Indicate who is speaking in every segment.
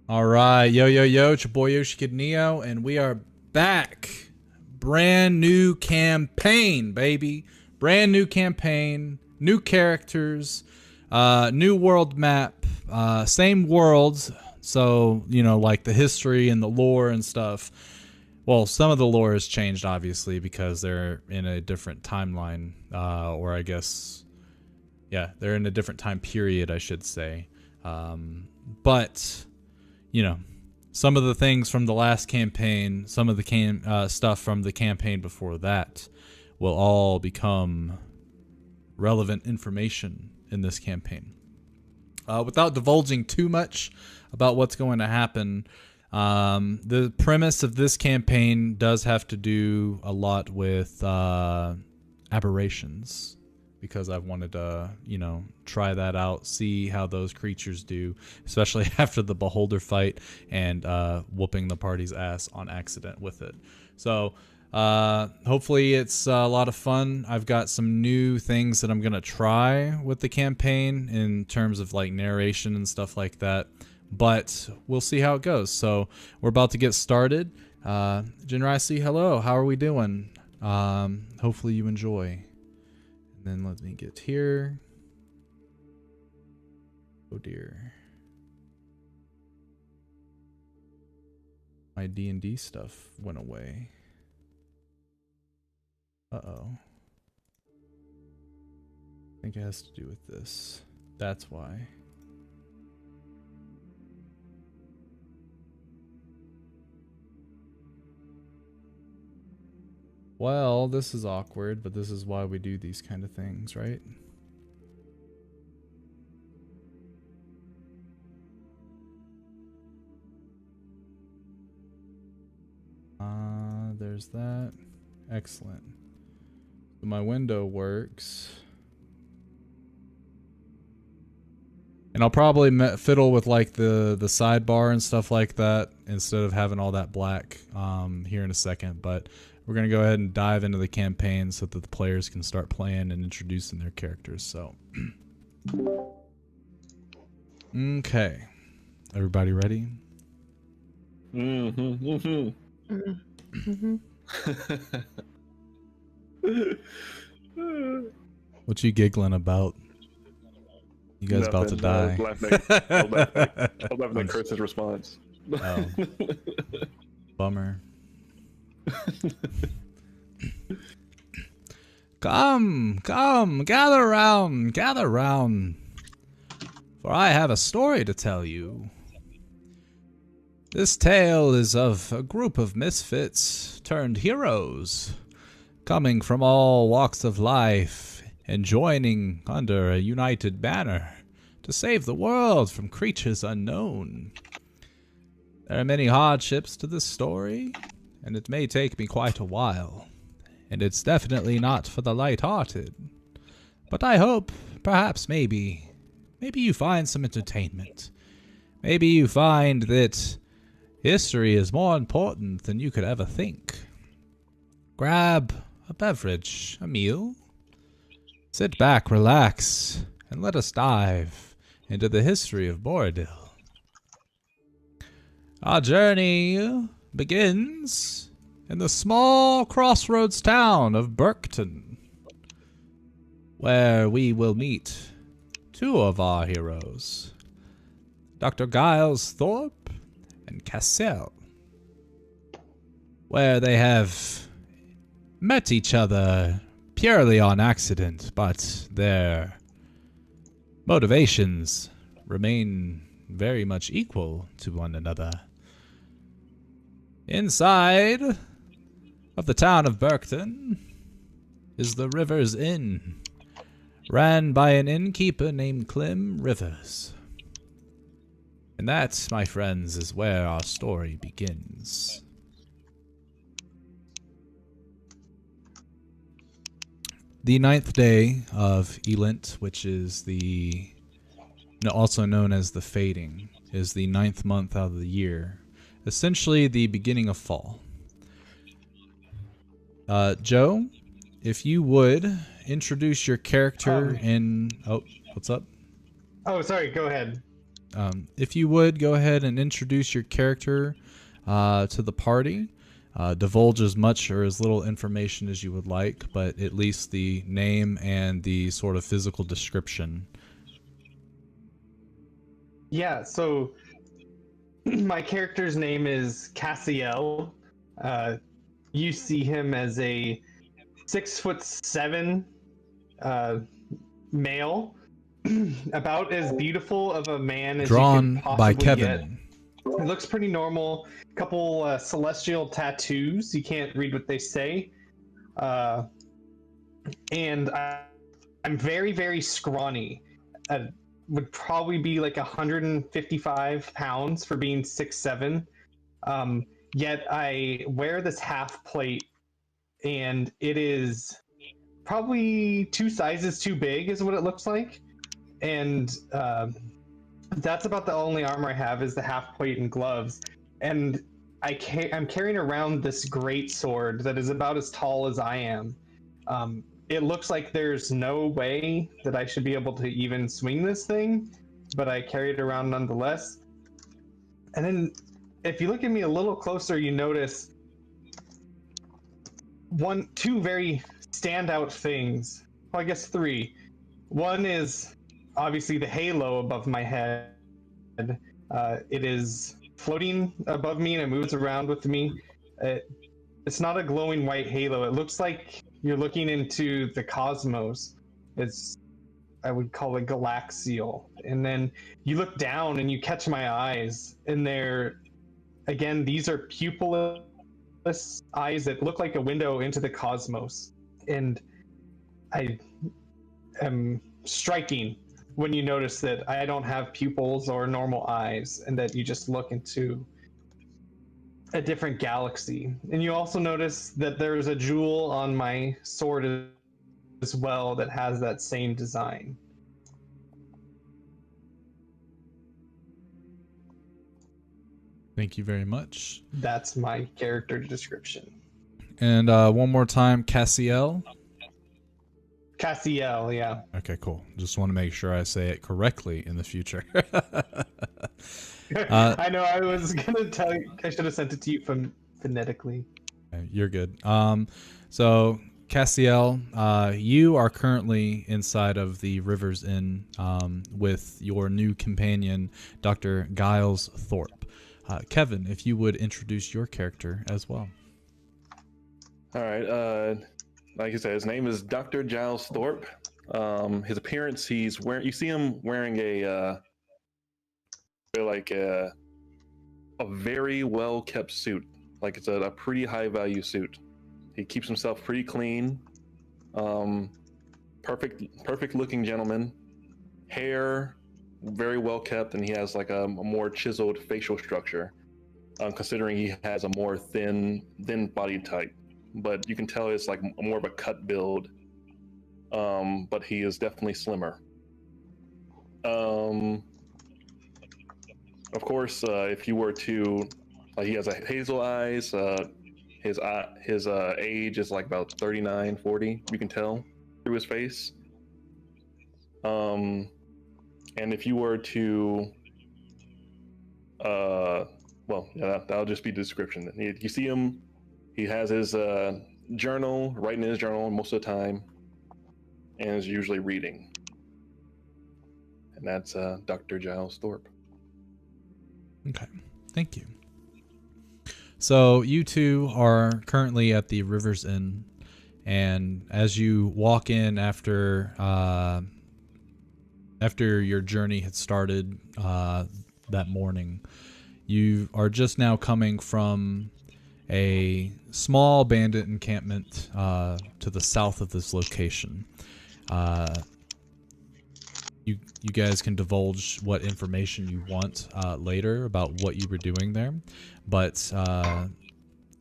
Speaker 1: All right, yo, yo, yo, it's your boy Yoshi Kid Neo, and we are back. Brand new campaign, baby. Brand new campaign, new characters, new world map, same worlds. So, like the history and the lore and stuff. Well, some of the lore has changed, obviously, because they're in a different timeline, or I guess, yeah, they're in a different time period, I should say. But some of the things from the last campaign, some of the stuff from the campaign before that will all become relevant information in this campaign. Without divulging too much about what's going to happen, the premise of this campaign does have to do a lot with aberrations, because I've wanted to, try that out, see how those creatures do, especially after the Beholder fight and whooping the party's ass on accident with it. So hopefully it's a lot of fun. I've got some new things that I'm going to try with the campaign in terms of like narration and stuff like that, but we'll see how it goes. So we're about to get started. Jinrai, hello. How are we doing? Hopefully you enjoy. Then let me get here. Oh dear. My D&D stuff went away. Uh-oh. I think it has to do with this. That's why. Well, this is awkward, but this is why we do these kind of things, right? There's that. Excellent. So my window works. And I'll probably fiddle with like the sidebar and stuff like that instead of having all that black here in a second, but we're going to go ahead and dive into the campaign so that the players can start playing and introducing their characters. So, okay. Everybody ready? What you giggling about? You guys about to die.
Speaker 2: I'm laughing at Kurtz's response.
Speaker 1: Oh. Bummer. Come, gather round, for I have a story to tell you. This tale is of a group of misfits turned heroes, coming from all walks of life and joining under a united banner to save the world from creatures unknown. There are many hardships to this story, and it may take me quite a while, and it's definitely not for the light-hearted. But I hope, perhaps maybe you find some entertainment. Maybe you find that history is more important than you could ever think. Grab a beverage, a meal. Sit back, relax, and let us dive into the history of Boridil. Our journey begins in the small crossroads town of Burkton, where we will meet two of our heroes, Dr. Giles Thorpe and Cassell, where they have met each other purely on accident, but their motivations remain very much equal to one another. Inside of the town of Burkton is the Rivers Inn, ran by an innkeeper named Clem Rivers. And that, my friends, is where our story begins. The 9th day of Elent, which is also known as the Fading, is the 9th month out of the year. Essentially the beginning of fall. Joe, if you would introduce your character in... Oh, what's up?
Speaker 3: Oh, sorry, go ahead.
Speaker 1: If you would, go ahead and introduce your character to the party. Divulge as much or as little information as you would like, but at least the name and the sort of physical description.
Speaker 3: Yeah, so my character's name is Cassiel. You see him as a 6'7" male, about as beautiful of a man as
Speaker 1: Drawn
Speaker 3: you could possibly
Speaker 1: by
Speaker 3: get.
Speaker 1: Kevin.
Speaker 3: It looks pretty normal. Couple celestial tattoos. You can't read what they say. And I'm very, very scrawny. Would probably be like 155 pounds for being 6'7". Yet I wear this half plate, and it is probably 2 sizes too big, is what it looks like. And that's about the only armor I have, is the half plate and gloves. And I'm carrying around this great sword that is about as tall as I am. It looks like there's no way that I should be able to even swing this thing, but I carry it around nonetheless. And then if you look at me a little closer, you notice two very standout things. Well, I guess 3. One is obviously the halo above my head. It is floating above me and it moves around with me. It's not a glowing white halo. It looks like you're looking into the cosmos. I would call it galaxial. And then you look down and you catch my eyes, and these are pupilless eyes that look like a window into the cosmos. And I am striking when you notice that I don't have pupils or normal eyes, and that you just look into a different galaxy. And you also notice that there's a jewel on my sword as well that has that same design.
Speaker 1: Thank you very much.
Speaker 3: That's my character description.
Speaker 1: And one more time, Cassiel.
Speaker 3: Cassiel, yeah.
Speaker 1: Okay, cool. Just want to make sure I say it correctly in the future.
Speaker 3: I know, I was going to tell you, I should have sent it to you phonetically.
Speaker 1: You're good. So, Cassiel, you are currently inside of the Rivers Inn with your new companion, Dr. Giles Thorpe. Kevin, if you would introduce your character as well.
Speaker 2: All right. Like I said, his name is Dr. Giles Thorpe. His appearance, you see him wearing a very well kept suit. Like it's a pretty high value suit. He keeps himself pretty clean. Perfect looking gentleman. Hair very well kept, and he has like a more chiseled facial structure. Considering he has a more thin body type, but you can tell it's like more of a cut build. But he is definitely slimmer. Of course, if you were to, he has hazel eyes. His age is like about 39, 40. You can tell through his face. And if you were to, that'll just be the description. You see him. He has his journal, writing in his journal most of the time, and is usually reading. And that's Dr. Giles Thorpe.
Speaker 1: Okay, thank you. So you two are currently at the Rivers Inn, and as you walk in after your journey had started that morning, you are just now coming from a small bandit encampment to the south of this location. You guys can divulge what information you want later about what you were doing there, but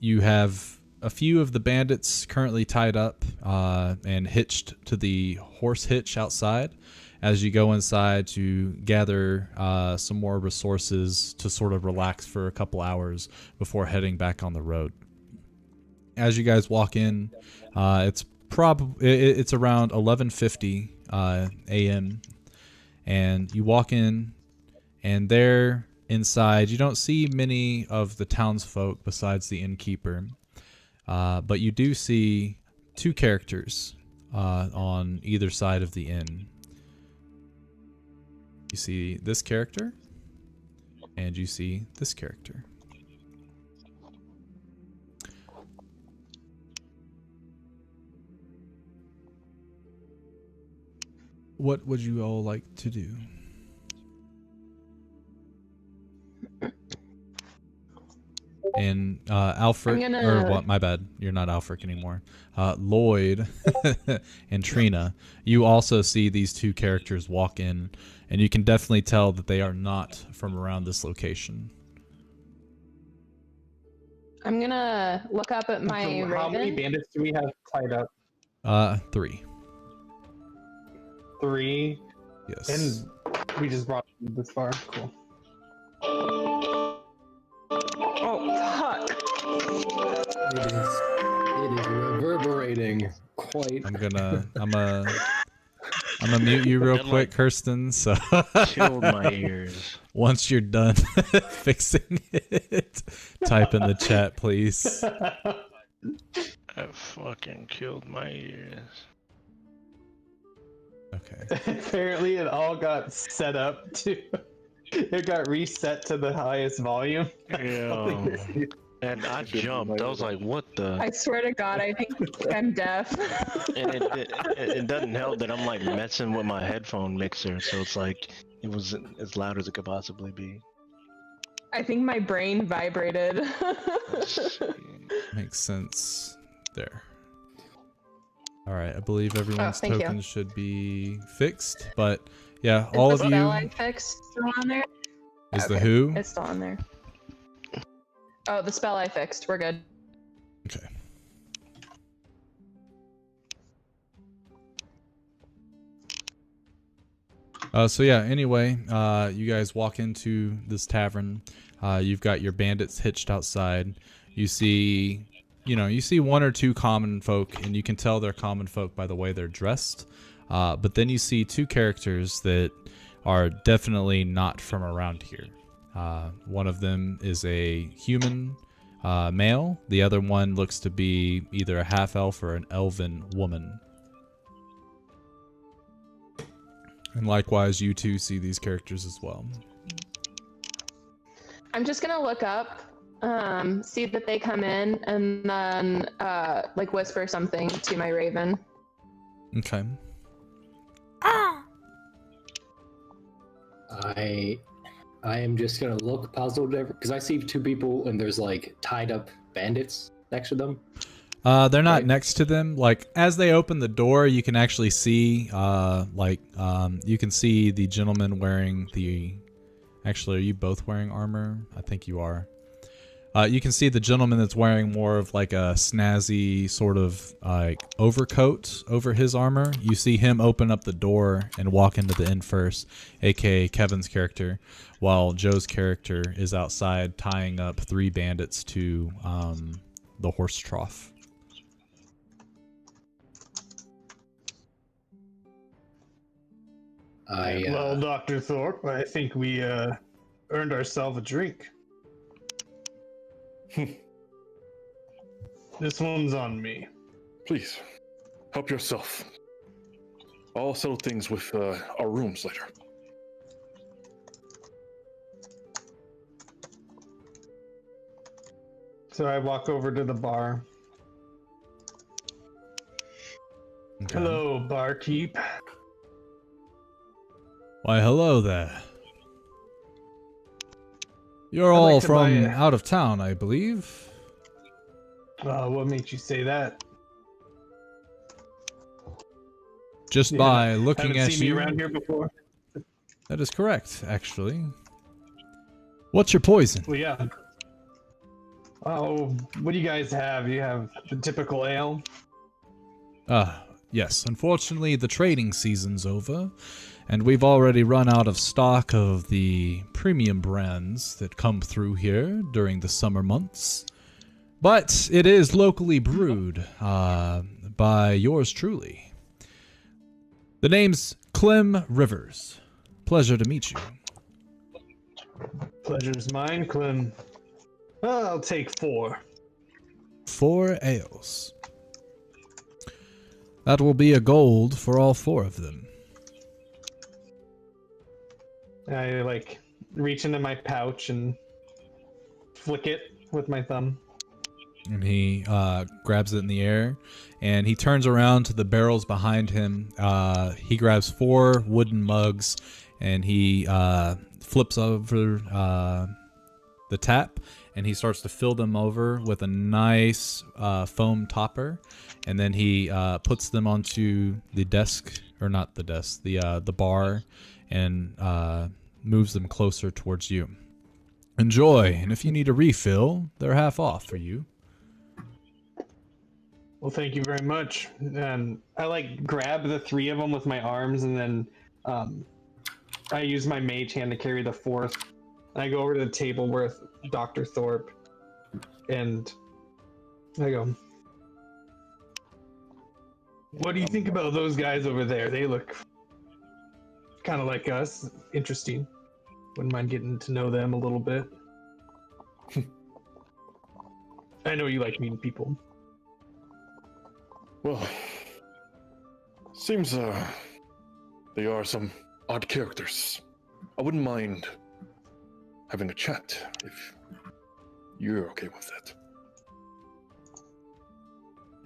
Speaker 1: you have a few of the bandits currently tied up and hitched to the horse hitch outside as you go inside to gather some more resources to sort of relax for a couple hours before heading back on the road. As you guys walk in, it's around 11:50 a.m. and you walk in And there inside, you don't see many of the townsfolk besides the innkeeper, but you do see two characters on either side of the inn. You see this character, and you see this character. What would you all like to do? And Alfred, or what? My bad, you're not Alfred anymore. Lloyd and Trina, you also see these two characters walk in, and you can definitely tell that they are not from around this location.
Speaker 4: I'm gonna look up at my
Speaker 3: So
Speaker 4: raven.
Speaker 3: how many bandits do we have tied up?
Speaker 1: 3.
Speaker 3: 3.
Speaker 1: Yes.
Speaker 3: And we just brought them this far. Cool. Oh, fuck.
Speaker 5: It is reverberating quite.
Speaker 1: I'm gonna mute you real quick, Kirsten. So
Speaker 6: Killed my ears.
Speaker 1: once you're done fixing it, type in the chat, please.
Speaker 6: I fucking killed my ears.
Speaker 1: Okay.
Speaker 3: Apparently, it all got set up to. It got reset to the highest volume.
Speaker 6: Yeah. And I jumped. I was like, what the?
Speaker 4: I swear to God, I think I'm deaf.
Speaker 6: And it doesn't help that I'm like messing with my headphone mixer. So it's like, it was as loud as it could possibly be.
Speaker 4: I think my brain vibrated.
Speaker 6: Let's see.
Speaker 1: Makes sense. There. All right. I believe everyone's
Speaker 4: thank you.
Speaker 1: tokens should be fixed, but yeah,
Speaker 4: Is
Speaker 1: all
Speaker 4: the
Speaker 1: of you.
Speaker 4: spell I fixed still on there?
Speaker 1: Is the
Speaker 4: Okay,
Speaker 1: who?
Speaker 4: It's still on there. Oh, the spell I fixed. We're good.
Speaker 1: Okay. So yeah, anyway, you guys walk into this tavern. You've got your bandits hitched outside. You see, you see one or two common folk, and you can tell they're common folk by the way they're dressed. But then you see two characters that are definitely not from around here. One of them is a human male. The other one looks to be either a half-elf or an elven woman. And likewise, you two see these characters as well.
Speaker 4: I'm just gonna look up, see that they come in, and then like whisper something to my raven.
Speaker 1: Okay.
Speaker 5: I am just gonna look puzzled because I see two people and there's like tied up bandits next to them.
Speaker 1: They're not
Speaker 5: Right.
Speaker 1: next to them. Like as they open the door, you can actually see, you can see the gentleman wearing the. Actually, are you both wearing armor? I think you are. You can see the gentleman that's wearing more of like a snazzy sort of like overcoat over his armor. You see him open up the door and walk into the inn first, aka Kevin's character, while Joe's character is outside tying up 3 bandits to the horse trough.
Speaker 3: Well, Dr. Thorpe, I think we earned ourselves a drink. This one's on me.
Speaker 2: Please, help yourself. I'll settle things with our rooms later.
Speaker 3: So I walk over to the bar.
Speaker 1: Okay.
Speaker 3: Hello, barkeep.
Speaker 1: Why, hello there. You're
Speaker 3: I'd like
Speaker 1: all
Speaker 3: to buy
Speaker 1: from
Speaker 3: a-
Speaker 1: out of town, I believe.
Speaker 3: What makes you say that?
Speaker 1: Just
Speaker 3: Yeah,
Speaker 1: by looking
Speaker 3: Haven't
Speaker 1: at
Speaker 3: seen me
Speaker 1: you.
Speaker 3: around here before.
Speaker 1: That is correct, actually. What's your poison?
Speaker 3: Well, yeah. Oh, what do you guys have? You have the typical ale?
Speaker 1: Yes. Unfortunately, the trading season's over, and we've already run out of stock of the premium brands that come through here during the summer months. But it is locally brewed by yours truly. The name's Clem Rivers. Pleasure to meet you.
Speaker 3: Pleasure's mine, Clem. I'll take 4.
Speaker 1: 4 ales. That will be a gold for all 4 of them.
Speaker 3: I like reach into my pouch and flick it with my thumb.
Speaker 1: And he grabs it in the air, and he turns around to the barrels behind him. He grabs 4 wooden mugs, and he flips over the tap, and he starts to fill them over with a nice foam topper, and then he puts them onto the desk, or not the desk, the bar, and moves them closer towards you. Enjoy, and if you need a refill, they're half off for you.
Speaker 3: Well, thank you very much. And I like grab the 3 of them with my arms, and then I use my mage hand to carry the 4th. And I go over to the table with Dr. Thorpe, and I go, "What do you think about those guys over there? They look kind of like us. Interesting. Wouldn't mind getting to know them a little bit." I know you like meeting people.
Speaker 2: Well, seems they are some odd characters. I wouldn't mind having a chat if you're okay with that.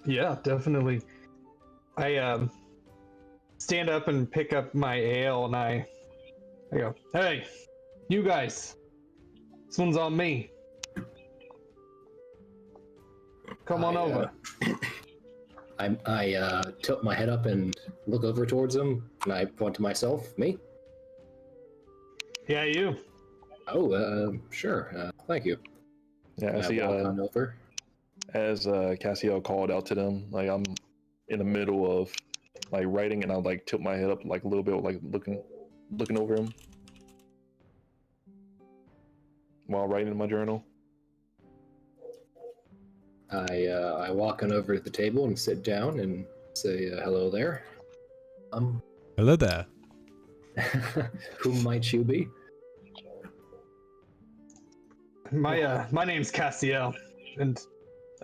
Speaker 3: Yeah, definitely. I stand up and pick up my ale, and I go, "Hey, you guys, this one's on me. Come on over."
Speaker 5: I tilt my head up and look over towards him, and I point to myself. Me?
Speaker 3: Yeah, you.
Speaker 5: Oh, sure. Thank you.
Speaker 2: Yeah,
Speaker 5: And
Speaker 2: I
Speaker 5: I
Speaker 2: see.
Speaker 5: walk on over.
Speaker 2: As Cassio called out to them, like I'm in the middle of like writing, and I like tilt my head up like a little bit, like looking over him while writing in my journal.
Speaker 5: I walk on over to the table and sit down and say, "Hello there.
Speaker 1: Hello there.
Speaker 5: Who might you be?"
Speaker 3: My name's Castiel, and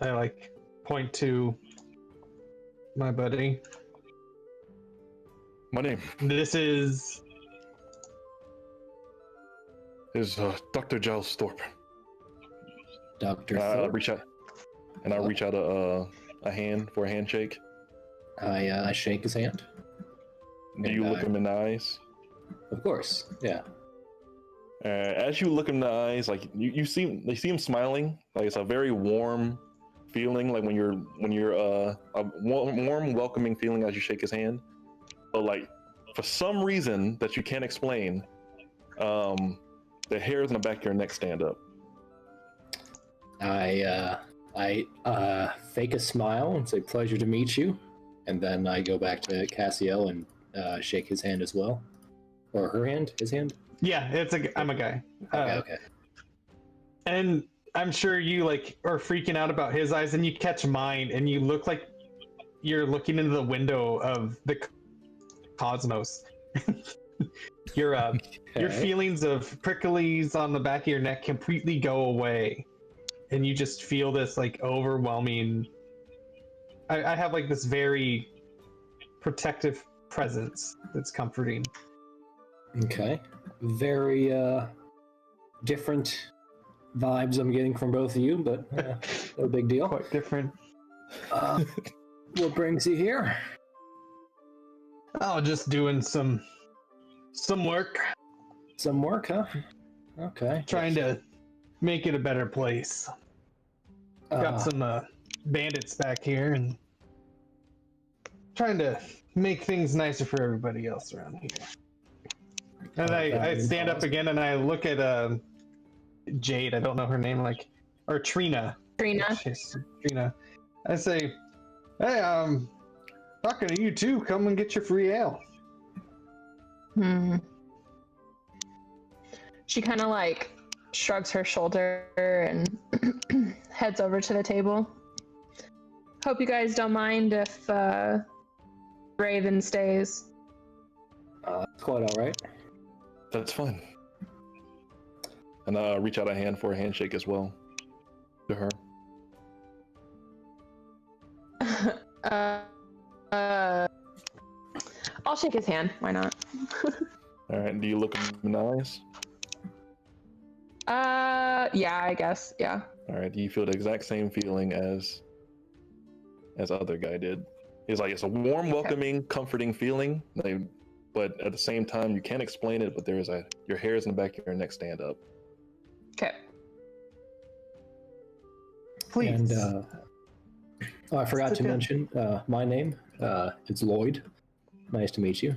Speaker 3: I like point to my buddy.
Speaker 2: My name
Speaker 3: This is
Speaker 2: is Dr. Giles Thorpe.
Speaker 5: Dr.
Speaker 2: I
Speaker 5: Thorpe.
Speaker 2: reach out, and I reach out a hand for a handshake.
Speaker 5: I shake his hand.
Speaker 2: Do you
Speaker 5: And,
Speaker 2: look him in the eyes?
Speaker 5: Of course, yeah.
Speaker 2: As you look him in the eyes, like you see him smiling. Like it's a very warm feeling, like when you're a warm, welcoming feeling as you shake his hand. But like for some reason that you can't explain, the hairs on the back of your neck stand up.
Speaker 5: I fake a smile and say, "Pleasure to meet you," and then I go back to Cassiel and shake his hand as well, or her hand, his hand.
Speaker 3: yeah. I'm a guy.
Speaker 5: Okay.
Speaker 3: And I'm sure you like are freaking out about his eyes, and you catch mine, and you look like you're looking into the window of the cosmos. Your feelings of pricklies on the back of your neck completely go away, and you just feel this like overwhelming. I have like this very protective presence that's comforting.
Speaker 5: Okay. Very different vibes I'm getting from both of you, but no big deal.
Speaker 3: Quite different.
Speaker 5: What brings you here?
Speaker 3: Oh, just doing some work,
Speaker 5: Some work, huh? Okay.
Speaker 3: trying to make it a better place. Got some bandits back here, and trying to make things nicer for everybody else around here. And I stand up again, and I look at Jade. I don't know her name, or Trina.
Speaker 4: Trina.
Speaker 3: Trina. I say, "Hey, talking to you too. Come and get your free ale."
Speaker 4: She kind of like shrugs her shoulder and heads over to the table. Hope you guys don't mind if Raven stays.
Speaker 5: Quite all right.
Speaker 2: That's fine. and reach out a hand for a handshake as well to her.
Speaker 4: I'll shake his hand. Why not?
Speaker 2: All right. Do you look him in the eyes?
Speaker 4: Yeah, I guess. Yeah.
Speaker 2: All right. Do you feel the exact same feeling as other guy did? It's like it's a warm, welcoming, comforting feeling. But at the same time, you can't explain it. But your hairs in the back of your neck stand up.
Speaker 4: Okay.
Speaker 3: Please.
Speaker 5: And I forgot to mention my name. It's Lloyd. Nice to meet you.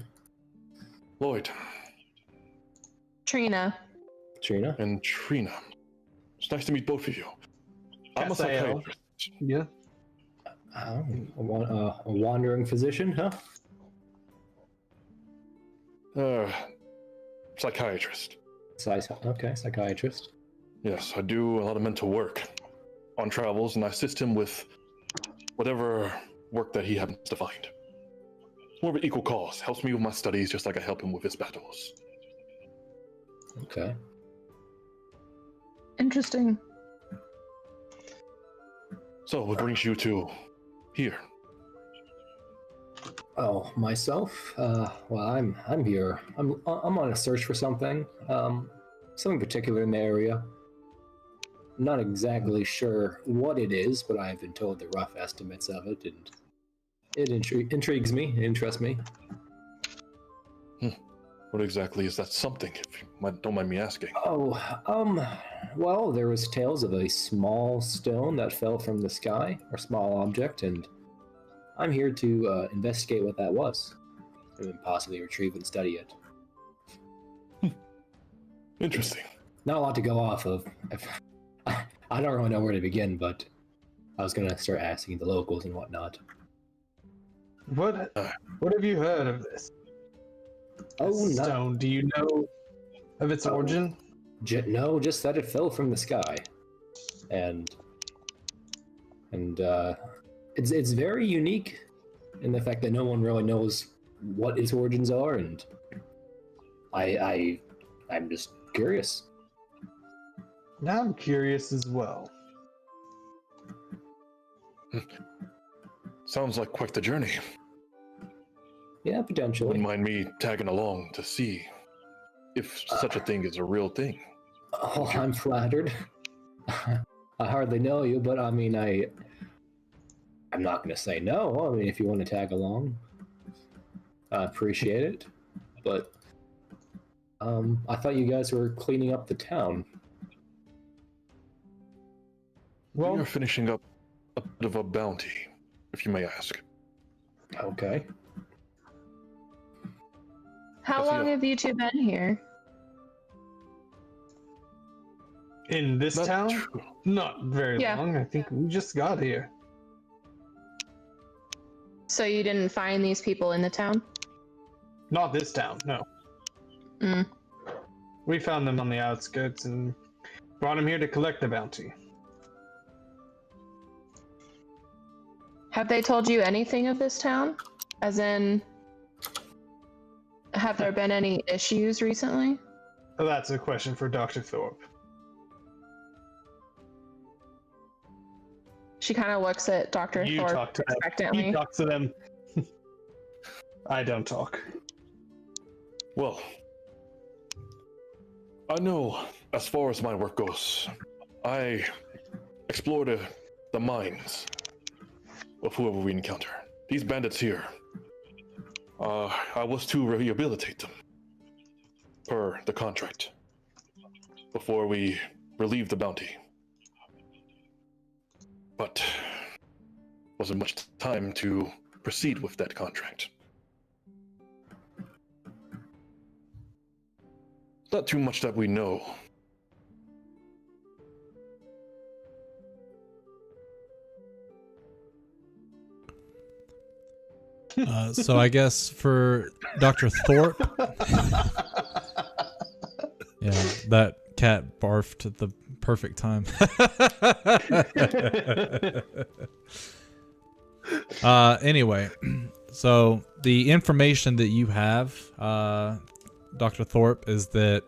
Speaker 2: Lloyd
Speaker 4: Trina.
Speaker 5: Trina.
Speaker 2: and Trina. It's nice to meet both of you. I'm a
Speaker 3: Casael.
Speaker 2: psychiatrist.
Speaker 3: Yeah.
Speaker 5: Oh, a wandering physician, huh?
Speaker 2: Psychiatrist.
Speaker 5: Okay, psychiatrist.
Speaker 2: Yes, I do a lot of mental work on travels, and I assist him with whatever work that he happens to find. It's more of an equal cause. Helps me with my studies, just like I help him with his battles.
Speaker 5: Okay.
Speaker 4: Interesting.
Speaker 2: So, what brings you to here?
Speaker 5: Oh, myself? Well, I'm here. I'm on a search for something. Something particular in the area. I'm not exactly sure what it is, but I've been told the rough estimates of it, and it intrigues me. It interests me.
Speaker 2: What exactly is that something, if you don't mind me asking?
Speaker 5: Oh, well, there was tales of a small stone that fell from the sky, or small object, and I'm here to investigate what that was, and then possibly retrieve and study it.
Speaker 2: Interesting.
Speaker 5: Not a lot to go off of. I don't really know where to begin, but I was gonna start asking the locals and whatnot.
Speaker 3: What have you heard of this?
Speaker 5: Oh,
Speaker 3: Stone. Do you know of its origin?
Speaker 5: no, just that it fell from the sky, and it's very unique in the fact that no one really knows what its origins are, and I'm just curious.
Speaker 3: Now I'm curious as well.
Speaker 2: Sounds like quite the journey.
Speaker 5: Yeah, potentially.
Speaker 2: Wouldn't mind me tagging along to see if such a thing is a real thing.
Speaker 5: Oh, I'm flattered. I hardly know you, but I mean, I'm not going to say no. I mean, if you want to tag along, I appreciate it. But I thought you guys were cleaning up the town.
Speaker 2: We
Speaker 3: Well,
Speaker 2: are finishing up a bit of a bounty, if you may ask.
Speaker 5: Okay.
Speaker 4: How
Speaker 2: Yes,
Speaker 4: long
Speaker 2: yeah.
Speaker 4: have you two been here?
Speaker 3: in this
Speaker 2: Not
Speaker 3: town?
Speaker 2: true.
Speaker 3: Not very
Speaker 4: Yeah.
Speaker 3: long. I think we just got here.
Speaker 4: So you didn't find these people in the town?
Speaker 3: Not this town, no.
Speaker 4: Mm.
Speaker 3: We found them on the outskirts and brought them here to collect the bounty.
Speaker 4: Have they told you anything of this town? As in, have there been any issues recently?
Speaker 3: That's a question for Dr. Thorpe.
Speaker 4: She kind of looks at Dr.
Speaker 3: You
Speaker 4: Thorpe
Speaker 3: talk to them.
Speaker 4: expectantly.
Speaker 3: He talks to them. I don't talk.
Speaker 2: Well, I know as far as my work goes, I explore the minds of whoever we encounter. These bandits here, I was to rehabilitate them per the contract before we relieved the bounty. But wasn't much time to proceed with that contract. Not too much that we know.
Speaker 1: So I guess for Dr. Thorpe, yeah, that cat barfed at the perfect time. Anyway, so the information that you have, Dr. Thorpe, is that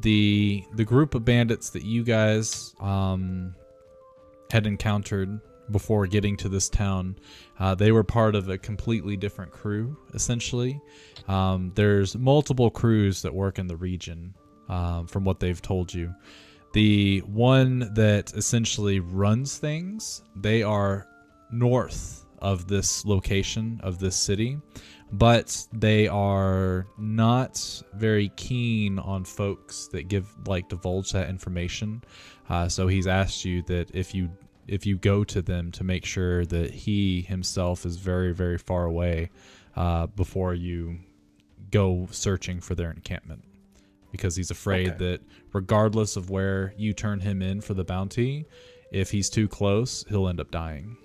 Speaker 1: the group of bandits that you guys had encountered before getting to this town, they were part of a completely different crew, essentially. There's multiple crews that work in the region, from what they've told you. The one that essentially runs things, they are north of this location, of this city, but they are not very keen on folks that divulge that information. So he's asked you that if you go to them, to make sure that he himself is very, very far away before you go searching for their encampment, because he's afraid that regardless of where you turn him in for the bounty, if he's too close, he'll end up dying.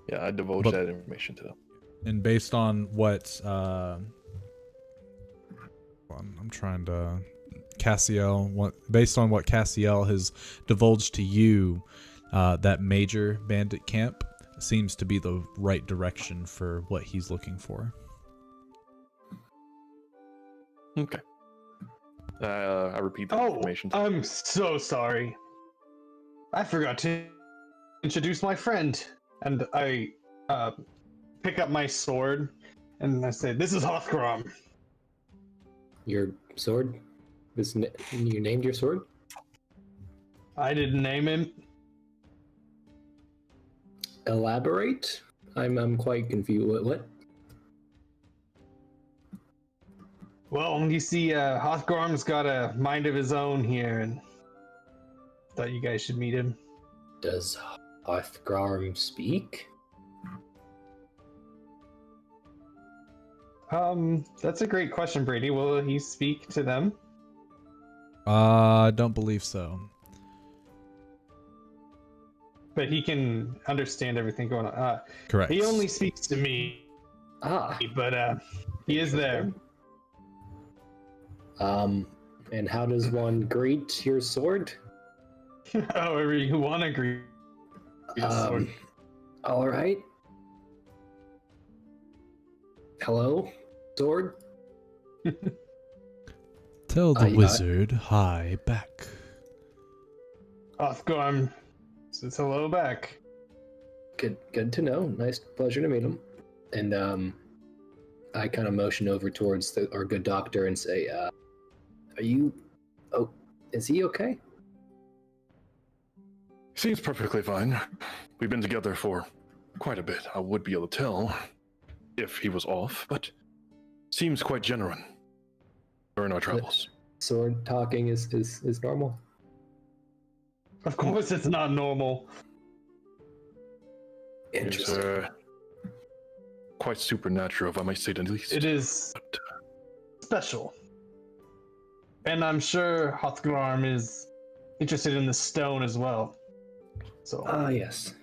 Speaker 2: Yeah, I divulge that information to them.
Speaker 1: And based on what I'm trying to Cassiel, based on what Cassiel has divulged to you, that major bandit camp seems to be the right direction for what he's looking for.
Speaker 2: Okay. I repeat that information.
Speaker 3: I'm so sorry. I forgot to introduce my friend. And I pick up my sword and I say, "This is Hothgrom."
Speaker 5: Your sword? You named your sword?
Speaker 3: I didn't name him.
Speaker 5: Elaborate? I'm quite confused. What?
Speaker 3: Well, you see, Hothgorm's got a mind of his own here, and thought you guys should meet him.
Speaker 5: Does Hothgrom speak?
Speaker 3: That's a great question, Brady. Will he speak to them?
Speaker 1: I don't believe so.
Speaker 3: But he can understand everything going on.
Speaker 1: Correct.
Speaker 3: He only speaks to me. But he is there.
Speaker 5: And how does one greet your sword?
Speaker 3: However you want to greet your sword.
Speaker 5: All right. Hello, sword.
Speaker 1: Tell the wizard hi back.
Speaker 3: Hothgorm says hello back.
Speaker 5: Good to know. Nice, pleasure to meet him. And I kind of motion over towards our good doctor and say, "Are you? Oh, is he okay?"
Speaker 2: Seems perfectly fine. We've been together for quite a bit. I would be able to tell if he was off, but seems quite genuine during our travels.
Speaker 5: Sword talking is normal.
Speaker 3: Of course, it's not normal.
Speaker 5: Interesting.
Speaker 2: Quite supernatural, if I might say the least.
Speaker 3: It is special. And I'm sure Hothgorm is interested in the stone as well. So.
Speaker 5: Yes.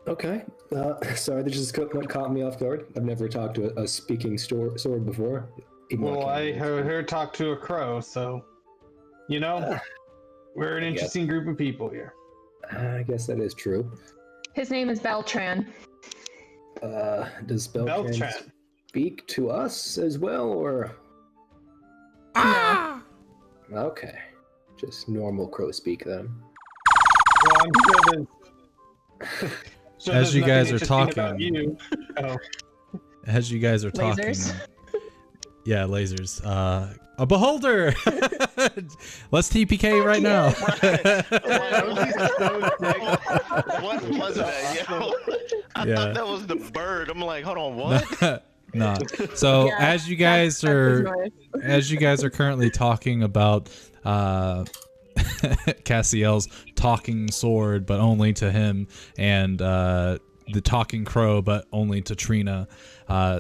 Speaker 5: Okay. Sorry, that just caught me off guard. I've never talked to a speaking sword before.
Speaker 3: Well, I heard her talk to a crow, so we're an interesting group of people here.
Speaker 5: I guess that is true.
Speaker 4: His name is Beltran.
Speaker 5: Does Beltran speak to us as well, or?
Speaker 4: No.
Speaker 5: Okay, just normal crow speak then.
Speaker 3: Well, I'm sure
Speaker 1: As you guys are talking, as you guys are
Speaker 4: Lasers?
Speaker 1: talking, yeah, lasers. A beholder. Let's TPK right now.
Speaker 6: What was that, yo? I thought that was the bird. I'm like, hold on, what?
Speaker 1: No. So
Speaker 4: Yeah,
Speaker 1: as you guys are currently talking about Cassiel's talking sword, but only to him, and the talking crow, but only to Trina,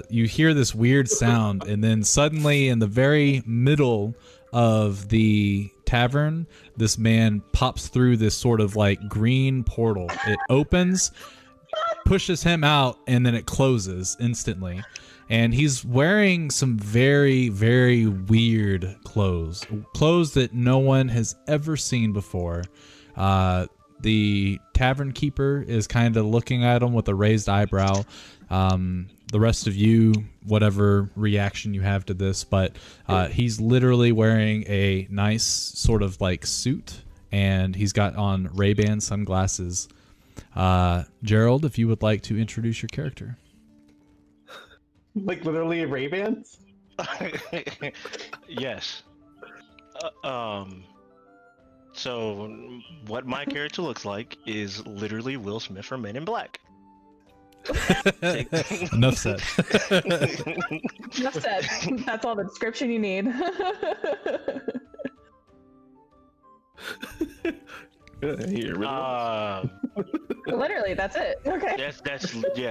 Speaker 1: you hear this weird sound, and then suddenly in the very middle of the tavern, this man pops through this sort of like green portal. It opens, pushes him out, and then it closes instantly. And he's wearing some very, very weird clothes that no one has ever seen before. The tavern keeper is kind of looking at him with a raised eyebrow. The rest of you, whatever reaction you have to this, but he's literally wearing a nice sort of like suit, and he's got on Ray-Ban sunglasses. Gerald, if you would like to introduce your character.
Speaker 3: Like literally Ray-Bans?
Speaker 6: Yes. So what my character looks like is literally Will Smith from Men in Black.
Speaker 1: Enough said.
Speaker 4: Enough said. That's all the description you need. Literally, that's it. Okay.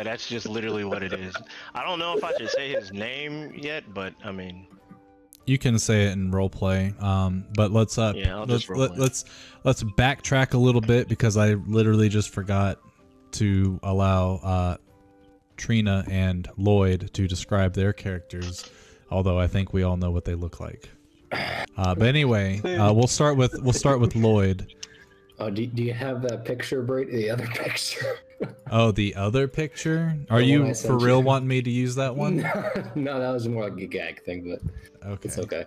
Speaker 6: That's just literally what it is. I don't know if I should say his name yet, but I mean,
Speaker 1: you can say it in roleplay. But let's backtrack a little bit because I literally just forgot to allow Trina and Lloyd to describe their characters, although I think we all know what they look like. But anyway, we'll start with Lloyd.
Speaker 5: Do you have that picture, Brady? The other picture?
Speaker 1: Oh, the other picture? Are
Speaker 5: The one
Speaker 1: you
Speaker 5: I
Speaker 1: for
Speaker 5: sent
Speaker 1: real
Speaker 5: you.
Speaker 1: wanting me to use that one?
Speaker 5: No, that was more like a gag thing, but
Speaker 1: Okay.
Speaker 5: it's okay.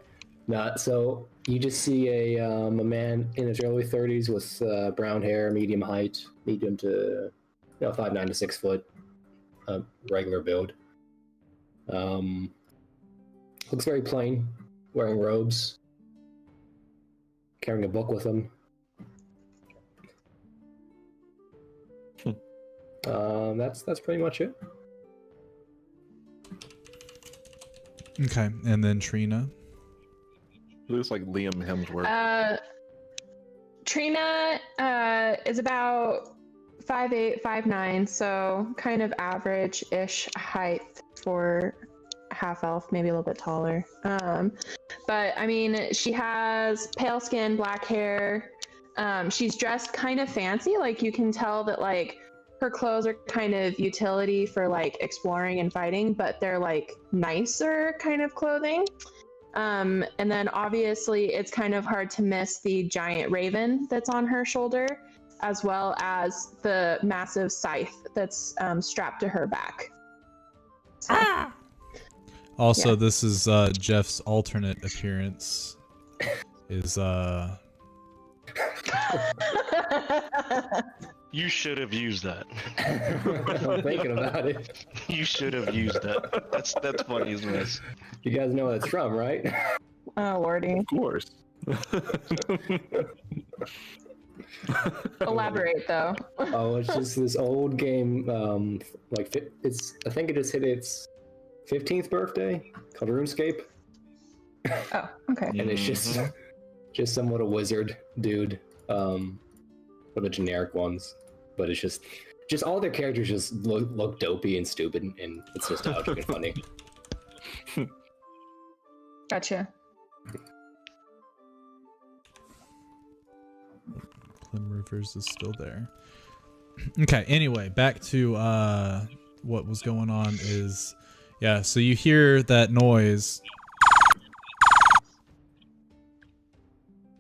Speaker 5: Nah, so you just see a man in his early 30s with brown hair, medium height, medium to 5'9" to 6 foot, regular build. Looks very plain, wearing robes, carrying a book with him. That's pretty much it.
Speaker 1: Okay, and then Trina.
Speaker 2: Looks like Liam Hemsworth.
Speaker 4: Trina is about 5'8", 5'9", so kind of average-ish height for half elf, maybe a little bit taller. But I mean, she has pale skin, black hair. She's dressed kind of fancy. Like you can tell that like her clothes are kind of utility for like exploring and fighting, but they're like nicer kind of clothing. And then obviously it's kind of hard to miss the giant raven that's on her shoulder, as well as the massive scythe that's strapped to her back. So,
Speaker 1: Also,
Speaker 4: Yeah.
Speaker 1: this is Jeff's alternate appearance. Is
Speaker 6: you should have used that.
Speaker 5: I'm thinking about it.
Speaker 6: You should have used that. That's funny as mess.
Speaker 5: You guys know what it's from, right?
Speaker 4: Oh lordy,
Speaker 2: Of course.
Speaker 4: elaborate though.
Speaker 5: Oh, it's just this old game. I think it just hit its 15th birthday, called RuneScape,
Speaker 4: Oh, okay.
Speaker 5: and it's just somewhat a wizard dude. For the generic ones, but it's just all their characters just look dopey and stupid, and it's nostalgic and funny.
Speaker 4: Gotcha.
Speaker 1: Clem Rivers is still there. Okay, anyway, back to what was going on is, yeah, so you hear that noise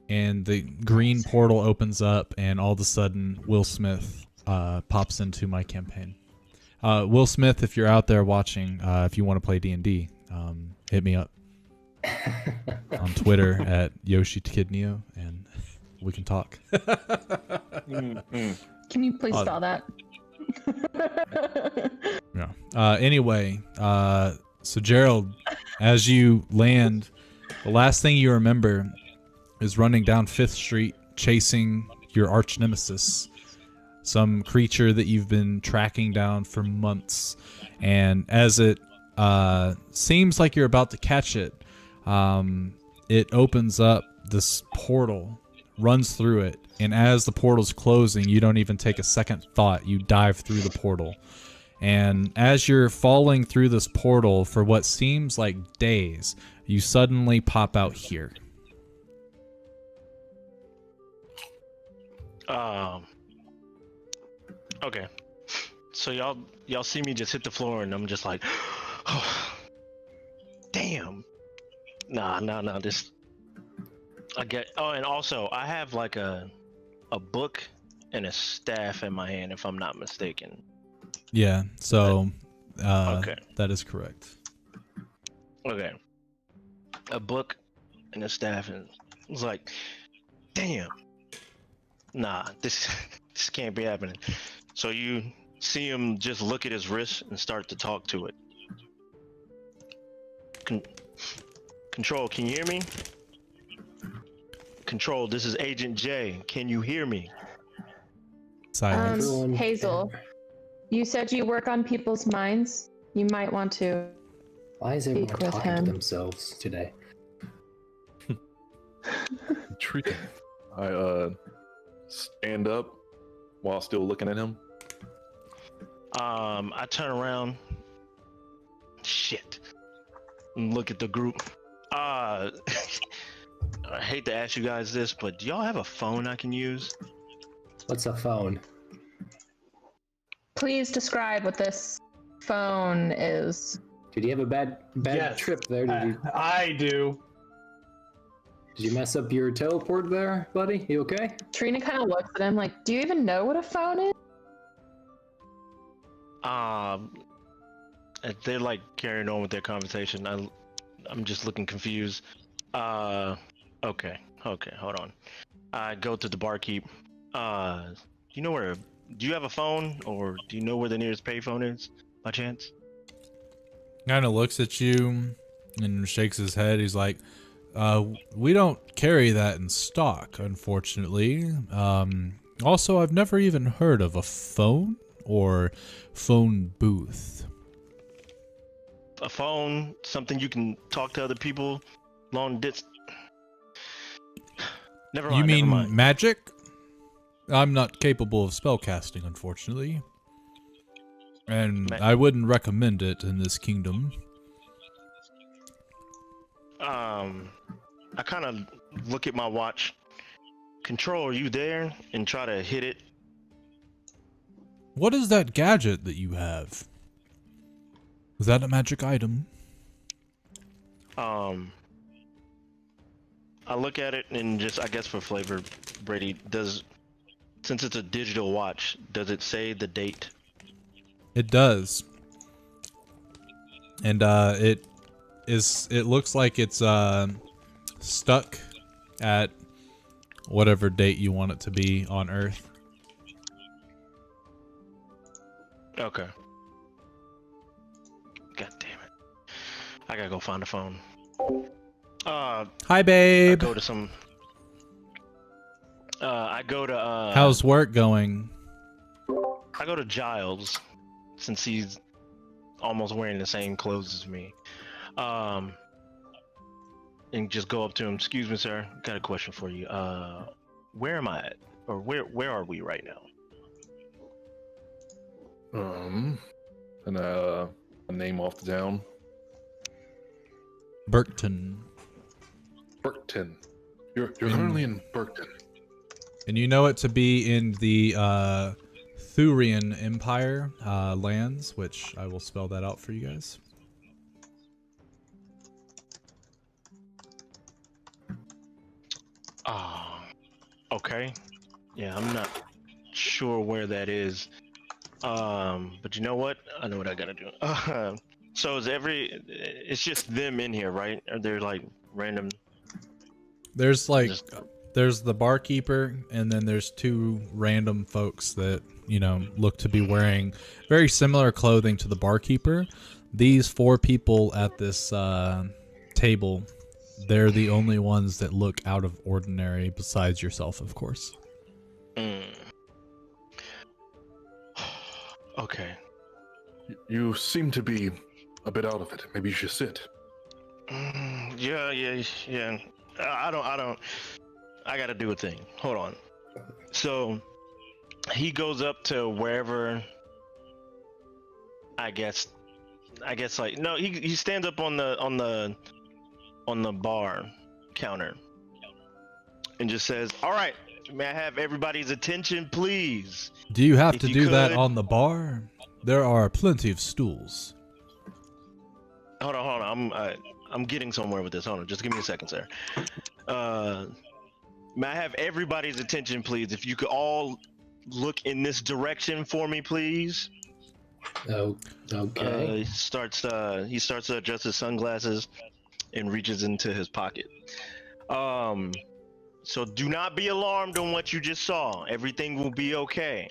Speaker 1: and the green portal opens up and all of a sudden Will Smith pops into my campaign. Will Smith, if you're out there watching, if you want to play D&D, hit me up on Twitter at YoshiKidNeo and we can talk.
Speaker 4: Can you please spell that?
Speaker 1: Yeah. Anyway, so Gerald, as you land, the last thing you remember is running down 5th Street chasing your arch nemesis, some creature that you've been tracking down for months. And as it seems like you're about to catch it, it opens up this portal, runs through it, and as the portal's closing, you don't even take a second thought. You dive through the portal. And as you're falling through this portal for what seems like days, you suddenly pop out here.
Speaker 6: Okay. So y'all see me just hit the floor and I'm just like, oh, damn. Nah. This. I get. Oh, and also I have like a book and a staff in my hand, if I'm not mistaken.
Speaker 1: Yeah. So,
Speaker 6: Okay.
Speaker 1: that is correct.
Speaker 6: Okay. A book and a staff, and it's like, damn. Nah, this can't be happening. So you see him just look at his wrist and start to talk to it. Control, can you hear me? Control, this is Agent J. Can you hear me?
Speaker 1: Silence.
Speaker 5: Everyone-
Speaker 4: Hazel, you said you work on people's minds. You might want to.
Speaker 5: Why is everyone
Speaker 4: Speak with
Speaker 5: talking to
Speaker 4: him.
Speaker 5: themselves today?
Speaker 2: Intriguing. I stand up while still looking at him.
Speaker 6: I turn around. Shit. And look at the group. I hate to ask you guys this, but do y'all have a phone I can use?
Speaker 5: What's a phone?
Speaker 4: Please describe what this phone is.
Speaker 5: Did you have a bad
Speaker 3: Yes.
Speaker 5: trip there?
Speaker 3: I do.
Speaker 5: Did you mess up your teleport there, buddy? You okay?
Speaker 4: Trina kind of looks at him like, do you even know what a phone is?
Speaker 6: They're like carrying on with their conversation. I'm just looking confused. Okay, hold on. I go to the barkeep. You know where? Do you have a phone, or do you know where the nearest payphone is, by chance?
Speaker 1: Kind of looks at you and shakes his head. He's like, we don't carry that in stock, unfortunately. Also, I've never even heard of a phone or phone booth.
Speaker 6: A phone, something you can talk to other people, long distance. Never mind.
Speaker 1: You mean
Speaker 6: never mind.
Speaker 1: magic? I'm not capable of spellcasting, unfortunately. And I wouldn't recommend it in this kingdom.
Speaker 6: I kind of look at my watch. Control, are you there? And try to hit it.
Speaker 1: What is that gadget that you have? Is that a magic item?
Speaker 6: I look at it and just, I guess for flavor, Brady, since it's a digital watch, does it say the date?
Speaker 1: It does. And it looks like it's stuck at whatever date you want it to be on Earth.
Speaker 6: Okay. God damn it. I gotta go find a phone.
Speaker 1: Hi, babe.
Speaker 6: I go to
Speaker 1: How's work going?
Speaker 6: I go to Giles, since he's almost wearing the same clothes as me. And just go up to him. Excuse me, sir. Got a question for you. Where am I at? Or where are we right now?
Speaker 2: And a name off the town.
Speaker 1: Burkton.
Speaker 2: Burkton. You're currently in Burkton.
Speaker 1: And you know it to be in the Thurian Empire lands, which I will spell that out for you guys.
Speaker 6: Okay. Yeah, I'm not sure where that is. But you know what? I know what I gotta do. So it's just them in here, right? Are there like random?
Speaker 1: There's there's the barkeeper, and then there's two random folks that, look to be wearing very similar clothing to the barkeeper. These four people at this table, they're the only ones that look out of ordinary besides yourself, of course.
Speaker 6: Okay.
Speaker 2: You seem to be a bit out of it. Maybe you should sit.
Speaker 6: Yeah. I don't. I gotta do a thing. Hold on. So he goes up to wherever. I guess like no. He stands up on the bar counter and just says, "All right, may I have everybody's attention, please?"
Speaker 1: Do you have
Speaker 6: If
Speaker 1: to
Speaker 6: you
Speaker 1: do that
Speaker 6: could-
Speaker 1: on the bar? There are plenty of stools.
Speaker 6: Hold on. I'm getting somewhere with this. Hold on. Just give me a second, sir. May I have everybody's attention, please? If you could all look in this direction for me, please?
Speaker 5: Oh, okay.
Speaker 6: He starts to adjust his sunglasses and reaches into his pocket. So do not be alarmed on what you just saw. Everything will be okay.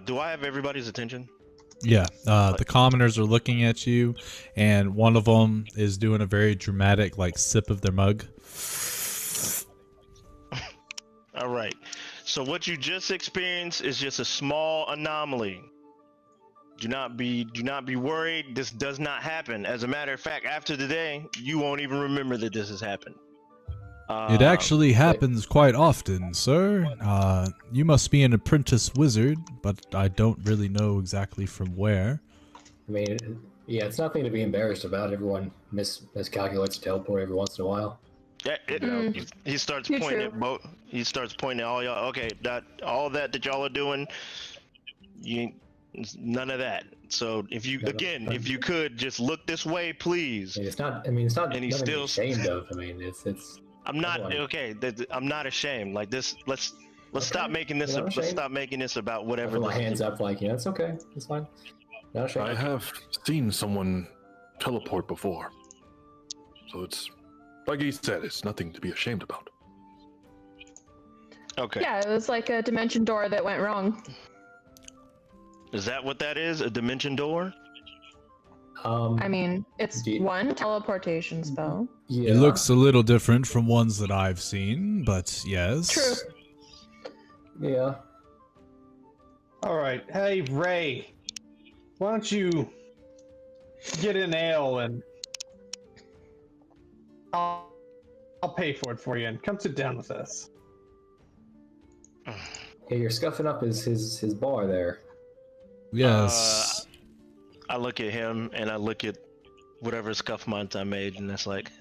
Speaker 6: Do I have everybody's attention?
Speaker 1: Yeah, the commoners are looking at you, and one of them is doing a very dramatic, like, sip of their mug.
Speaker 6: All right. So what you just experienced is just a small anomaly. Do not be worried. This does not happen. As a matter of fact, after today, you won't even remember that this has happened.
Speaker 1: It actually happens quite often, sir. You must be an apprentice wizard, but I don't really know exactly from where.
Speaker 5: I mean, yeah, it's nothing to be embarrassed about. Everyone miscalculates teleport every once in a while.
Speaker 6: Yeah, he starts
Speaker 4: You're
Speaker 6: pointing
Speaker 4: true.
Speaker 6: at both. He starts pointing at all y'all. Okay, all that y'all are doing, none of that. So if you could just look this way, please.
Speaker 5: I mean, it's not. I mean, it's not.
Speaker 6: And he's
Speaker 5: nothing to be
Speaker 6: still-
Speaker 5: ashamed of. I mean, it's.
Speaker 6: I'm not
Speaker 5: Everyone.
Speaker 6: okay. I'm not ashamed. Like this. Let's stop making this.
Speaker 5: You're not
Speaker 6: Let's
Speaker 5: ashamed?
Speaker 6: stop making this about
Speaker 5: I
Speaker 6: whatever.
Speaker 5: put my
Speaker 6: this is.
Speaker 5: hands up, like, yeah, it's okay. It's fine. Not ashamed.
Speaker 2: I have seen someone teleport before. So it's, like he said, it's nothing to be ashamed about.
Speaker 6: Okay.
Speaker 4: Yeah, it was like a dimension door that went wrong.
Speaker 6: Is that what that is? A dimension door?
Speaker 4: I mean, it's
Speaker 5: Do you-
Speaker 4: one teleportation spell.
Speaker 5: Yeah.
Speaker 1: It looks a little different from ones that I've seen, but yes.
Speaker 4: True.
Speaker 5: Yeah.
Speaker 3: All right. Hey, Ray. Why don't you get an ale and I'll pay for it for you and come sit down with us.
Speaker 5: Hey, you're scuffing up his bar there.
Speaker 1: Yes.
Speaker 6: I look at him and I look at whatever scuff marks I made, and it's like,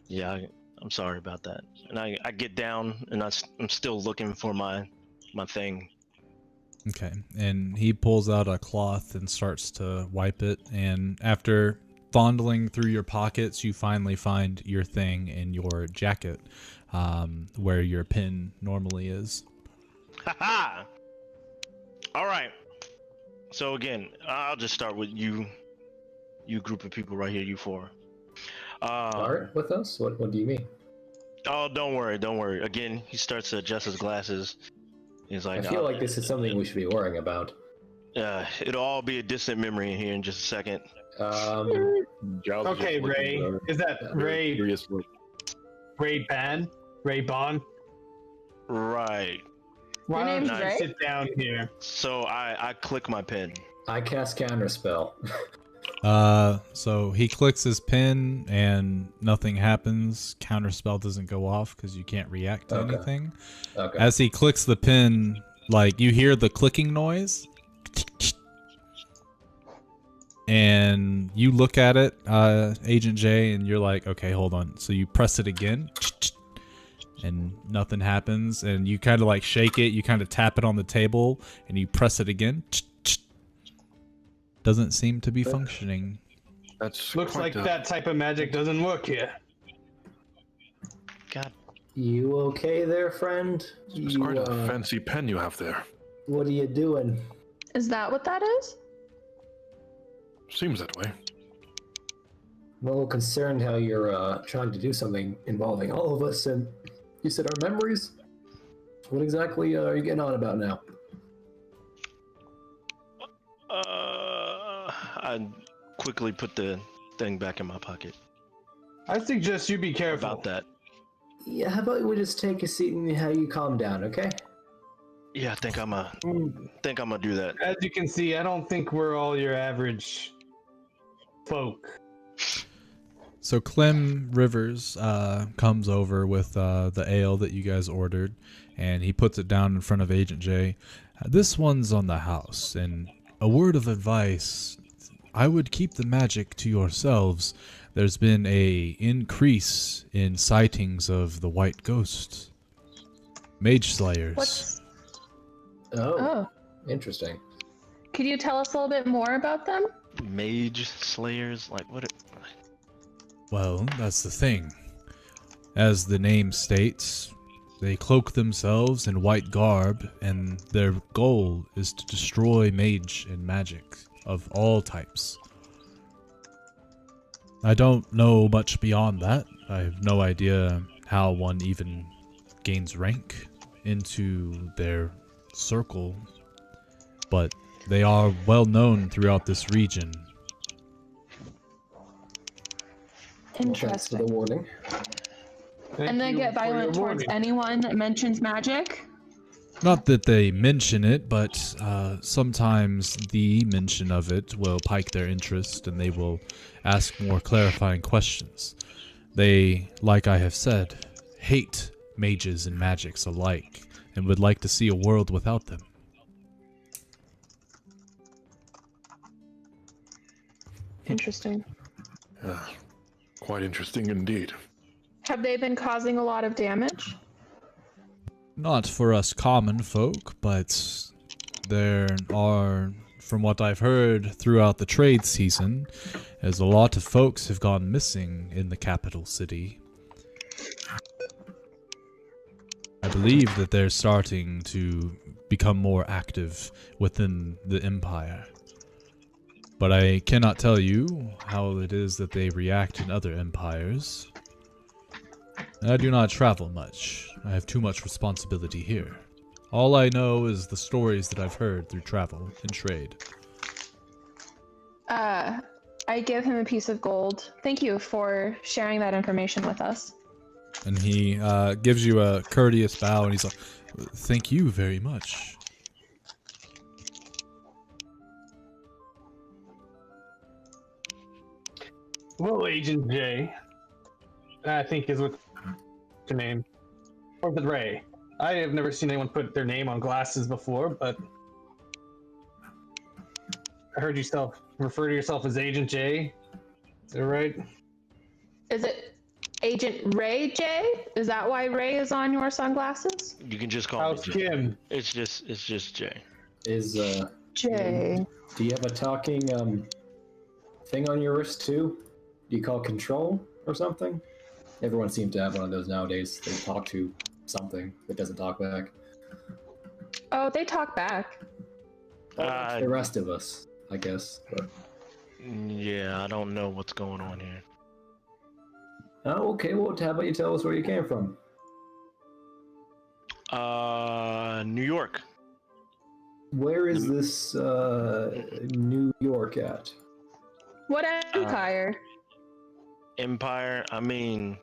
Speaker 6: yeah, I'm sorry about that. And I get down and I'm still looking for my thing.
Speaker 1: Okay, and he pulls out a cloth and starts to wipe it, and after fondling through your pockets, you finally find your thing in your jacket, where your pin normally is.
Speaker 6: Haha! All right. So again, I'll just start with you group of people right here, you four.
Speaker 5: Start with us? What do you mean?
Speaker 6: Oh, don't worry. Again, he starts to adjust his glasses. He's
Speaker 5: I
Speaker 6: like,
Speaker 5: feel like this is something we should be worrying about.
Speaker 6: it'll all be a distant memory in here in just a second.
Speaker 2: Giles is
Speaker 3: Okay,
Speaker 2: just
Speaker 3: Ray.
Speaker 2: looking
Speaker 3: Is that
Speaker 2: at her
Speaker 3: Ray?
Speaker 2: curious look.
Speaker 3: Ray Ban? Ray Bond?
Speaker 6: Right.
Speaker 3: Why
Speaker 4: Your
Speaker 3: don't
Speaker 4: name's
Speaker 3: you
Speaker 4: Ray?
Speaker 3: sit down here?
Speaker 6: So I click my pen.
Speaker 5: I cast counterspell.
Speaker 1: So he clicks his pin and nothing happens. Counterspell doesn't go off because you can't react to
Speaker 5: Okay.
Speaker 1: anything.
Speaker 5: Okay.
Speaker 1: As he clicks the pin, like, you hear the clicking noise, and you look at it, Agent J, and you're like, okay, hold on. So you press it again, and nothing happens, and you kind of like shake it, you kind of tap it on the table, and you press it again. Doesn't seem to be functioning.
Speaker 2: That's
Speaker 3: Looks like
Speaker 2: quite a-
Speaker 3: that type of magic doesn't work here.
Speaker 6: God.
Speaker 5: You okay there, friend?
Speaker 2: It's
Speaker 5: You,
Speaker 2: quite a fancy pen you have there.
Speaker 5: what are you doing?
Speaker 4: Is that what that is?
Speaker 2: Seems that way.
Speaker 5: I'm a little concerned how you're trying to do something involving all of us, and you said our memories? What exactly are you getting on about now?
Speaker 6: I quickly put the thing back in my pocket.
Speaker 3: I suggest you be careful.
Speaker 6: About that.
Speaker 5: Yeah, how about we just take a seat and have you calm down, okay?
Speaker 6: Yeah, I think I'm gonna do that.
Speaker 3: As you can see, I don't think we're all your average folk.
Speaker 1: So Clem Rivers comes over with the ale that you guys ordered, and he puts it down in front of Agent J. This one's on the house, and a word of advice, I would keep the magic to yourselves. There's been a increase in sightings of the white ghost. Mage slayers.
Speaker 4: What's...
Speaker 5: Oh,
Speaker 4: Oh.
Speaker 5: interesting.
Speaker 4: Could you tell us a little bit more about them?
Speaker 6: Mage slayers, like what?
Speaker 1: Well, that's the thing. As the name states, They cloak themselves in white garb, and their goal is to destroy mage and magic of all types. I don't know much beyond that. I have no idea how one even gains rank into their circle, but they are well known throughout this region.
Speaker 5: Thanks for
Speaker 4: Interesting.
Speaker 5: the warning.
Speaker 4: And then get violent towards anyone that mentions magic?
Speaker 1: Not that they mention it, but sometimes the mention of it will pique their interest and they will ask more clarifying questions. They, like I have said, hate mages and magics alike and would like to see a world without them.
Speaker 4: Interesting.
Speaker 2: Quite interesting indeed.
Speaker 4: Have they been causing a lot of damage?
Speaker 1: Not for us common folk, but there are, from what I've heard throughout the trade season, as a lot of folks have gone missing in the capital city. I believe that they're starting to become more active within the Empire. But I cannot tell you how it is that they react in other empires. I do not travel much. I have too much responsibility here. All I know is the stories that I've heard through travel and trade.
Speaker 4: I give him a piece of gold. Thank you for sharing that information with us.
Speaker 1: And he gives you a courteous bow and he's like, thank you very much.
Speaker 3: Well, Agent J, I think is what your name. Or the Ray. I have never seen anyone put their name on glasses before, but I heard you refer to yourself as Agent J. Is that right?
Speaker 4: Is it Agent Ray J? Is that why Ray is on your sunglasses?
Speaker 6: You can just call
Speaker 3: How's
Speaker 6: me Jay.
Speaker 3: Kim?
Speaker 6: It's just Jay.
Speaker 5: Is
Speaker 4: J.
Speaker 5: do you have a talking thing on your wrist too? Do you call control or something? Everyone seems to have one of those nowadays. They talk to something that doesn't talk back.
Speaker 4: Oh, they talk back.
Speaker 5: The rest of us, I guess. But...
Speaker 6: Yeah, I don't know what's going on here.
Speaker 5: Oh, okay. Well, how about you tell us where you came from?
Speaker 6: New York.
Speaker 5: Where is this New York at?
Speaker 4: What empire?
Speaker 6: Empire. I mean,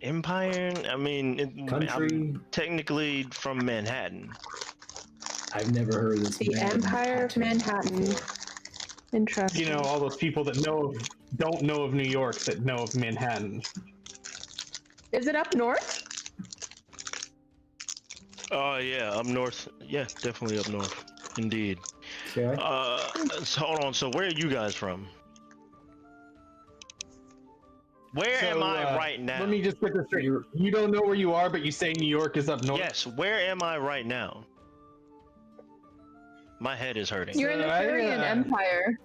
Speaker 6: Empire. I mean,
Speaker 5: Country?
Speaker 6: I'm technically from Manhattan.
Speaker 5: I've never heard of this.
Speaker 4: The Empire of Manhattan. Interesting.
Speaker 3: You know, all those people that don't know of New York that know of Manhattan.
Speaker 4: Is it up north?
Speaker 6: Oh yeah, up north. Yeah, definitely up north. Indeed.
Speaker 5: Okay.
Speaker 6: So hold on. So where are you guys from? Where am I right now?
Speaker 3: Let me just get this straight. You don't know where you are, but you say New York is up north?
Speaker 6: Yes, where am I right now? My head is hurting.
Speaker 4: You're in the Syrian Empire.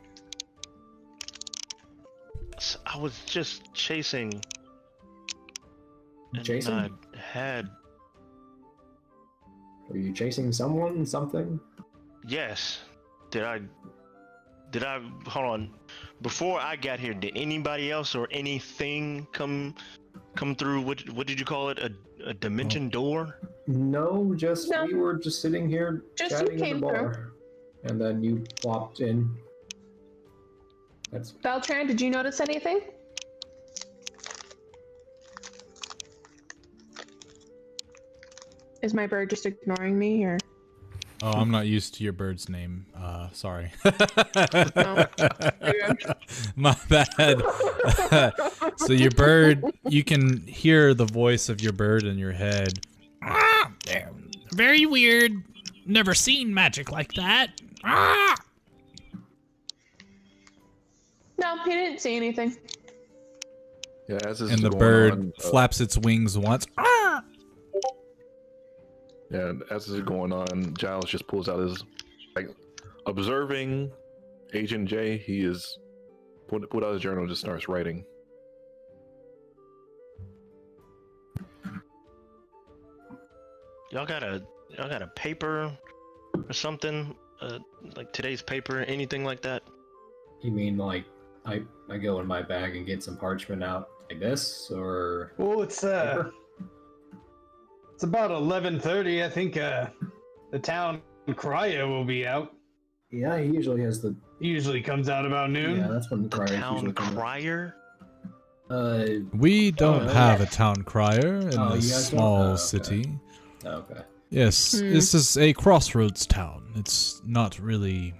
Speaker 6: I was just chasing. And
Speaker 5: Chasing?
Speaker 6: I had.
Speaker 5: Were you chasing someone? Something?
Speaker 6: Yes. Did I? Hold on. Before I got here, did anybody else or anything come through? What did you call it? A dimension door?
Speaker 5: No,
Speaker 4: No.
Speaker 5: we were just sitting here
Speaker 4: Just
Speaker 5: chatting
Speaker 4: you
Speaker 5: in
Speaker 4: came
Speaker 5: the bar. And then you plopped in. That's
Speaker 4: Beltran, did you notice anything? Is my bird just ignoring me, or?
Speaker 1: Oh, I'm not used to your bird's name. Sorry.
Speaker 4: No.
Speaker 1: My bad. So your bird, you can hear the voice of your bird in your head. Ah, very weird. Never seen magic like that. Ah!
Speaker 4: No, he didn't see anything.
Speaker 2: Yeah, as this
Speaker 1: And
Speaker 2: is
Speaker 1: the
Speaker 2: going
Speaker 1: bird
Speaker 2: on,
Speaker 1: flaps its wings once. Ah!
Speaker 2: yeah, as this is going on, Giles just pulls out his observing Agent J. He is put out his journal and just starts writing.
Speaker 6: y'all got a paper or something? Like today's paper, anything like that?
Speaker 5: You mean like I go in my bag and get some parchment out like this, or
Speaker 3: Well, it's
Speaker 5: paper?
Speaker 3: it's about 11:30. I think the town crier will be out.
Speaker 5: Yeah, he usually has the.
Speaker 3: He usually comes out about noon.
Speaker 5: Yeah, that's when the
Speaker 6: The
Speaker 5: criers
Speaker 6: town
Speaker 5: usually come.
Speaker 6: crier?
Speaker 1: We don't
Speaker 5: Oh,
Speaker 1: have
Speaker 5: yeah.
Speaker 1: a town crier in
Speaker 5: Oh,
Speaker 1: this
Speaker 5: you guys don't?
Speaker 1: small
Speaker 5: Oh, okay.
Speaker 1: city.
Speaker 5: Okay.
Speaker 1: Yes, this is a crossroads town. It's not really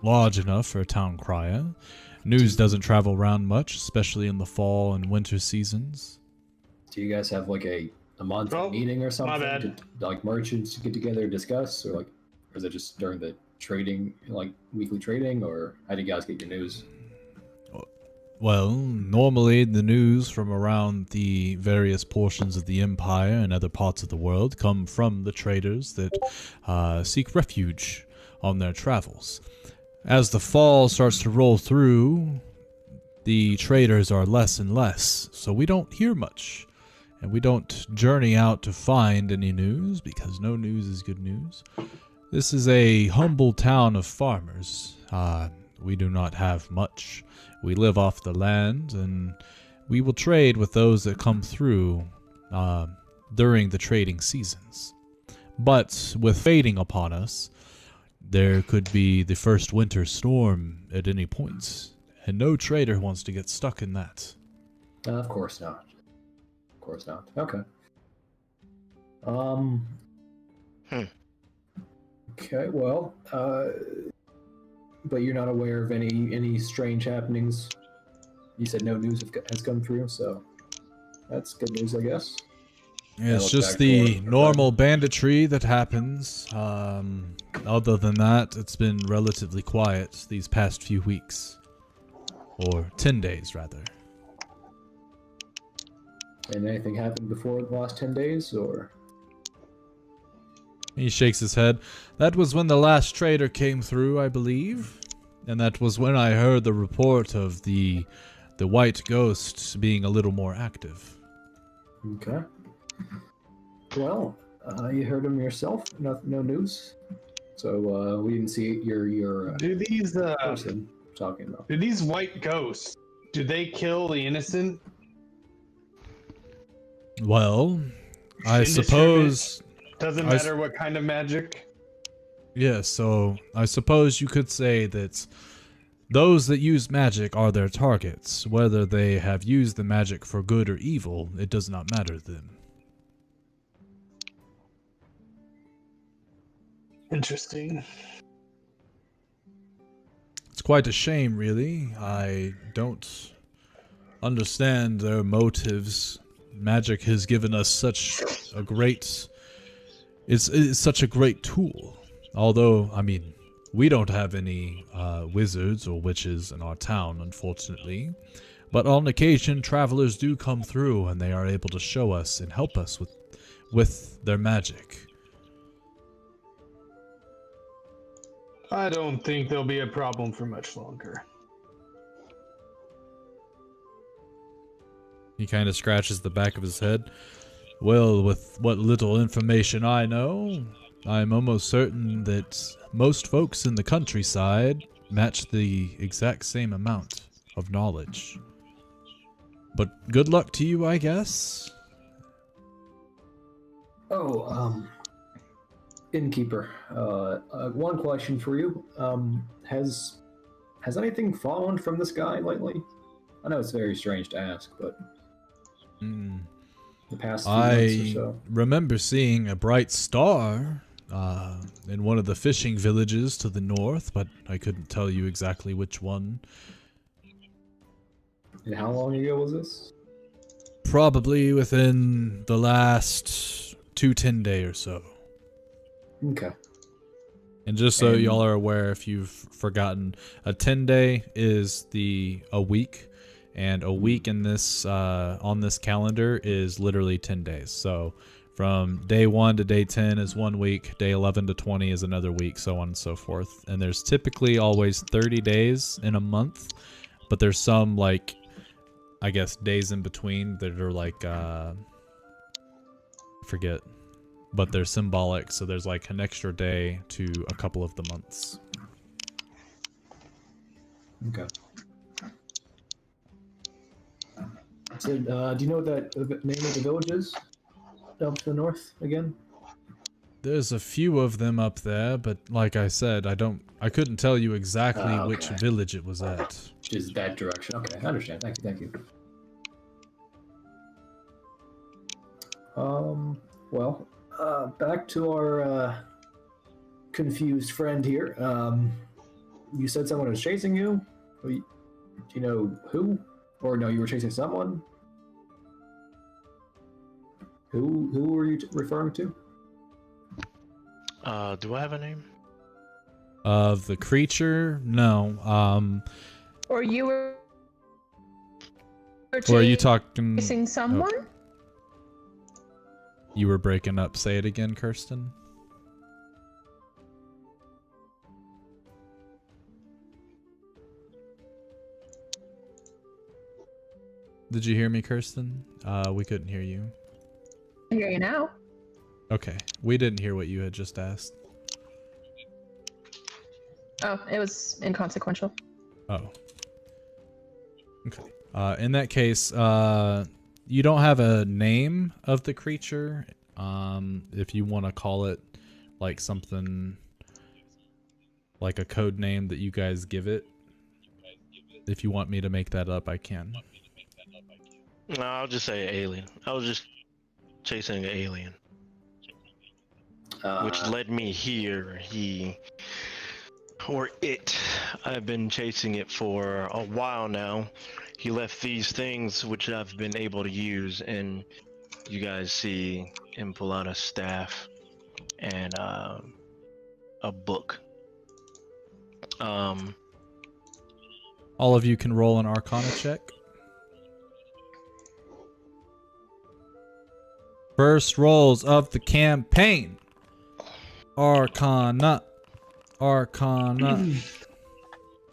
Speaker 1: large enough for a town crier. News doesn't travel around much, especially in the fall and winter seasons.
Speaker 5: Do you guys have like a monthly
Speaker 3: Oh,
Speaker 5: meeting or something?
Speaker 3: bad.
Speaker 5: To, like merchants to get together and discuss, or like, or is it just during the trading, like weekly trading, or how do you guys get your news?
Speaker 1: Well, normally the news from around the various portions of the empire and other parts of the world come from the traders that seek refuge on their travels. As the fall starts to roll through, the traders are less and less, so we don't hear much. And we don't journey out to find any news, because no news is good news. This is a humble town of farmers. We do not have much. We live off the land, and we will trade with those that come through during the trading seasons. But with fading upon us, there could be the first winter storm at any point, and no trader wants to get stuck in that.
Speaker 5: Of course not. Of course not. Okay. Okay. Well. But you're not aware of any strange happenings. You said no news has come through, so that's good news, I guess.
Speaker 1: Yeah, it's
Speaker 5: look
Speaker 1: just
Speaker 5: back
Speaker 1: the
Speaker 5: forward.
Speaker 1: normal banditry that happens. Other than that, it's been relatively quiet these past few weeks. Or 10 days, rather.
Speaker 5: And anything happened before the last 10 days, or?
Speaker 1: He shakes his head. That was when the last trader came through, I believe. And that was when I heard the report of the white ghost being a little more active.
Speaker 5: Okay. Well, you heard him yourself. No news. So we didn't see your
Speaker 3: Do these
Speaker 5: person talking about.
Speaker 3: do these white ghosts, do they kill the innocent?
Speaker 1: Well, I
Speaker 3: Indiscriminate?
Speaker 1: suppose...
Speaker 3: Doesn't matter what kind of magic.
Speaker 1: Yeah, so I suppose you could say that those that use magic are their targets. Whether they have used the magic for good or evil, it does not matter to them.
Speaker 3: Interesting.
Speaker 1: It's quite a shame, really. I don't understand their motives. Magic has given us such a great... It's such a great tool. Although, I mean, we don't have any wizards or witches in our town, unfortunately. But on occasion, travelers do come through, and they are able to show us and help us with their magic.
Speaker 3: I don't think there'll be a problem for much longer.
Speaker 1: He kind of scratches the back of his head. Well, with what little information I know, I'm almost certain that most folks in the countryside match the exact same amount of knowledge. But good luck to you, I guess.
Speaker 5: Oh, innkeeper. One question for you. Has anything fallen from the sky lately? I know it's very strange to ask, but the past few months or
Speaker 1: I
Speaker 5: so.
Speaker 1: remember seeing a bright star in one of the fishing villages to the north, but I couldn't tell you exactly which one.
Speaker 5: And how long ago was this?
Speaker 1: Probably within the last 10 day or so.
Speaker 5: Okay.
Speaker 1: And just so
Speaker 5: And-
Speaker 1: y'all are aware, if you've forgotten, a 10-day is a week, and a week in this on this calendar is literally 10 days. So from day 1 to day 10 is 1 week, day 11 to 20 is another week, so on and so forth. And there's typically always 30 days in a month, but there's some, like, I guess, days in between that are like, I forget. but they're symbolic, so there's like an extra day to a couple of the months.
Speaker 5: Okay. So, do you know what the name of the village is? Up to the north again?
Speaker 1: There's a few of them up there, but like I said, I couldn't tell you exactly which
Speaker 5: Okay.
Speaker 1: village it was at.
Speaker 5: Just that direction. Okay, I understand. Thank you. Well, back to our confused friend here. You said someone was chasing you. Do you know who? Or no, you were chasing someone? Who were you referring to?
Speaker 6: Do I have a name?
Speaker 1: Of the creature? No.
Speaker 4: Or you were
Speaker 1: Or are you talking?
Speaker 4: chasing someone?
Speaker 1: Oh, you were breaking up. Say it again, Kirsten. Did you hear me, Kirsten? We couldn't hear you.
Speaker 4: I hear you now.
Speaker 1: Okay. We didn't hear what you had just asked.
Speaker 4: Oh, it was inconsequential.
Speaker 1: Oh. Okay. In that case, you don't have a name of the creature. If you want to call it like something like a code name that you guys give it. If you want me to make that up, I can.
Speaker 6: No, I'll just say alien. I was just chasing an alien. Which led me here. I've been chasing it for a while now. He left these things which I've been able to use, and you guys see him pull out a staff and a book.
Speaker 1: All of you can roll an Arcana check. First rolls of the campaign. Arcana.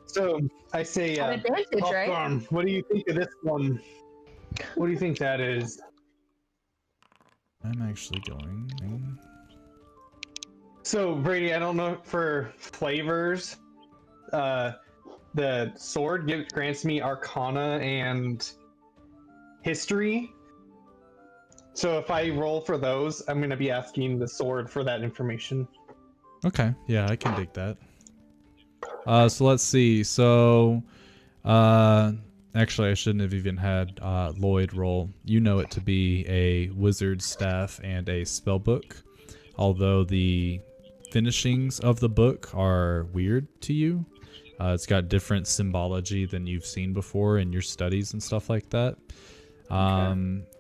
Speaker 3: So I say,
Speaker 4: An advantage, right?
Speaker 3: Hawthorne, what do you think of this one? What do you think that is?
Speaker 1: I'm actually going.
Speaker 3: So Brady, I don't know for flavors. The sword grants me Arcana and History. So if I roll for those, I'm going to be asking the sword for that information.
Speaker 1: Okay, yeah, I can dig that. So let's see. So, actually, I shouldn't have even had Lloyd roll. You know it to be a wizard's staff and a spell book, although the finishings of the book are weird to you. It's got different symbology than you've seen before in your studies and stuff like that.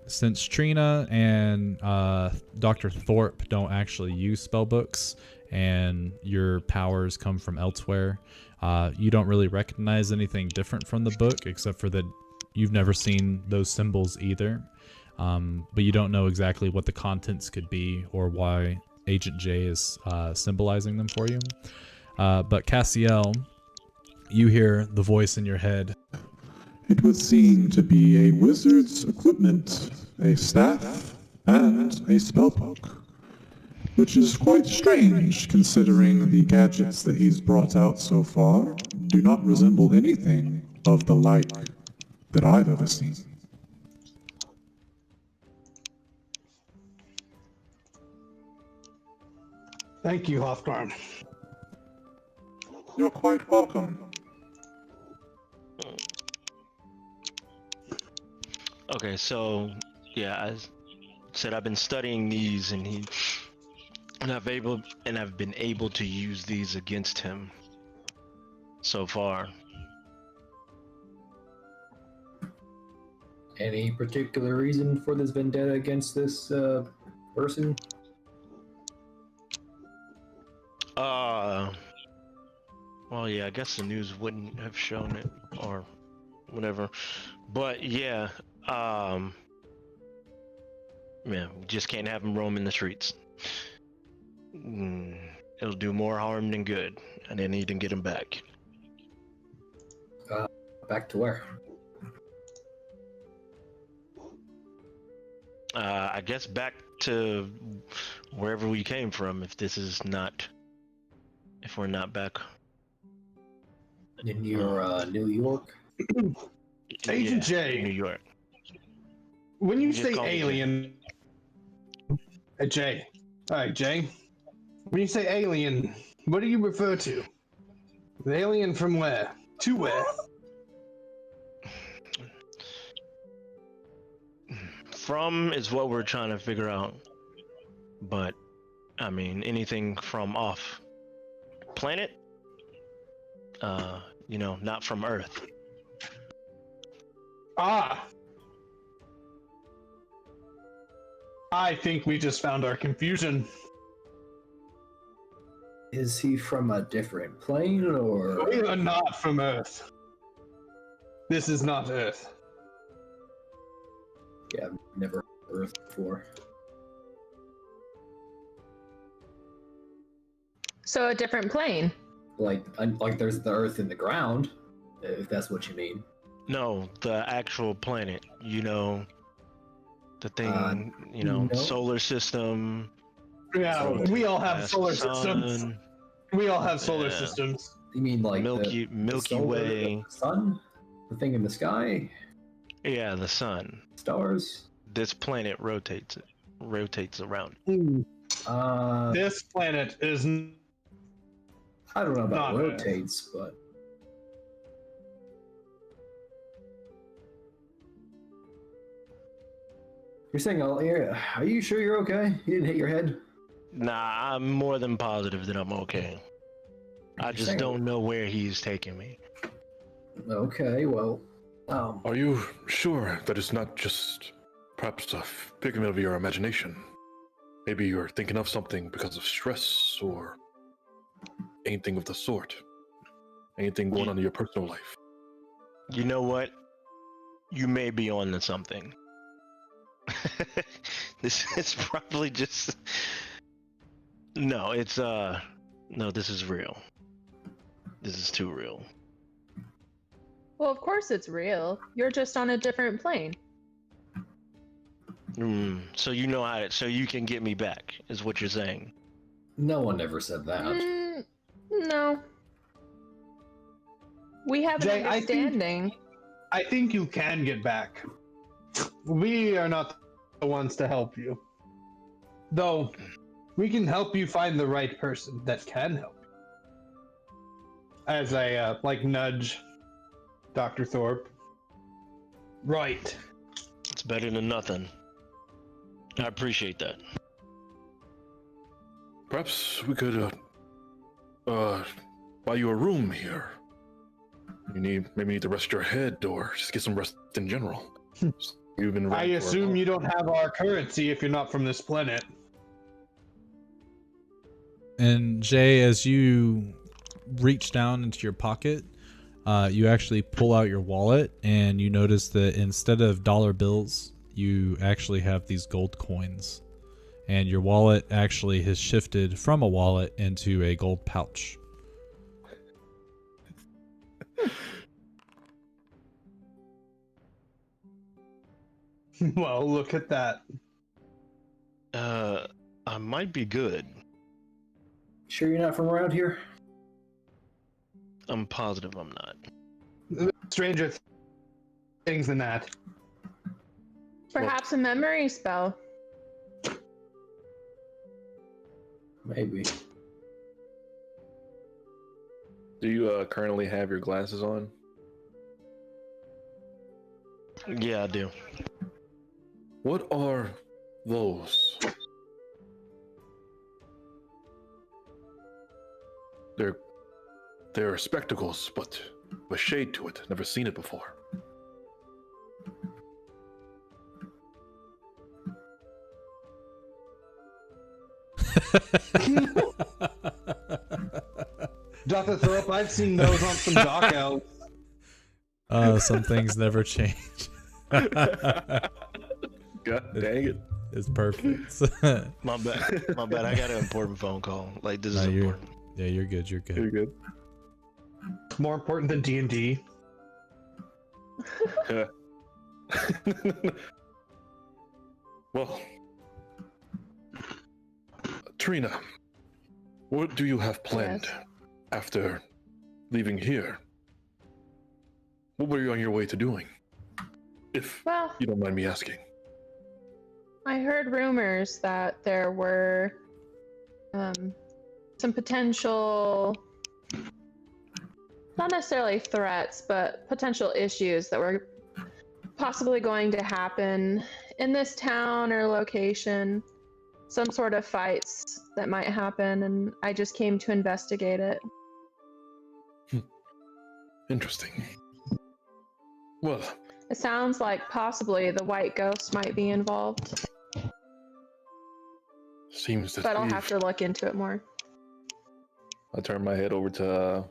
Speaker 1: Since Trina and Dr. Thorpe don't actually use spell books and your powers come from elsewhere, you don't really recognize anything different from the book except for that you've never seen those symbols either. But you don't know exactly what the contents could be or why Agent J is symbolizing them for you. But Cassiel, you hear the voice in your head.
Speaker 7: It would seem to be a wizard's equipment, a staff, and a spellbook. Which is quite strange, considering the gadgets that he's brought out so far do not resemble anything of the like that I've ever seen.
Speaker 3: Thank you, Hawthorne.
Speaker 7: You're quite welcome.
Speaker 6: Okay, so yeah, I said I've been studying these, and I've been able to use these against him so far.
Speaker 5: Any particular reason for this vendetta against this person?
Speaker 6: Well, yeah, I guess the news wouldn't have shown it or whatever, but yeah, man, we just can't have him roaming the streets. It'll do more harm than good, and I need to get him back.
Speaker 5: Back to where?
Speaker 6: I guess back to wherever we came from, if we're not back.
Speaker 5: In your New York?
Speaker 3: Agent J.
Speaker 6: New York.
Speaker 3: When you
Speaker 6: Just
Speaker 3: say
Speaker 6: call me Jay.
Speaker 3: alien, Jay. All right, Jay. When you say alien, what do you refer to? The alien from where? To where?
Speaker 6: From is what we're trying to figure out. But, I mean, anything from off planet? Not from Earth.
Speaker 3: Ah. I think we just found our confusion.
Speaker 5: Is he from a different plane, or...?
Speaker 3: We are not from Earth. This is not Earth.
Speaker 5: Yeah, I've never heard of Earth before.
Speaker 4: So a different plane.
Speaker 5: Like there's the Earth in the ground, if that's what you mean.
Speaker 6: No, the actual planet. The thing,
Speaker 5: no.
Speaker 6: solar system.
Speaker 3: Yeah, we all have solar
Speaker 6: sun,
Speaker 3: systems. We all have solar
Speaker 6: Yeah.
Speaker 3: systems.
Speaker 5: You mean like
Speaker 6: Milky
Speaker 5: solar,
Speaker 6: Way.
Speaker 5: the sun, the thing in the sky,
Speaker 6: Yeah, the sun.
Speaker 5: stars?
Speaker 6: This planet rotates around.
Speaker 3: This planet is
Speaker 5: I don't know about
Speaker 3: Not Earth.
Speaker 5: rotates, but you're saying, are you sure you're okay? You didn't hit your head?
Speaker 6: Nah, I'm more than positive that I'm okay. I
Speaker 5: You're
Speaker 6: just
Speaker 5: saying-
Speaker 6: don't know where he's taking me.
Speaker 5: Okay, well,
Speaker 2: Are you sure that it's not just perhaps a figment of your imagination? Maybe you're thinking of something because of stress or anything of the sort. Anything going on in your personal life.
Speaker 6: You know what? You may be on to something. This is probably just... No, this is real. This is too real.
Speaker 4: Well, of course it's real. You're just on a different plane.
Speaker 6: So you know so you can get me back, is what you're saying.
Speaker 5: no one ever said that.
Speaker 4: No. We have an
Speaker 3: Jay,
Speaker 4: understanding.
Speaker 3: I think you can get back. We are not the ones to help you. Though, we can help you find the right person that can help you. As I, nudge Dr. Thorpe. Right.
Speaker 6: It's better than nothing. I appreciate that.
Speaker 2: Perhaps we could buy you a room here. You maybe need to rest your head or just get some rest in general. You've been
Speaker 3: I assume you don't have our currency if you're not from this planet.
Speaker 1: And Jay, as you reach down into your pocket, you actually pull out your wallet and you notice that instead of dollar bills, you actually have these gold coins. And your wallet actually has shifted from a wallet into a gold pouch.
Speaker 3: Well, look at that.
Speaker 6: I might be good.
Speaker 5: Sure you're not from around here?
Speaker 6: I'm positive I'm not.
Speaker 3: Stranger things than that.
Speaker 4: Perhaps a memory spell.
Speaker 5: Maybe.
Speaker 2: Do you currently have your glasses on?
Speaker 6: Yeah, I do.
Speaker 2: What are those? They're spectacles, but with shade to it. Never seen it before.
Speaker 3: Dr. Thorpe, I've seen those on some dock elves.
Speaker 1: Some things never change.
Speaker 2: God dang it.
Speaker 1: It's perfect.
Speaker 6: My bad. My bad. I got an important phone call. Like, this is
Speaker 1: No, you're-
Speaker 6: important.
Speaker 1: Yeah, you're good. You're
Speaker 2: You're
Speaker 1: good.
Speaker 2: good.
Speaker 3: More important than D&D.
Speaker 2: Well, Trina, what do you have planned
Speaker 4: Yes.
Speaker 2: after leaving here? What were you on your way to doing? If
Speaker 4: Well,
Speaker 2: you don't mind me asking.
Speaker 4: I heard rumors that there were some potential, not necessarily threats, but potential issues that were possibly going to happen in this town or location. Some sort of fights that might happen, and I just came to investigate it.
Speaker 2: Interesting. Well,
Speaker 4: It sounds like possibly the white ghost might be involved,
Speaker 2: seems that
Speaker 4: but I'll
Speaker 2: we've...
Speaker 4: have to look into it more.
Speaker 2: I turn my head over to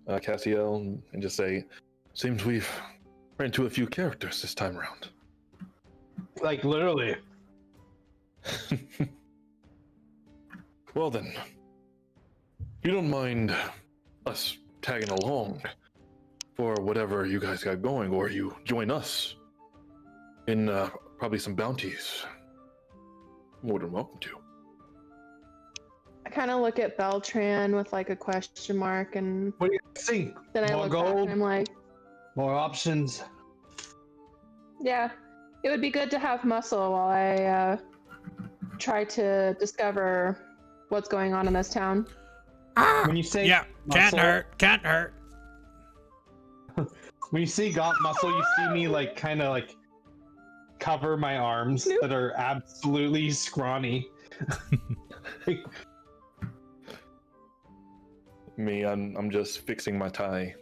Speaker 2: Cassiel and just say, seems we've ran into a few characters this time around.
Speaker 3: Like literally.
Speaker 2: Well then, if you don't mind us tagging along for whatever you guys got going, or you join us in probably some bounties, more than welcome to.
Speaker 4: I kind of look at Beltran with like a question mark, and
Speaker 3: What do you think?
Speaker 4: then I
Speaker 3: More
Speaker 4: look back
Speaker 3: gold?
Speaker 4: and I'm like,
Speaker 3: More options?
Speaker 4: yeah, it would be good to have muscle while I try to discover what's going on in this town.
Speaker 3: When you say
Speaker 1: Yeah, can't
Speaker 3: muscle,
Speaker 1: hurt, can't hurt.
Speaker 3: When you see gaunt muscle, you see me like kind of like cover my arms that are absolutely scrawny.
Speaker 2: Me, I'm just fixing my tie.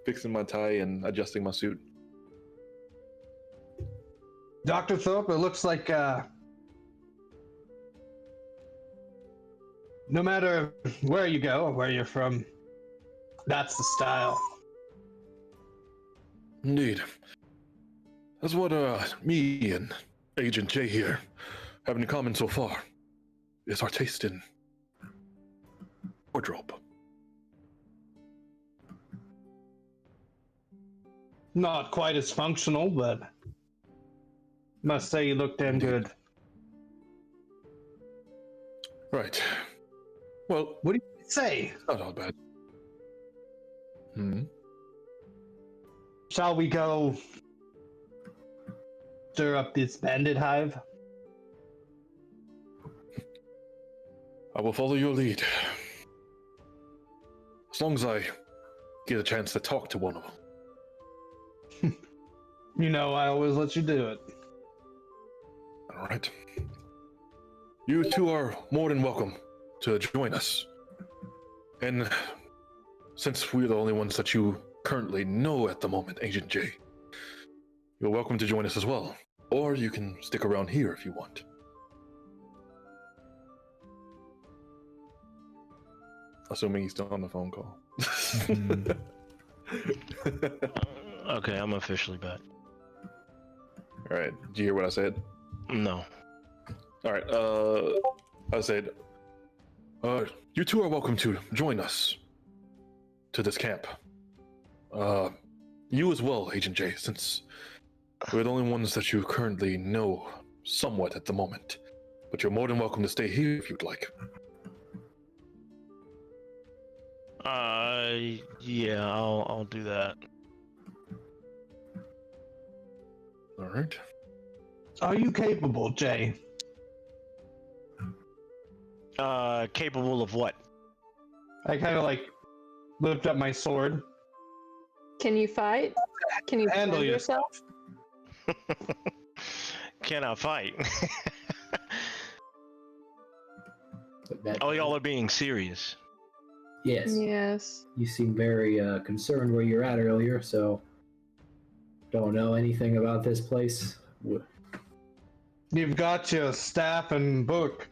Speaker 2: Fixing my tie and adjusting my suit.
Speaker 3: Dr. Thorpe, it looks like no matter where you go or where you're from, that's the style.
Speaker 2: Indeed. That's what me and Agent J here have in common so far, is our taste in wardrobe.
Speaker 3: Not quite as functional, but must say you look damn good.
Speaker 2: Right. Well,
Speaker 3: What do you say?
Speaker 2: not all bad. Hmm.
Speaker 3: Shall we go stir up this bandit hive?
Speaker 2: I will follow your lead. As long as I get a chance to talk to one of them.
Speaker 3: You know, I always let you do it.
Speaker 2: All right. You two are more than welcome to join us. And since we're the only ones that you currently know at the moment, Agent J, you're welcome to join us as well. Or you can stick around here if you want. Assuming he's still on the phone call.
Speaker 6: Okay, I'm officially back.
Speaker 2: All right. Did you hear what I said?
Speaker 6: No.
Speaker 2: All right. I said, you two are welcome to join us to this camp. You as well, Agent J, since we're the only ones that you currently know somewhat at the moment. But you're more than welcome to stay here if you'd like.
Speaker 6: Yeah, I'll do that.
Speaker 2: All right.
Speaker 3: Are you capable, Jay?
Speaker 6: Capable of what?
Speaker 3: I kind of like lift up my sword.
Speaker 4: Can you fight? Can you
Speaker 3: Handle
Speaker 4: defend yourself?
Speaker 6: Can I fight?
Speaker 5: That-
Speaker 6: Oh, y'all are being serious.
Speaker 5: Yes.
Speaker 4: Yes.
Speaker 5: You seem very concerned where you're at earlier, so don't know anything about this place.
Speaker 3: You've got your staff and book.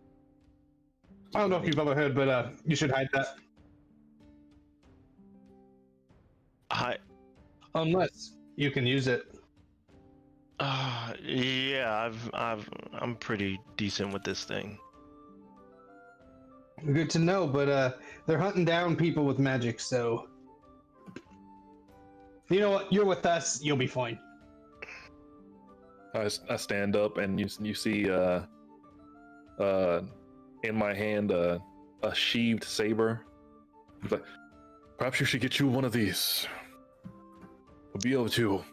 Speaker 3: I don't know if you've ever heard, but you should hide that. Unless you can use it.
Speaker 6: Yeah, I'm pretty decent with this thing.
Speaker 3: Good to know, but they're hunting down people with magic, so you know what? You're with us. You'll be fine.
Speaker 2: I stand up and you see in my hand a sheathed saber. He's like, perhaps you should get you one of these. We'll be able to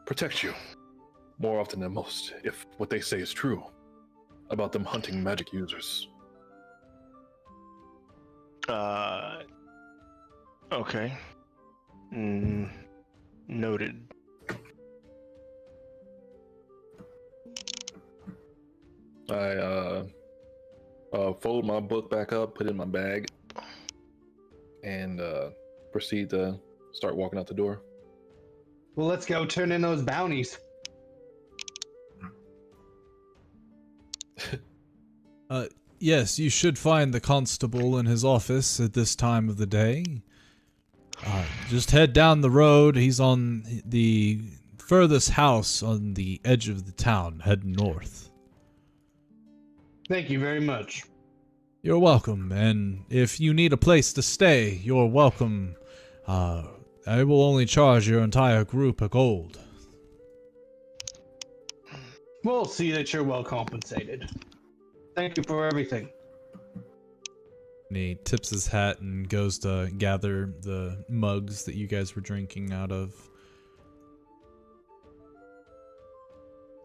Speaker 2: protect you more often than most if what they say is true about them hunting magic users.
Speaker 6: Okay. Noted.
Speaker 2: I fold my book back up, put it in my bag, and proceed to start walking out the door.
Speaker 3: Well, let's go turn in those bounties.
Speaker 1: Yes, you should find the constable in his office at this time of the day. Just head down the road. He's on the furthest house on the edge of the town, heading north.
Speaker 3: Thank you very much.
Speaker 1: You're welcome, and if you need a place to stay, you're welcome. I will only charge your entire group a gold.
Speaker 3: We'll see that you're well compensated. Thank you for everything.
Speaker 1: And he tips his hat and goes to gather the mugs that you guys were drinking out of.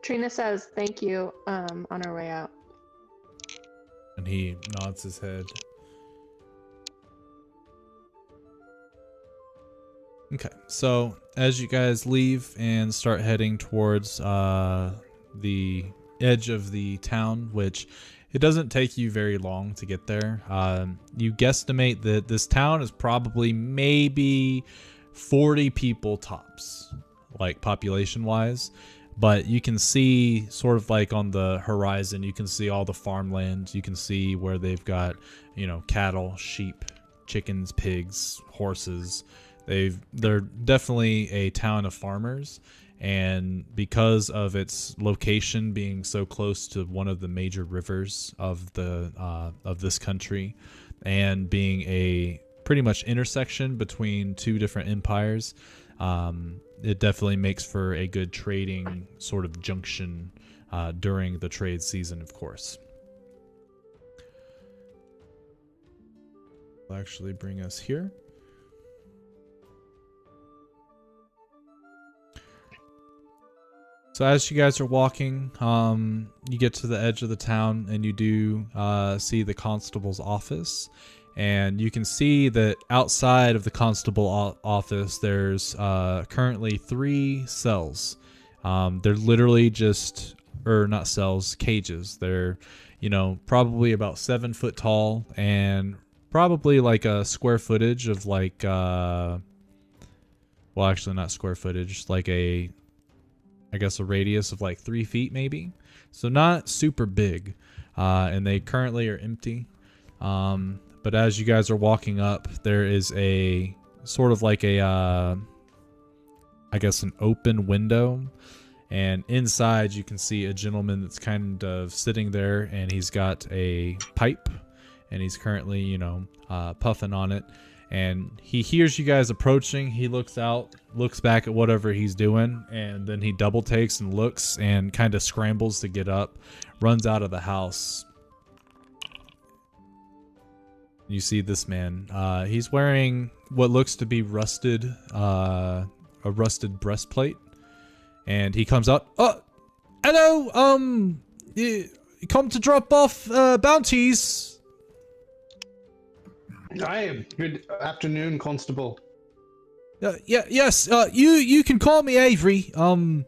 Speaker 4: Trina says thank you on her way out.
Speaker 1: And he nods his head. Okay, so as you guys leave and start heading towards the edge of the town, which it doesn't take you very long to get there, you guesstimate that this town is probably maybe 40 people tops, like population-wise. But you can see sort of like on the horizon, you can see all the farmlands. You can see where they've got, you know, cattle, sheep, chickens, pigs, horses. They're definitely a town of farmers. And because of its location being so close to one of the major rivers of this country, and being a pretty much intersection between two different empires, it definitely makes for a good trading sort of junction during the trade season, of course. Will actually bring us here. So as you guys are walking, you get to the edge of the town and you do see the constable's office. And you can see that outside of the constable office, there's currently 3 cells. They're literally just, or not cells, cages. They're, you know, probably about 7 foot tall and probably like a square footage of like, well, actually not square footage, like I guess a radius of like 3 feet maybe. So not super big. And they currently are empty. But as you guys are walking up, there is a sort of like a, I guess an open window. And inside you can see a gentleman that's kind of sitting there, and he's got a pipe and he's currently, you know, puffing on it. And he hears you guys approaching. He looks out, looks back at whatever he's doing, and then he double takes and looks and kind of scrambles to get up, runs out of the house. You see this man. He's wearing what looks to be rusted, a rusted breastplate, and he comes out. Oh, hello. You come to drop off bounties.
Speaker 3: Hi. Good afternoon, Constable.
Speaker 1: Yes. You can call me Avery. Very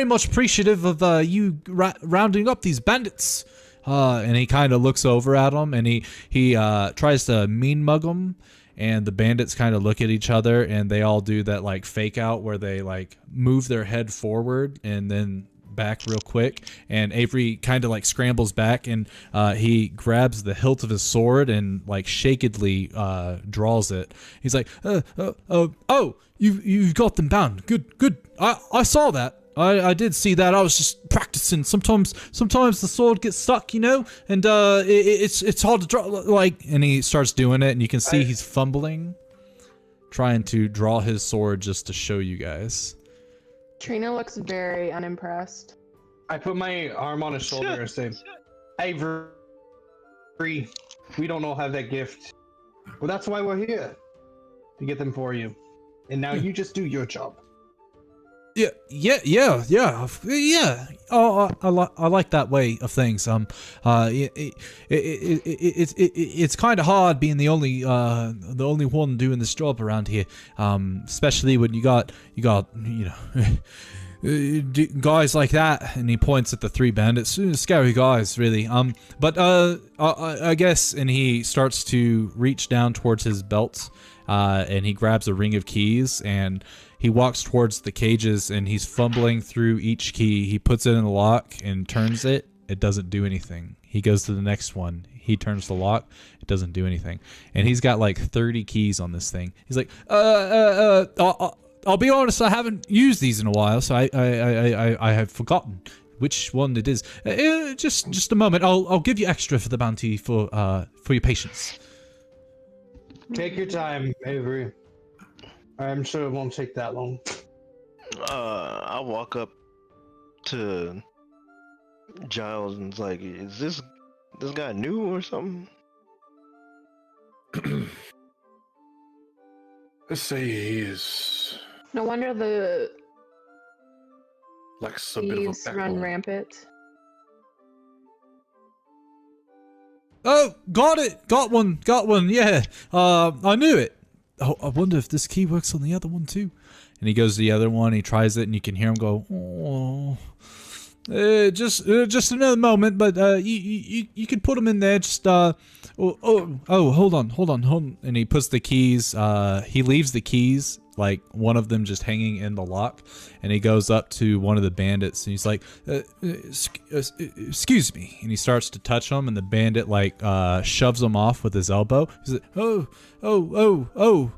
Speaker 1: much appreciative of you rounding up these bandits. And he kind of looks over at him, and he tries to mean mug him, and the bandits kind of look at each other, and they all do that like fake out where they like move their head forward and then back real quick, and Avery kind of like scrambles back, and he grabs the hilt of his sword and like shakily draws it. He's like, oh, you've got them bound. Good. I saw that. I did see that. I was just practicing. Sometimes the sword gets stuck, you know, and it's hard to draw. Like, and he starts doing it, and you can see he's fumbling, trying to draw his sword just to show you guys.
Speaker 4: Trina looks very unimpressed.
Speaker 3: I put my arm on his shoulder and say, Avery, we don't all have that gift. Well, that's why we're here. To get them for you. And now you just do your job.
Speaker 1: Yeah. I like that way of things. It's kind of hard being the only one doing this job around here. Especially when you got guys like that, and he points at the three bandits. Scary guys, really. But I guess, and he starts to reach down towards his belt, and he grabs a ring of keys, and he walks towards the cages, and he's fumbling through each key. He puts it in the lock and turns it. It doesn't do anything. He goes to the next one. He turns the lock. It doesn't do anything. And he's got like 30 keys on this thing. He's like, I'll be honest, I haven't used these in a while, so I have forgotten which one it is. Just a moment. I'll give you extra for the bounty for your patience.
Speaker 3: Take your time, Avery. I'm sure it won't take that long.
Speaker 6: I'll walk up to Giles and it's like, is this guy new or something?
Speaker 2: Let's say he is
Speaker 4: No wonder the
Speaker 2: like a bit of a
Speaker 4: thieves run
Speaker 2: backbone.
Speaker 4: rampant.
Speaker 1: Oh, got it. Got one. Yeah. I knew it. Oh, I wonder if this key works on the other one too. And he goes to the other one. He tries it, and you can hear him go, "Oh, just another moment." But you could put them in there. Just hold on. And he puts the keys. He leaves the keys, like one of them just hanging in the lock, and he goes up to one of the bandits, and he's like, "Excuse me." And he starts to touch him, and the bandit like shoves him off with his elbow. He's like, I'll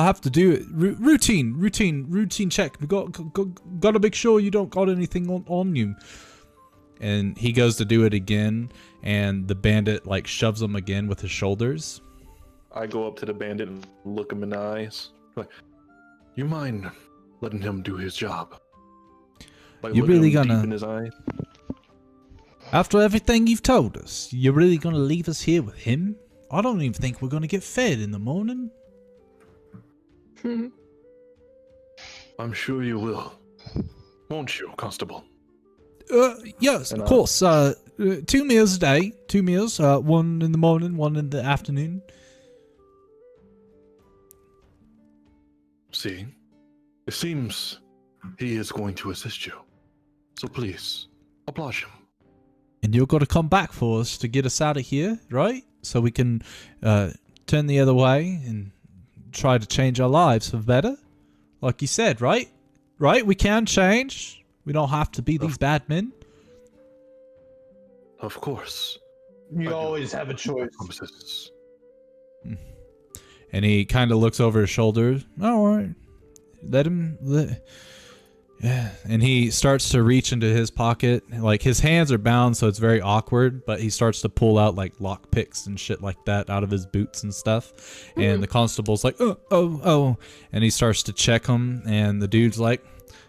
Speaker 1: have to do it. Routine check. We gotta make sure you don't got anything on you. And he goes to do it again, and the bandit like shoves him again with his shoulders.
Speaker 2: I go up to the bandit and look him in the eyes. Like, you mind letting him do his job? Like,
Speaker 1: You're
Speaker 2: looking
Speaker 1: really
Speaker 2: him deep
Speaker 1: gonna-
Speaker 2: in his eyes.
Speaker 1: After everything you've told us, you're really gonna leave us here with him? I don't even think we're gonna get fed in the morning.
Speaker 2: I'm sure you will. Won't you, Constable?
Speaker 1: Yes,
Speaker 2: And,
Speaker 1: of course. 2 meals a day. 2 meals. One in the morning, one in the afternoon.
Speaker 2: See? It seems he is going to assist you. So please, oblige him.
Speaker 1: And you're gonna come back for us to get us out of here, right? So we can turn the other way and try to change our lives for better. Like you said, right? Right? We can change. We don't have to be these bad men.
Speaker 2: Of course.
Speaker 3: You
Speaker 2: I do.
Speaker 3: always have a choice.
Speaker 2: Promises.
Speaker 1: And he kind of looks over his shoulder. All right. Yeah. And he starts to reach into his pocket. Like, his hands are bound, so it's very awkward, but he starts to pull out like lock picks and shit like that out of his boots and stuff. And the constable's like, oh. And he starts to check him, and the dude's like,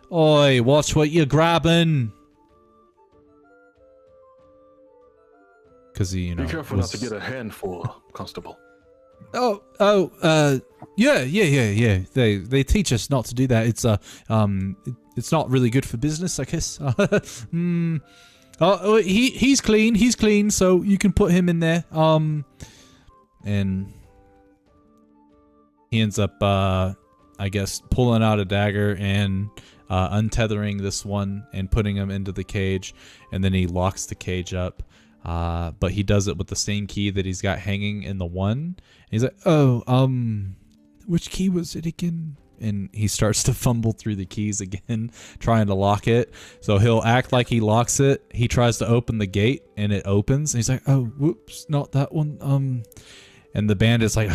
Speaker 1: oi, watch what you're grabbing. Because he,
Speaker 2: Be careful not to get a handful, Constable.
Speaker 1: Yeah. They teach us not to do that. It's not really good for business, I guess. He's clean, so you can put him in there. And he ends up, I guess, pulling out a dagger and untethering this one and putting him into the cage, and then he locks the cage up. But he does it with the same key that he's got hanging in the one. And he's like, which key was it again? And he starts to fumble through the keys again, trying to lock it. So he'll act like he locks it. He tries to open the gate, and it opens. And he's like, oh, whoops, not that one. And the bandit's like,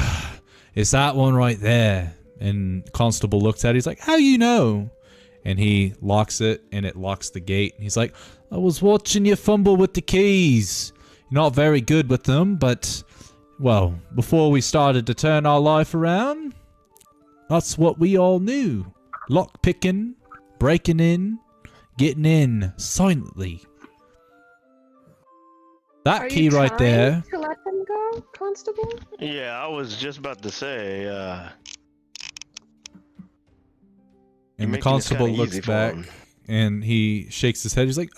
Speaker 1: it's that one right there. And Constable looks at it. He's like, how you know? And he locks it, and it locks the gate. And he's like, I was watching you fumble with the keys. You're not very good with them, but, well, before we started to turn our life around, that's what we all knew. Lock picking, breaking in, getting in silently. That
Speaker 4: Are
Speaker 1: key
Speaker 4: you
Speaker 1: right
Speaker 4: trying
Speaker 1: there.
Speaker 4: to let them go, Constable?
Speaker 6: Yeah, I was just about to say.
Speaker 1: And the
Speaker 6: making this
Speaker 1: constable
Speaker 6: kinda
Speaker 1: looks
Speaker 6: easy for
Speaker 1: back
Speaker 6: him.
Speaker 1: and he shakes his head. He's like,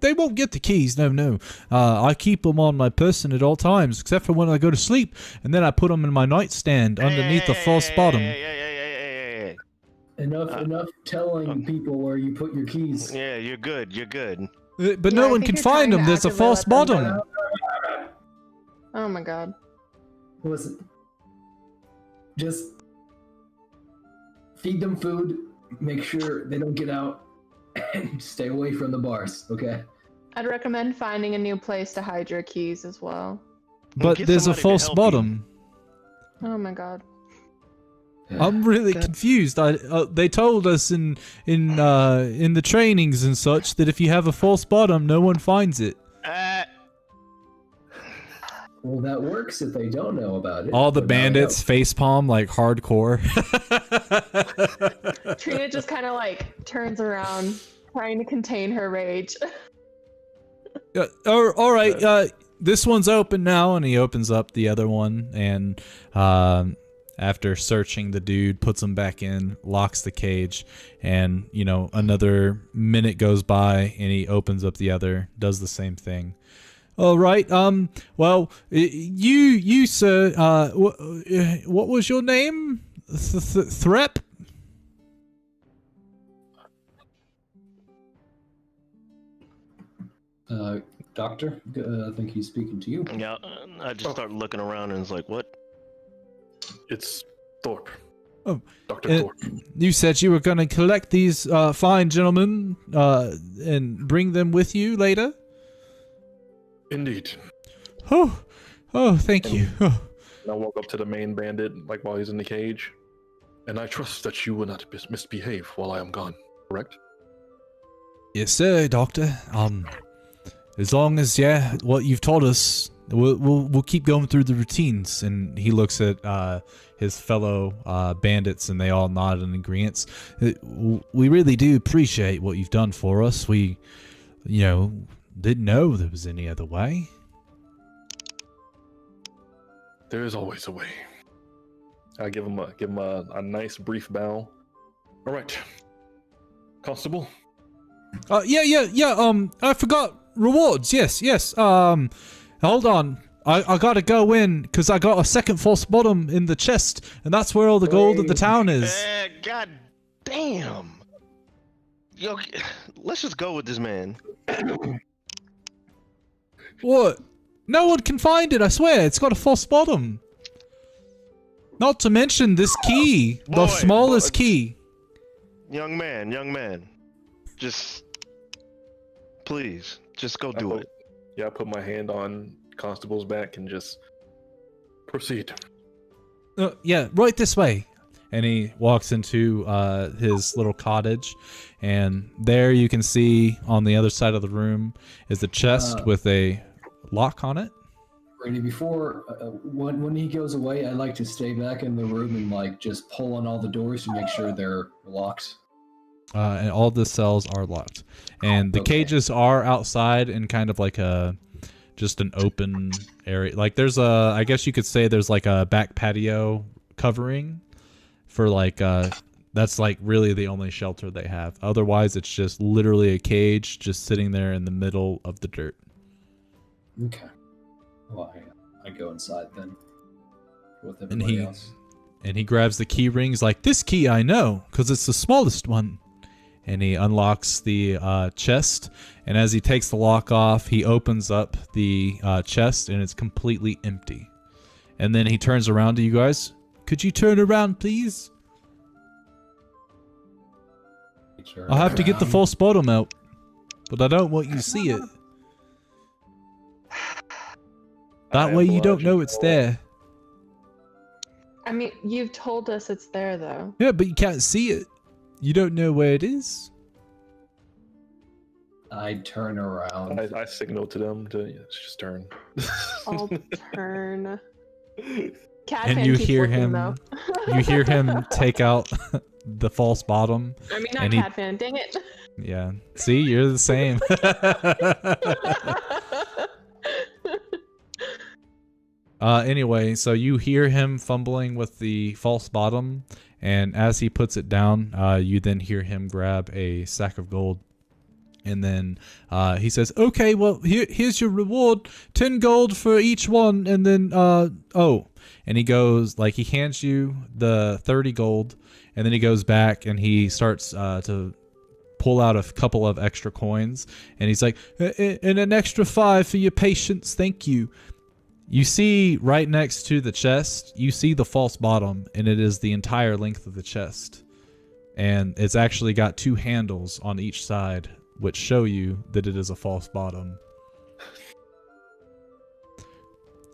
Speaker 1: they won't get the keys. No. I keep them on my person at all times, except for when I go to sleep. And then I put them in my nightstand underneath the false bottom.
Speaker 6: Hey.
Speaker 5: Enough telling people where you put your keys.
Speaker 6: Yeah, you're good. You're good.
Speaker 1: But
Speaker 4: Yeah,
Speaker 1: no
Speaker 4: I
Speaker 1: one
Speaker 4: think
Speaker 1: can
Speaker 4: you're
Speaker 1: find
Speaker 4: trying to
Speaker 1: them. There's a
Speaker 4: actively
Speaker 1: false
Speaker 4: let them
Speaker 1: bottom.
Speaker 4: Oh my god.
Speaker 5: Listen, just feed them food, make sure they don't get out, and stay away from the bars, okay?
Speaker 4: I'd recommend finding a new place to hide your keys as well.
Speaker 1: But
Speaker 6: Get
Speaker 1: there's a
Speaker 6: somebody to
Speaker 1: false
Speaker 6: help
Speaker 1: bottom.
Speaker 4: Oh my god.
Speaker 1: I'm really confused. They told us in the trainings and such that if you have a false bottom, no one finds it.
Speaker 5: Well, that works if they don't know about it.
Speaker 1: All the
Speaker 5: but now they
Speaker 1: bandits facepalm like hardcore.
Speaker 4: Trina just kind of like turns around, trying to contain her rage.
Speaker 1: All right. This one's open now, and he opens up the other one, and after searching the dude, puts him back in, locks the cage, and another minute goes by, and he opens up the other, does the same thing. All right. Well, you sir. What was your name? Threp.
Speaker 5: Doctor, I think he's speaking to you.
Speaker 6: Yeah, I just start looking around and it's like, what?
Speaker 2: It's Thorpe.
Speaker 1: Oh,
Speaker 2: Dr. Thorpe.
Speaker 1: You said you were going to collect these fine gentlemen and bring them with you later?
Speaker 2: Indeed.
Speaker 1: Oh, thank you. Oh.
Speaker 2: And I walk up to the main bandit, like while he's in the cage. And I trust that you will not misbehave while I am gone, correct?
Speaker 1: Yes, sir, Doctor. As long as what you've taught us, we'll keep going through the routines. And he looks at his fellow bandits, and they all nod in agreement. We really do appreciate what you've done for us. We, didn't know there was any other way.
Speaker 2: There is always a way. I give him a nice brief bow. All right, Constable.
Speaker 1: Yeah. I forgot rewards. Yes. Hold on. I gotta go in because I got a second false bottom in the chest, and that's where all the gold of the town is.
Speaker 6: God damn. Yo, let's just go with this man.
Speaker 1: What? No one can find it, I swear. It's got a false bottom. Not to mention this key. The smallest key.
Speaker 6: Young man. Just... Please, just go do it.
Speaker 2: Yeah, I put my hand on Constable's back and just proceed.
Speaker 1: Yeah, right this way. And he walks into his little cottage, and there you can see on the other side of the room is a chest with a lock on it.
Speaker 5: Brady, before when he goes away, I like to stay back in the room and like just pull on all the doors to make sure they're locked.
Speaker 1: And all the cells are locked, and the cages are outside in kind of like just an open area. Like there's I guess you could say there's like a back patio covering for like that's like really the only shelter they have. Otherwise, it's just literally a cage just sitting there in the middle of the dirt.
Speaker 5: Okay. Well, I go inside then with everybody else.
Speaker 1: And he grabs the key ring. He's like, this key I know because it's the smallest one. And he unlocks the chest. And as he takes the lock off, he opens up the chest, and it's completely empty. And then he turns around to you guys. Could you turn around, please? I'll have to get the false bottom out, but I don't want you to see it. That way you don't know it's there.
Speaker 4: I mean, you've told us it's there, though.
Speaker 1: Yeah, but you can't see it. You don't know where it is.
Speaker 5: I turn around.
Speaker 2: I signal to them to just turn.
Speaker 4: I'll turn.
Speaker 1: And you hear him. You hear him take out the false bottom.
Speaker 4: I mean, not Catfan. Dang it.
Speaker 1: Yeah. See, you're the same. Anyway, so you hear him fumbling with the false bottom, and as he puts it down, you then hear him grab a sack of gold. And then he says, okay, well, here's your reward. 10 gold for each one. And then, and he goes, like, he hands you the 30 gold. And then he goes back and he starts to pull out a couple of extra coins. And he's like, and an extra 5 for your patience. Thank you. You see right next to the chest, you see the false bottom. And it is the entire length of the chest. And it's actually got 2 handles on each side, which show you that it is a false bottom.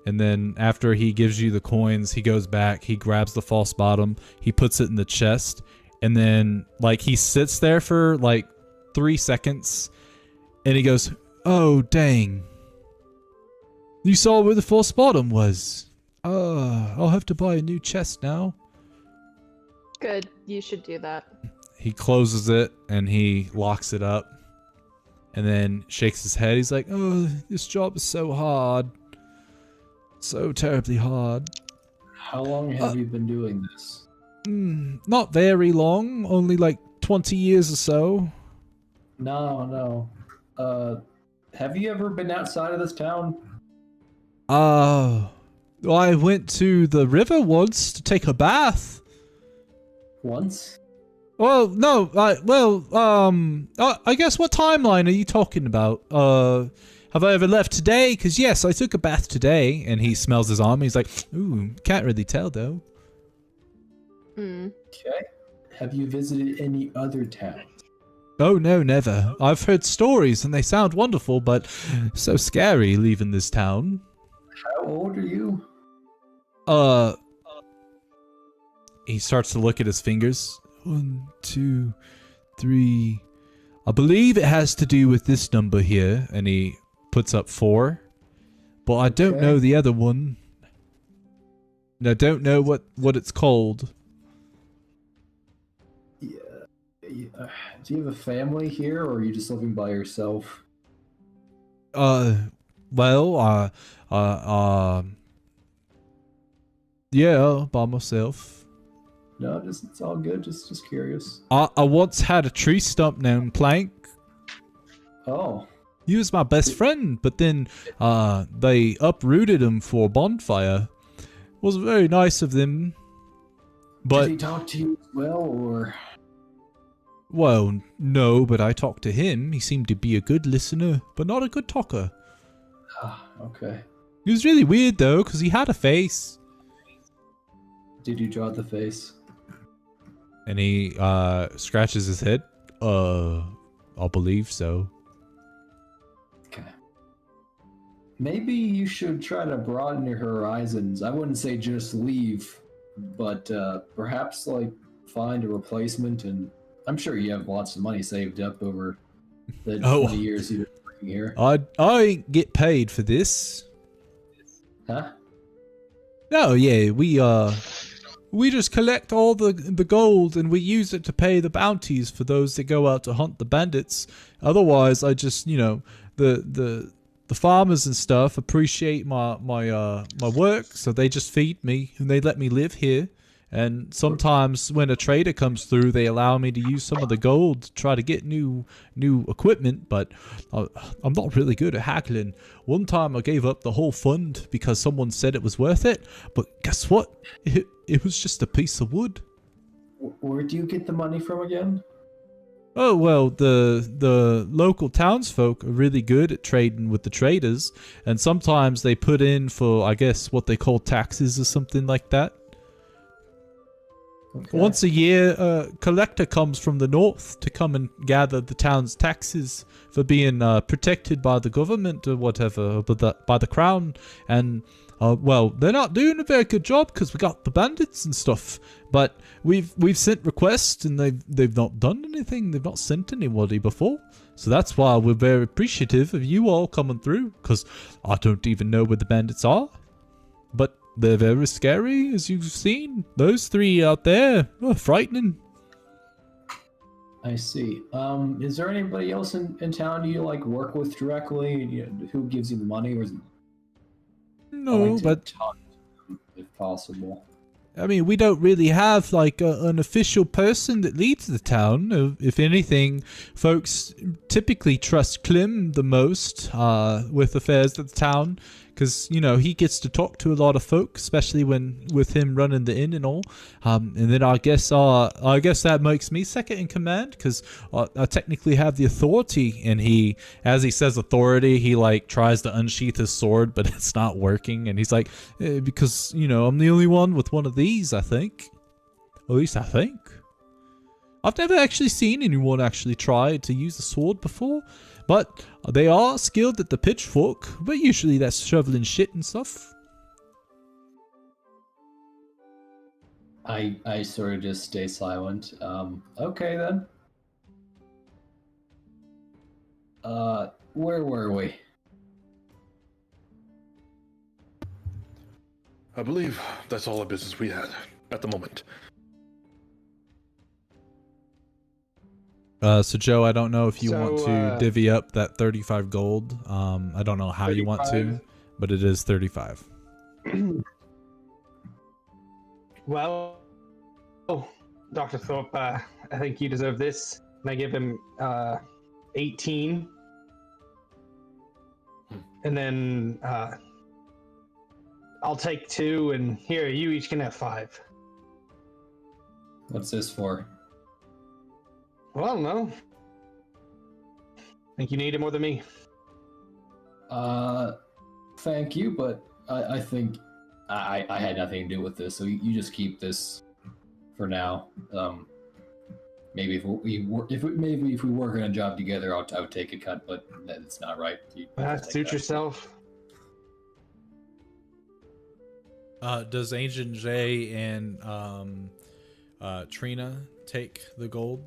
Speaker 1: And then after he gives you the coins, he goes back, he grabs the false bottom, he puts it in the chest, and then like he sits there for like 3 seconds, and he goes, oh dang, you saw where the false bottom was. I'll have to buy a new chest now.
Speaker 4: Good, you should do that.
Speaker 1: He closes it and he locks it up. And then shakes his head. He's like, oh, this job is so hard. So terribly hard.
Speaker 5: How long have you been doing this?
Speaker 1: Not very long. Only like 20 years or so.
Speaker 5: No. Have you ever been outside of this town?
Speaker 1: Well, I went to the river once to take a bath.
Speaker 5: Once?
Speaker 1: Well, no, I guess what timeline are you talking about? Have I ever left today? Because yes, I took a bath today. And he smells his arm. He's like, ooh, can't really tell though.
Speaker 5: Okay. Have you visited any other towns?
Speaker 1: Oh no, never. I've heard stories and they sound wonderful, but so scary leaving this town.
Speaker 5: How old are you?
Speaker 1: He starts to look at his fingers. 1, 2, 3. I believe it has to do with this number here. And he puts up 4. But I don't know the other one. And I don't know what it's called.
Speaker 5: Yeah. Do you have a family here, or are you just living by yourself?
Speaker 1: Well, yeah, by myself.
Speaker 5: No, it's all good. Just curious.
Speaker 1: I once had a tree stump named Plank.
Speaker 5: Oh.
Speaker 1: He was my best friend, but then they uprooted him for a bonfire. It was very nice of them. But
Speaker 5: did he talk to you as well, or?
Speaker 1: Well, no, but I talked to him. He seemed to be a good listener, but not a good talker.
Speaker 5: Ah, okay.
Speaker 1: It was really weird though, because he had a face.
Speaker 5: Did you draw the face?
Speaker 1: And he scratches his head. I believe so.
Speaker 5: Okay. Maybe you should try to broaden your horizons. I wouldn't say just leave, but perhaps like find a replacement. And I'm sure you have lots of money saved up over the 20 years you've been working here.
Speaker 1: I ain't get paid for this.
Speaker 5: Huh?
Speaker 1: No, yeah, we just collect all the gold and we use it to pay the bounties for those that go out to hunt the bandits. Otherwise, I just, the farmers and stuff appreciate my work, so they just feed me and they let me live here. And sometimes when a trader comes through, they allow me to use some of the gold to try to get new equipment, but I'm not really good at haggling. One time I gave up the whole fund because someone said it was worth it, but guess what? It was just a piece of wood.
Speaker 5: Where do you get the money from again?
Speaker 1: Oh, well, the local townsfolk are really good at trading with the traders, and sometimes they put in for, I guess, what they call taxes or something like that. Okay. Once a year, a collector comes from the north to come and gather the town's taxes for being protected by the government or whatever, by the crown. And, well, they're not doing a very good job because we got the bandits and stuff. But we've sent requests and they've not done anything. They've not sent anybody before. So that's why we're very appreciative of you all coming through, because I don't even know where the bandits are. But they're very scary, as you've seen. Those 3 out there are frightening.
Speaker 5: I see. Is there anybody else in town you like work with directly? Who gives you the money, or is it? I
Speaker 1: No,
Speaker 5: like to
Speaker 1: but
Speaker 5: talk to them if possible.
Speaker 1: I mean, we don't really have like an official person that leads the town. If anything, folks typically trust Clem the most with affairs of the town, because he gets to talk to a lot of folk, especially when with him running the inn and all. And then I guess that makes me second in command, because I technically have the authority. And he, as he says authority, he like tries to unsheath his sword, but it's not working. And he's like, because I'm the only one with one of these, I think. At least I think. I've never actually seen anyone actually try to use a sword before, but they are skilled at the pitchfork, but usually that's shoveling shit and stuff.
Speaker 5: I sort of just stay silent. Okay then. Where were we?
Speaker 2: I believe that's all the business we had at the moment.
Speaker 1: So Joe, I don't know if you want to
Speaker 3: So,
Speaker 1: divvy up that 35 gold. I don't know how you want to,
Speaker 3: 35.
Speaker 1: but it is 35.
Speaker 3: Well, Dr. Thorpe, I think you deserve this. And I give him 18. And then I'll take 2, and here, you each can have 5.
Speaker 5: What's this for?
Speaker 3: Well, I don't know. Think you need it more than me.
Speaker 5: Thank you, but I think I had nothing to do with this, so you just keep this for now. Maybe if we work on a job together, I would take a cut, but it's not right.
Speaker 3: Suit yourself.
Speaker 1: Does Ancient J and Trina take the gold?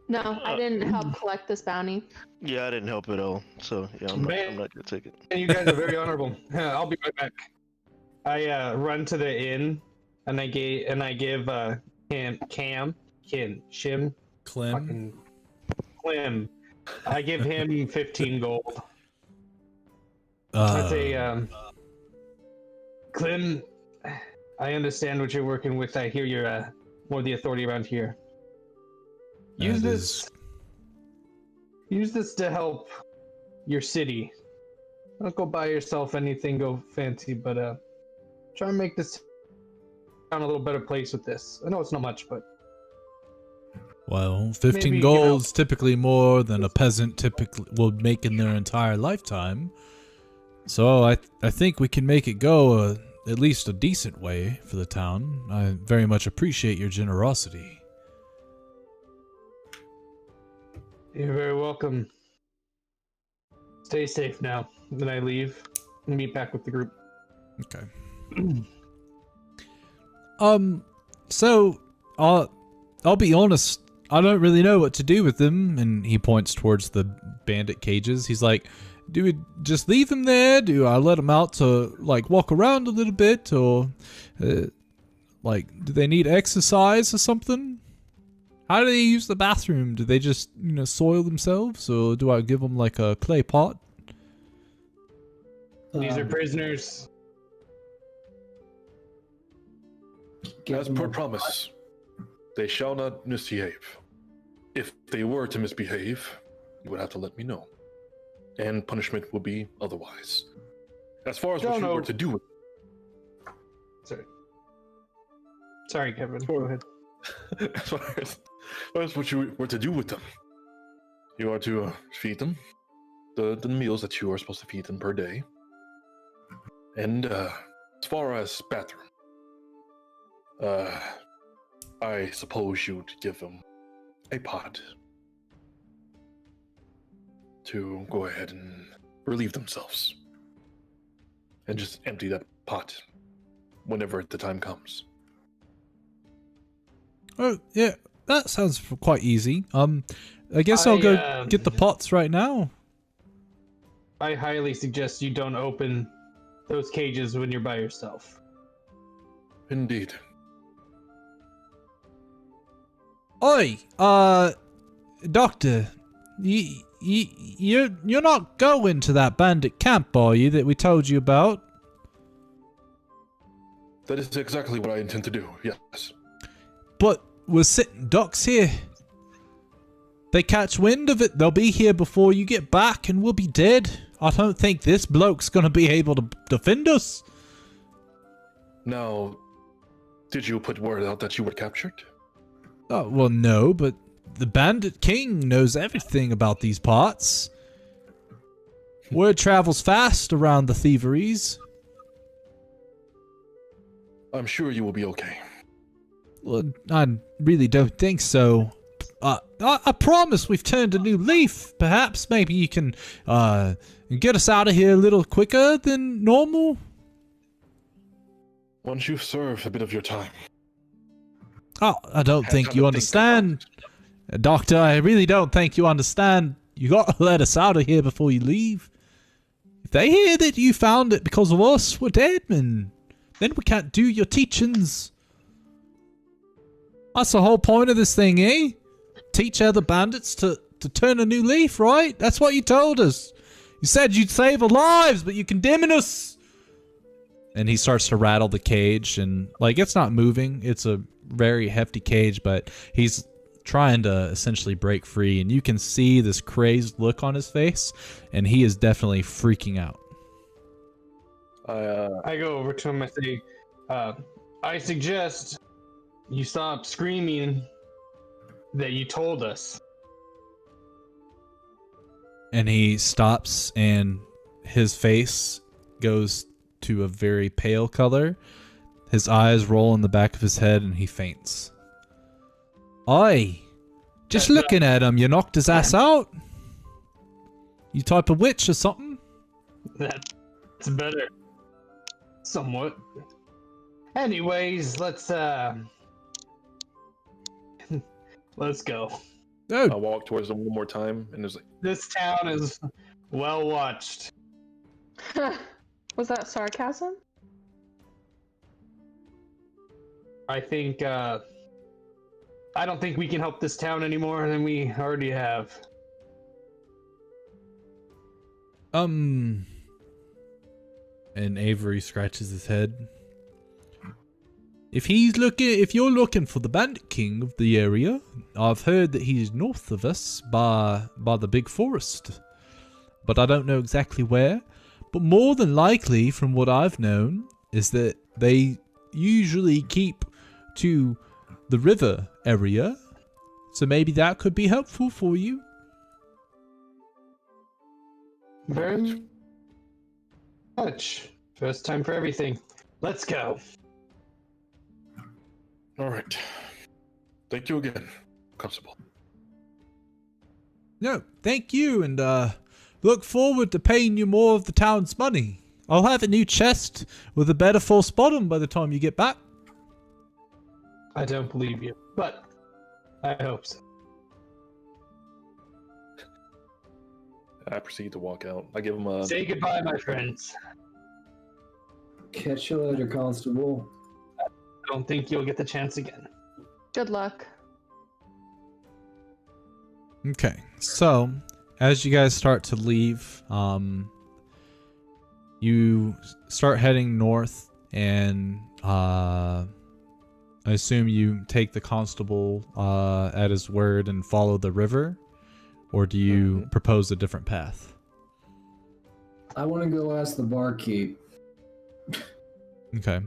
Speaker 4: No, I didn't help collect this bounty.
Speaker 6: Yeah, I didn't help at all. So yeah, I'm not gonna take it.
Speaker 3: And you guys are very honorable. I'll be right back. I run to the inn, and I give Shim,
Speaker 1: Clem?
Speaker 3: fucking Clem. I give him 15 gold. I say, Clem, I understand what you're working with. I hear you're more the authority around here. Use this to help your city. Don't go buy yourself anything, go fancy, but try and make this town a little better place with this. I know it's not much, but
Speaker 1: Well, 15
Speaker 3: Maybe,
Speaker 1: gold's typically more than a peasant typically will make in their entire lifetime. So I think we can make it go at least a decent way for the town. I very much appreciate your generosity.
Speaker 3: you're very welcome. Stay safe now. Then I leave and meet back with the group.
Speaker 1: Okay. So I'll be honest, I don't really know what to do with them. And he points towards the bandit cages. He's like, do we just leave them there? Do I let them out to like walk around a little bit, or like do they need exercise or something? How do they use the bathroom? Do they just soil themselves, or do I give them like a clay pot?
Speaker 3: These are prisoners.
Speaker 2: As per promise, they shall not misbehave. If they were to misbehave, you would have to let me know. And punishment will be otherwise. As far as what you were to do with
Speaker 3: Sorry, Kevin. Go ahead.
Speaker 2: as far as what you were to do with them, you are to feed them the meals that you are supposed to feed them per day. And as far as bathroom, I suppose you'd give them a pot to go ahead and relieve themselves. And just empty that pot whenever the time comes.
Speaker 1: Oh, yeah, that sounds quite easy. I guess I'll go get the pots right now.
Speaker 3: I highly suggest you don't open those cages when you're by yourself.
Speaker 2: Indeed.
Speaker 1: Oi, Doctor, you're not going to that bandit camp, are you, that we told you about?
Speaker 2: That is exactly what I intend to do, yes.
Speaker 1: But we're sitting ducks here. They catch wind of it, they'll be here before you get back, and we'll be dead. I don't think this bloke's gonna be able to defend us.
Speaker 2: Now, did you put word out that you were captured?
Speaker 1: Oh, well, no, but the Bandit King knows everything about these parts. Word travels fast around the thieveries.
Speaker 2: I'm sure you will be okay.
Speaker 1: Well, I really don't think so. I promise we've turned a new leaf. Perhaps maybe you can get us out of here a little quicker than normal.
Speaker 2: Once you've served a bit of your time.
Speaker 1: Oh, I don't think you understand. Doctor, I really don't think you understand. You gotta let us out of here before you leave. If they hear that you found it because of us, we're dead, man. Then we can't do your teachings. That's the whole point of this thing, eh? Teach other bandits to turn a new leaf, right? That's what you told us. You said you'd save our lives, but you're condemning us. And he starts to rattle the cage, and like it's not moving. It's a very hefty cage, but he's trying to essentially break free, and you can see this crazed look on his face, and he is definitely freaking out.
Speaker 3: I go over to him and say, I suggest you stop screaming that you told us.
Speaker 1: And he stops, and his face goes to a very pale color. His eyes roll in the back of his head, and he faints. Aye, just looking at him, you knocked his ass out. You type of witch or something?
Speaker 3: That's better. Somewhat. Anyways, let's go.
Speaker 1: Oh,
Speaker 2: I walk towards them one more time, and there's like,
Speaker 3: This town is well watched.
Speaker 4: Was that sarcasm?
Speaker 3: I think, I don't think we can help this town any more than we already have.
Speaker 1: And Avery scratches his head. If you're looking for the Bandit King of the area, I've heard that he's north of us by the big forest. But I don't know exactly where. But more than likely, from what I've known, is that they usually keep to the river area. So maybe that could be helpful for you.
Speaker 3: Very much. First time for everything. Let's go.
Speaker 2: all right. Thank you again, Constable.
Speaker 1: No, thank you, and look forward to paying you more of the town's money. I'll have a new chest with a better false bottom by the time you get back.
Speaker 3: I don't believe you, but I hope so.
Speaker 2: I proceed to walk out. I give him a...
Speaker 3: Say goodbye, my friends.
Speaker 5: Catch you later, Constable.
Speaker 3: I don't think you'll get the chance again.
Speaker 4: Good luck.
Speaker 1: Okay, so as you guys start to leave, you start heading north, and I assume you take the constable at his word and follow the river, or do you propose a different path?
Speaker 5: I want to go ask the barkeep.
Speaker 1: Okay.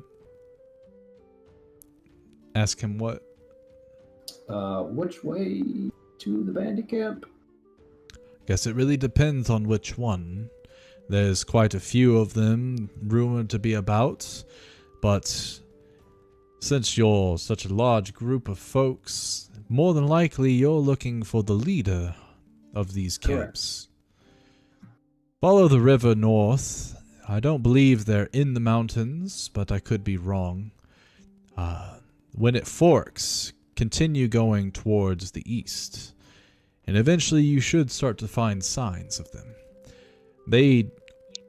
Speaker 1: Ask him what?
Speaker 5: Which way to the bandit camp?
Speaker 1: Guess it really depends on which one. There's quite a few of them rumored to be about, but since you're such a large group of folks, more than likely you're looking for the leader of these camps. Follow the river north. I don't believe they're in the mountains, but I could be wrong. When it forks, continue going towards the east, and eventually you should start to find signs of them. They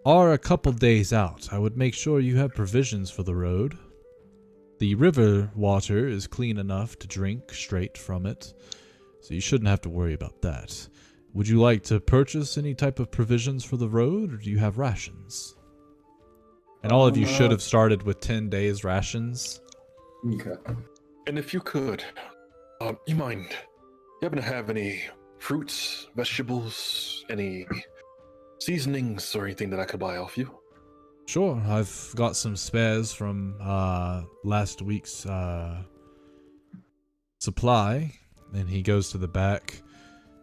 Speaker 1: are a couple days out. I would make sure you have provisions for the road. the river water is clean enough to drink straight from it, so you shouldn't have to worry about that. Would you like to purchase any type of provisions for the road, or do you have rations? And all of you should have started with 10 days rations.
Speaker 5: Okay.
Speaker 2: And if you could, you mind, you happen to have any fruits, vegetables, any seasonings or anything that I could buy off you?
Speaker 1: Sure, I've got some spares from last week's supply. And he goes to the back,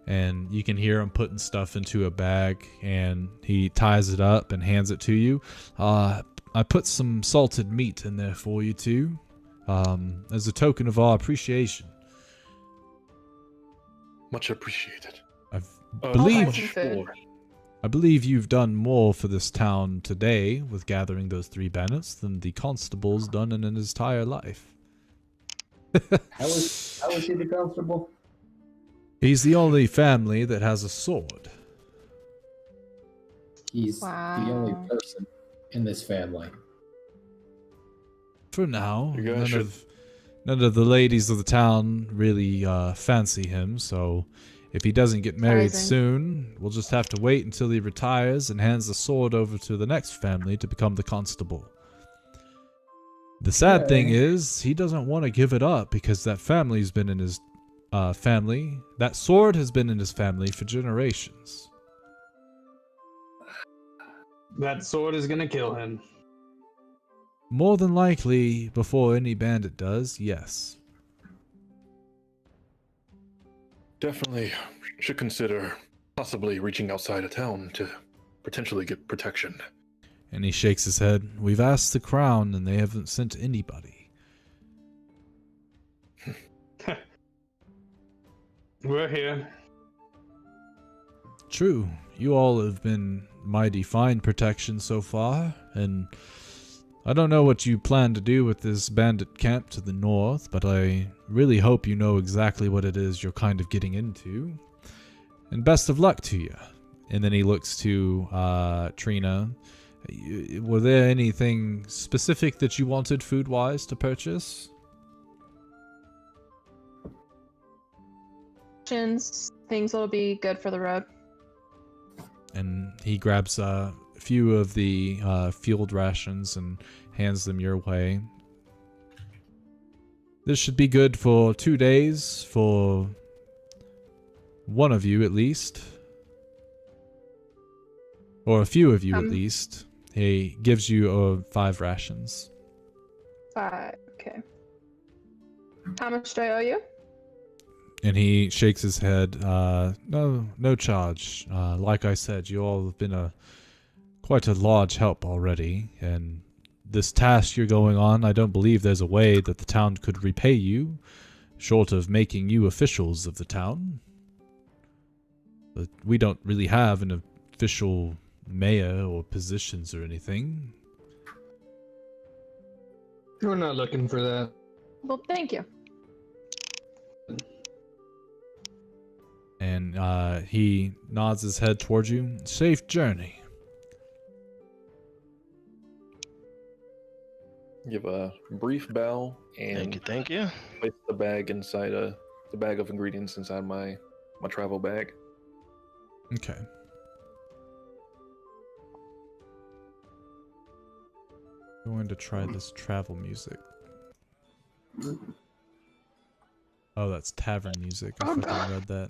Speaker 1: and you can hear him putting stuff into a bag, and he ties it up and hands it to you. I put some salted meat in there for you too, as a token of our appreciation.
Speaker 2: Much appreciated.
Speaker 1: I
Speaker 4: Food.
Speaker 1: believe you've done more for this town today with gathering those 3 banners than the constable's done in his entire life.
Speaker 5: How is he the constable?
Speaker 1: He's the only family that has a sword.
Speaker 5: He's
Speaker 4: Wow.
Speaker 5: the only person in this family.
Speaker 1: For now,
Speaker 2: You guys
Speaker 1: none of the ladies of the town really fancy him, so if he doesn't get married
Speaker 4: Surprising.
Speaker 1: soon, we'll just have to wait until he retires and hands the sword over to the next family to become the constable. The sad thing is, he doesn't want to give it up because that family's been in his family. That sword has been in his family for generations.
Speaker 3: That sword is gonna kill him.
Speaker 1: More than likely, before any bandit does, yes.
Speaker 2: Definitely should consider possibly reaching outside of town to potentially get protection.
Speaker 1: And he shakes his head. We've asked the crown and they haven't sent anybody.
Speaker 3: We're here.
Speaker 1: True. You all have been mighty fine protection so far, and I don't know what you plan to do with this bandit camp to the north, but I really hope you know exactly what it is you're kind of getting into. And best of luck to you. And then he looks to Trina. Were there anything specific that you wanted food-wise to purchase?
Speaker 4: Things that'll be good for the road.
Speaker 1: And he grabs a few of the field rations and hands them your way. This should be good for 2 days for one of you at least. Or a few of you at least. He gives you 5 rations.
Speaker 4: 5. Okay. How much do I owe you?
Speaker 1: And he shakes his head. No charge. Like I said, you all have been quite a large help already. And this task you're going on, I don't believe there's a way that the town could repay you, short of making you officials of the town. But we don't really have an official mayor or positions or anything.
Speaker 3: We're not looking for that.
Speaker 4: Well, thank you.
Speaker 1: And he nods his head towards you. Safe journey.
Speaker 2: Give a brief bow and
Speaker 6: Thank you.
Speaker 2: place the bag inside the bag of ingredients inside my travel bag.
Speaker 1: Okay. Going to try this travel music. Oh, that's tavern music. I fucking read that.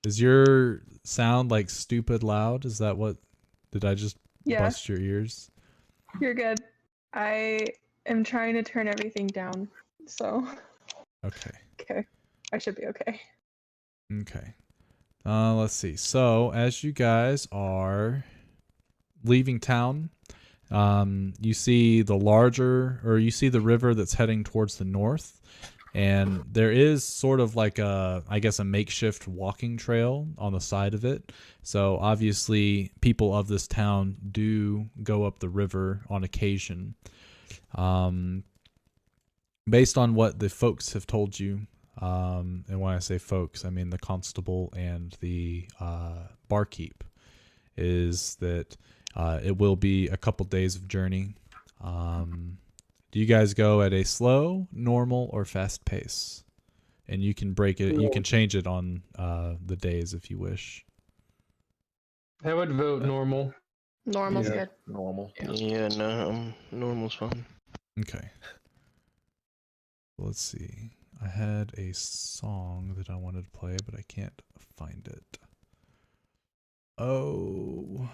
Speaker 1: Is your sound like stupid loud? Is that what? Did I just
Speaker 4: Yeah.
Speaker 1: bust your ears?
Speaker 4: You're good. I am trying to turn everything down, so
Speaker 1: Okay.
Speaker 4: okay. I should be okay.
Speaker 1: Okay. Let's see. So, as you guys are leaving town, you see the river that's heading towards the north. And there is sort of like a makeshift walking trail on the side of it. So obviously people of this town do go up the river on occasion. Based on what the folks have told you, and when I say folks, I mean the constable and the barkeep, is that it will be a couple days of journey. Do you guys go at a slow, normal, or fast pace? And you can break it. You can change it on the days if you wish.
Speaker 3: I would vote normal.
Speaker 4: Normal's
Speaker 5: Yeah.
Speaker 4: good.
Speaker 2: Normal.
Speaker 6: Yeah, no, normal's fine.
Speaker 1: Okay. Let's see. I had a song that I wanted to play, but I can't find it. Oh.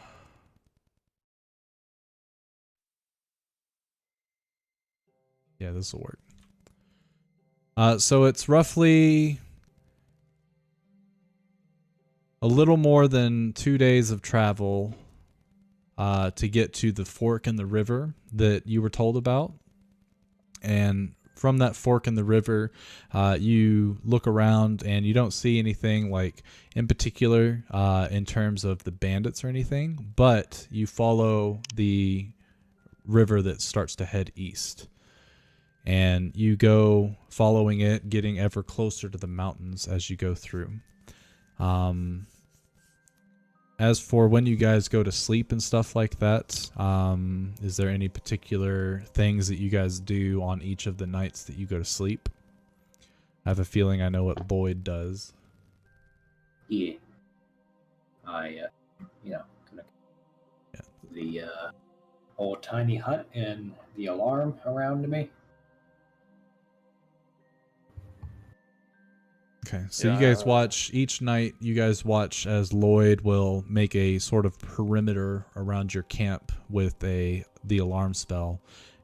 Speaker 1: Yeah, this will work. So it's roughly a little more than 2 days of travel to get to the fork in the river that you were told about. And from that fork in the river, you look around and you don't see anything like in particular in terms of the bandits or anything, but you follow the river that starts to head east. And you go following it, getting ever closer to the mountains as you go through. As for when you guys go to sleep and stuff like that, is there any particular things that you guys do on each of the nights that you go to sleep? I have a feeling I know what Lloyd does.
Speaker 5: Yeah. I, connect the old tiny hut and the alarm around me.
Speaker 1: Okay, so you guys watch each night. You guys watch as Lloyd will make a sort of perimeter around your camp with the alarm spell,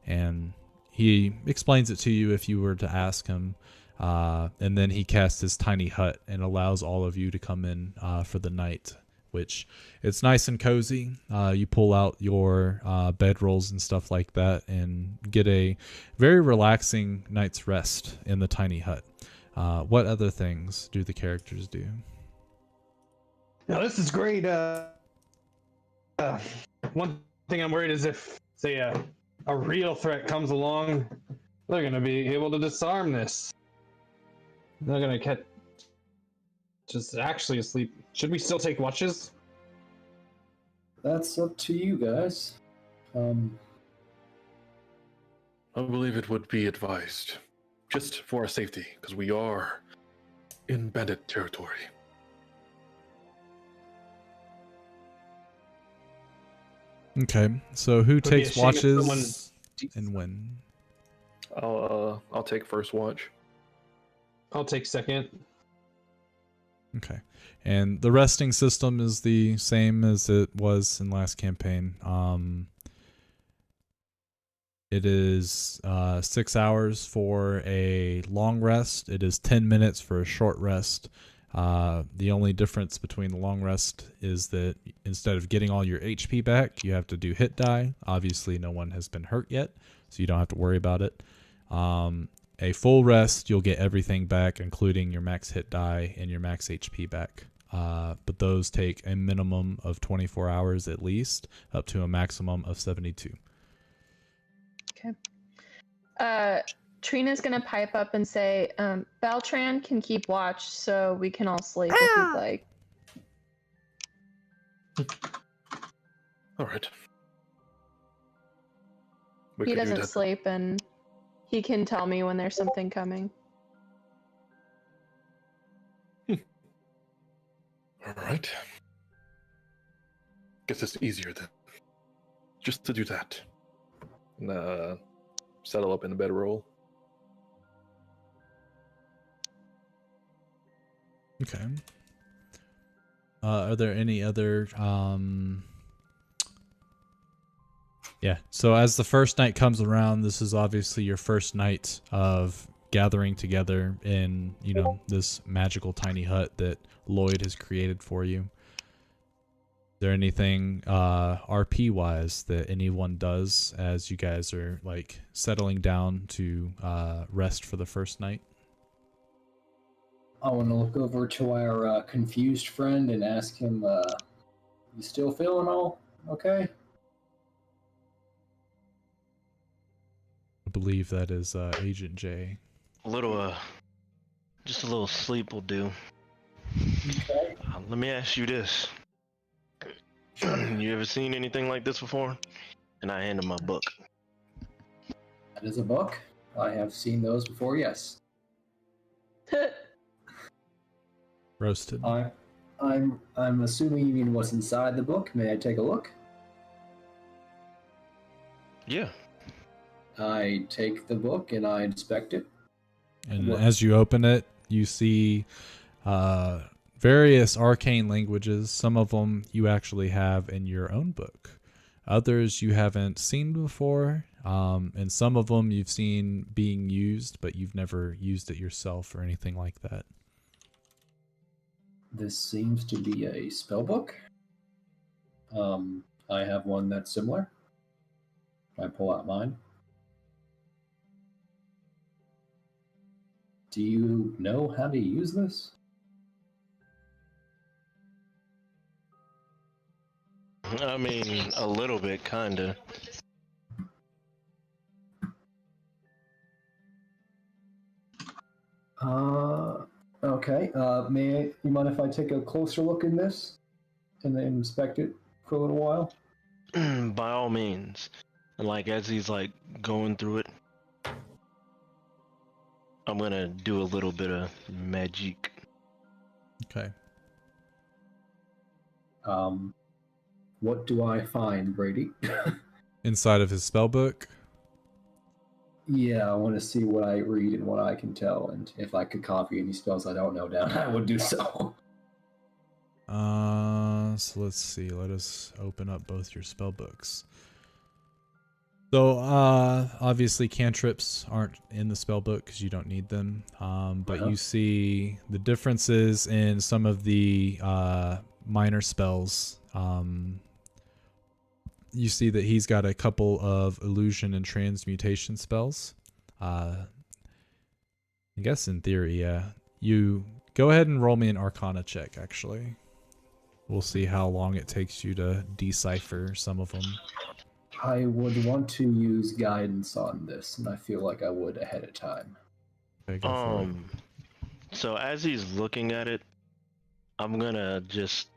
Speaker 1: and he explains it to you if you were to ask him. And then he casts his tiny hut and allows all of you to come in for the night, which it's nice and cozy. You pull out your bedrolls and stuff like that, and get a very relaxing night's rest in the tiny hut. What other things do the characters do?
Speaker 3: Now this is great. One thing I'm worried is if, say, a real threat comes along, they're gonna be able to disarm this. They're gonna catch just actually asleep. Should we still take watches?
Speaker 5: That's up to you guys.
Speaker 2: I believe it would be advised, just for our safety, because we are in bandit territory.
Speaker 1: Okay, so who
Speaker 3: Would be a
Speaker 1: takes
Speaker 3: shame if someone-
Speaker 1: watches and when?
Speaker 2: I'll take first watch.
Speaker 3: I'll take second.
Speaker 1: Okay, and the resting system is the same as it was in last campaign. It is 6 hours for a long rest. It is 10 minutes for a short rest. The only difference between the long rest is that instead of getting all your HP back, you have to do hit die. Obviously, no one has been hurt yet, so you don't have to worry about it. A full rest, you'll get everything back, including your max hit die and your max HP back. But those take a minimum of 24 hours at least, up to a maximum of 72.
Speaker 4: Trina's gonna pipe up and say, Beltran can keep watch so we can all sleep if you'd like.
Speaker 2: All right.
Speaker 4: He doesn't sleep, and he can tell me when there's something coming.
Speaker 2: All right. Guess it's easier then, just to do that. And, settle up in the bedroll.
Speaker 1: Okay. Are there any other yeah, so as the first night comes around, this is obviously your first night of gathering together in, you know, this magical tiny hut that Lloyd has created for you. Is there anything RP wise that anyone does as you guys are like settling down to rest for the first night?
Speaker 5: I want to look over to our confused friend and ask him, you still feeling all okay?
Speaker 1: I believe that is Agent J.
Speaker 6: Just a little sleep will do.
Speaker 5: Okay.
Speaker 6: Let me ask you this. You ever seen anything like this before? And I hand him my book.
Speaker 5: That is a book. I have seen those before, yes.
Speaker 1: Roasted.
Speaker 5: I'm assuming you mean what's inside the book. May I take a look?
Speaker 6: Yeah.
Speaker 5: I take the book and I inspect it.
Speaker 1: And as you open it, you see various arcane languages. Some of them you actually have in your own book. Others you haven't seen before. And some of them you've seen being used, but you've never used it yourself or anything like that.
Speaker 5: This seems to be a spell book. I have one that's similar. I pull out mine. Do you know how to use this?
Speaker 6: I mean, a little bit, kinda.
Speaker 5: Okay. You mind if I take a closer look in this and then inspect it for a little while?
Speaker 6: By all means. And like as he's like going through it, I'm gonna do a little bit of magic.
Speaker 1: Okay.
Speaker 5: What do I find, Brady?
Speaker 1: Inside of his spell book.
Speaker 5: Yeah, I want to see what I read and what I can tell, and if I could copy any spells I don't know down, I would do so.
Speaker 1: So let's see. Let us open up both your spell books. So, obviously cantrips aren't in the spell book because you don't need them. But you see the differences in some of the minor spells. You see that he's got a couple of illusion and transmutation spells. I guess in theory, yeah. You go ahead and roll me an Arcana check, actually. We'll see how long it takes you to decipher some of them.
Speaker 5: I would want to use guidance on this, and I feel like I would ahead of time.
Speaker 1: Okay, go for it.
Speaker 6: So as he's looking at it, I'm gonna just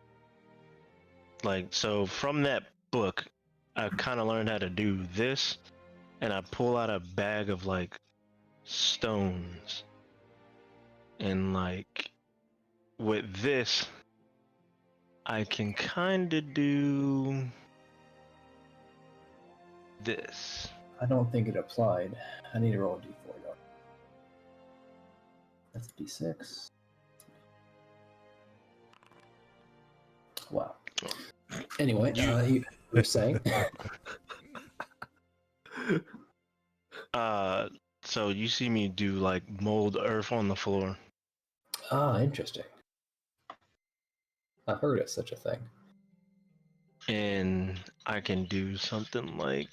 Speaker 6: so from that book, I kind of learned how to do this, and I pull out a bag of like stones, and like with this, I can kind of do this.
Speaker 5: I don't think it applied. I need to roll a d4 though. That's a d6. Wow. Anyway, you were saying?
Speaker 6: So you see me do like mold earth on the floor.
Speaker 5: Ah, interesting. I've heard of such a thing.
Speaker 6: And I can do something like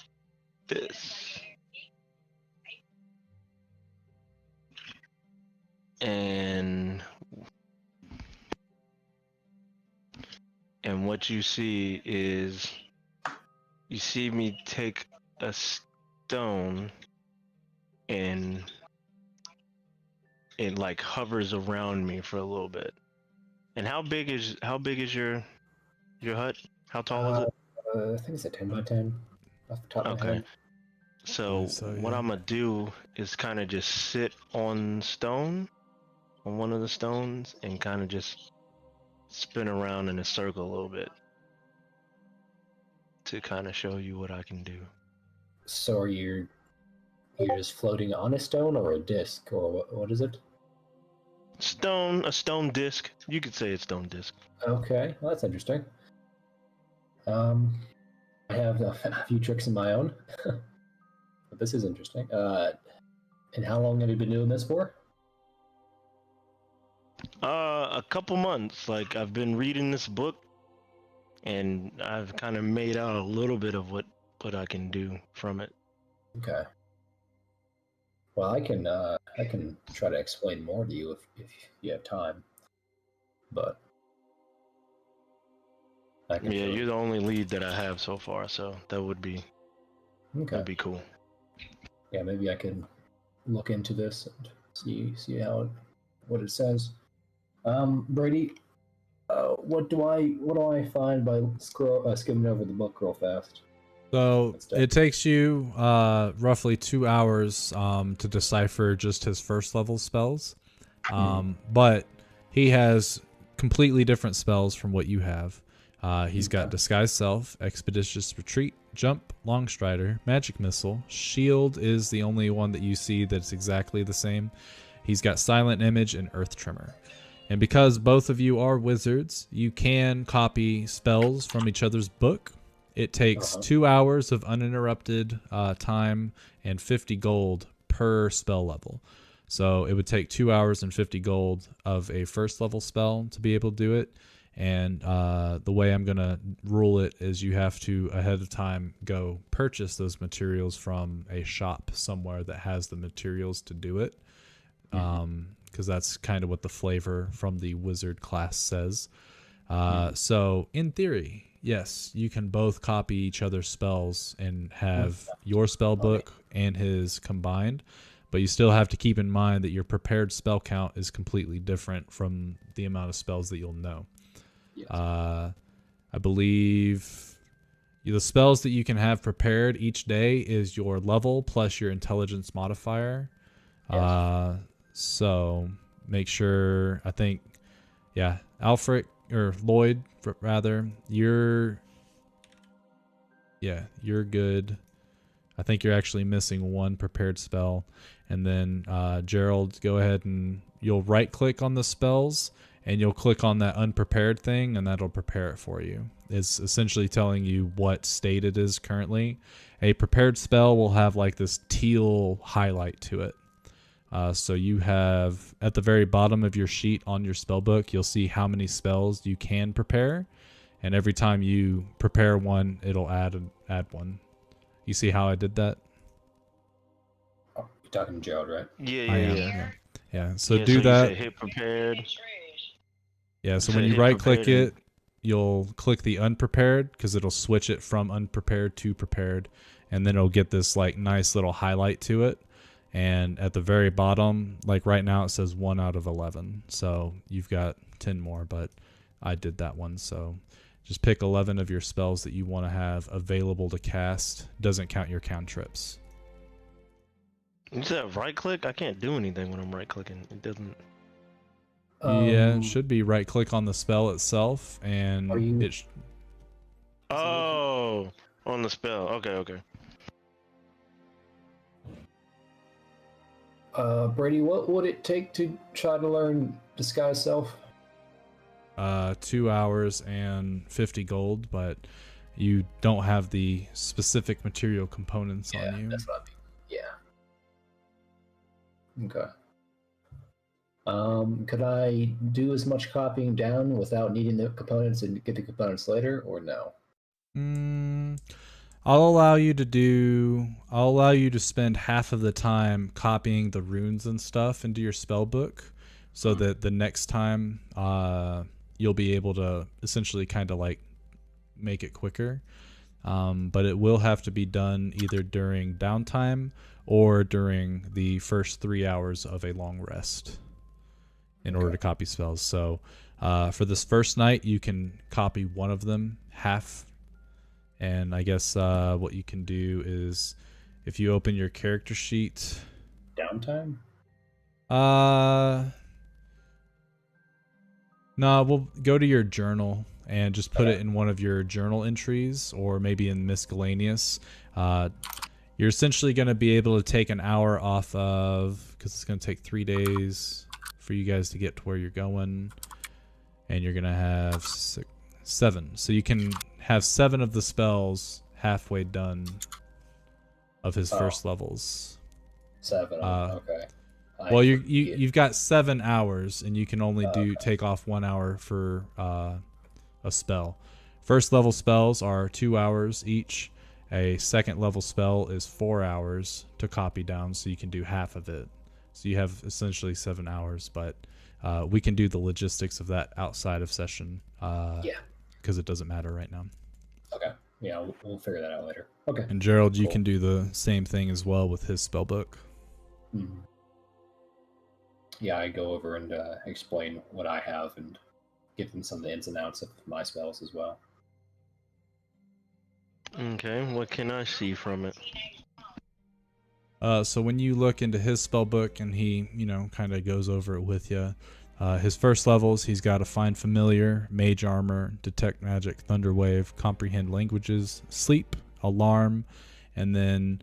Speaker 6: this. And what you see is you see me take a stone and it like hovers around me for a little bit. And how big is your hut? How tall is it?
Speaker 5: I think it's a 10 by 10 off the top of my head.
Speaker 6: So what I'm gonna do is kind of just sit on one of the stones, and kind of just spin around in a circle a little bit to kind of show you what I can do.
Speaker 5: So are you're just floating on a stone or a disc, or what is it?
Speaker 6: A stone disc. You could say it's stone disc.
Speaker 5: Okay, well, that's interesting. I have a few tricks of my own, but this is interesting. And how long have you been doing this for?
Speaker 6: A couple months. Like I've been reading this book, and I've kind of made out a little bit of what I can do from it.
Speaker 5: Okay. Well, I can try to explain more to you if you have time, but
Speaker 6: yeah, you're the only lead that I have so far, so that would be cool.
Speaker 5: Yeah, maybe I can look into this and see what it says. Brady, what do I find by skimming over the book real fast?
Speaker 1: So
Speaker 5: That's dope.
Speaker 1: it takes you roughly 2 hours to decipher just his first level spells. But he has completely different spells from what you have. He's got Disguise Self, Expeditious Retreat, Jump, Long Strider, Magic Missile. Shield is the only one that you see that's exactly the same. He's got Silent Image and Earth Tremor. And because both of you are wizards, you can copy spells from each other's book. It takes 2 hours of uninterrupted time and 50 gold per spell level. So it would take 2 hours and 50 gold of a first level spell to be able to do it. And the way I'm going to rule it is you have to, ahead of time, go purchase those materials from a shop somewhere that has the materials to do it. Because that's kind of what the flavor from the wizard class says. So in theory, yes, you can both copy each other's spells and have your spell book and his combined, but you still have to keep in mind that your prepared spell count is completely different from the amount of spells that you'll know.
Speaker 5: Yes.
Speaker 1: I believe the spells that you can have prepared each day is your level plus your intelligence modifier.
Speaker 5: Yes.
Speaker 1: So make sure, I think, yeah, Alfred or Lloyd rather, you're good. I think you're actually missing one prepared spell. And then Gerald, go ahead and you'll right click on the spells and you'll click on that unprepared thing and that'll prepare it for you. It's essentially telling you what state it is currently. A prepared spell will have like this teal highlight to it. So you have at the very bottom of your sheet on your spell book, you'll see how many spells you can prepare. And every time you prepare one, it'll add one. You see how I did that?
Speaker 5: Oh, you're talking to Gerald, right?
Speaker 1: Yeah. So
Speaker 6: Yeah,
Speaker 1: do
Speaker 6: so
Speaker 1: that.
Speaker 6: You say hit prepared.
Speaker 1: Yeah, so
Speaker 6: So
Speaker 1: when you
Speaker 6: hit
Speaker 1: right click
Speaker 6: prepared
Speaker 1: it, you'll click the unprepared because it'll switch it from unprepared to prepared. And then it'll get this like nice little highlight to it. And at the very bottom, like right now, it says 1 out of 11. So you've got 10 more, but I did that one. So just pick 11 of your spells that you want to have available to cast. Doesn't count your cantrips.
Speaker 6: You said right click? I can't do anything when I'm right clicking. It doesn't.
Speaker 1: Yeah, it should be right click on the spell itself, and
Speaker 5: Are you-
Speaker 1: it.
Speaker 6: Oh, on the spell. Okay.
Speaker 5: Brady, what would it take to try to learn Disguise Self?
Speaker 1: 2 hours and 50 gold, but you don't have the specific material components on you.
Speaker 5: That's what I mean. Yeah. Okay. Could I do as much copying down without needing the components and get the components later, or no?
Speaker 1: I'll allow you to spend half of the time copying the runes and stuff into your spell book so that the next time you'll be able to essentially kind of like make it quicker. But it will have to be done either during downtime or during the first 3 hours of a long rest in order to copy spells. So for this first night, you can copy one of them half. And I guess what you can do is if you open your character sheet.
Speaker 5: Downtime?
Speaker 1: No, we'll go to your journal and just put it in one of your journal entries or maybe in miscellaneous. You're essentially going to be able to take an hour off of, because it's going to take 3 days for you guys to get to where you're going. And you're going to have 7. So you can have 7 of the spells halfway done of his first levels.
Speaker 5: 7. Okay.
Speaker 1: Well, you've got 7 hours, and you can only take off 1 hour for a spell. First level spells are 2 hours each. A second level spell is 4 hours to copy down, so you can do half of it. So you have essentially 7 hours, but we can do the logistics of that outside of session. Because it doesn't matter right now.
Speaker 5: Okay. Yeah, we'll figure that out later. Okay.
Speaker 1: And Gerald, you can do the same thing as well with his spellbook.
Speaker 5: Mm-hmm. Yeah, I go over and explain what I have and give them some of the ins and outs of my spells as well.
Speaker 6: Okay, what can I see from it?
Speaker 1: So when you look into his spell book and he, kind of goes over it with you, his first levels, he's got to find familiar, mage armor, detect magic, thunder wave, comprehend languages, sleep, alarm, and then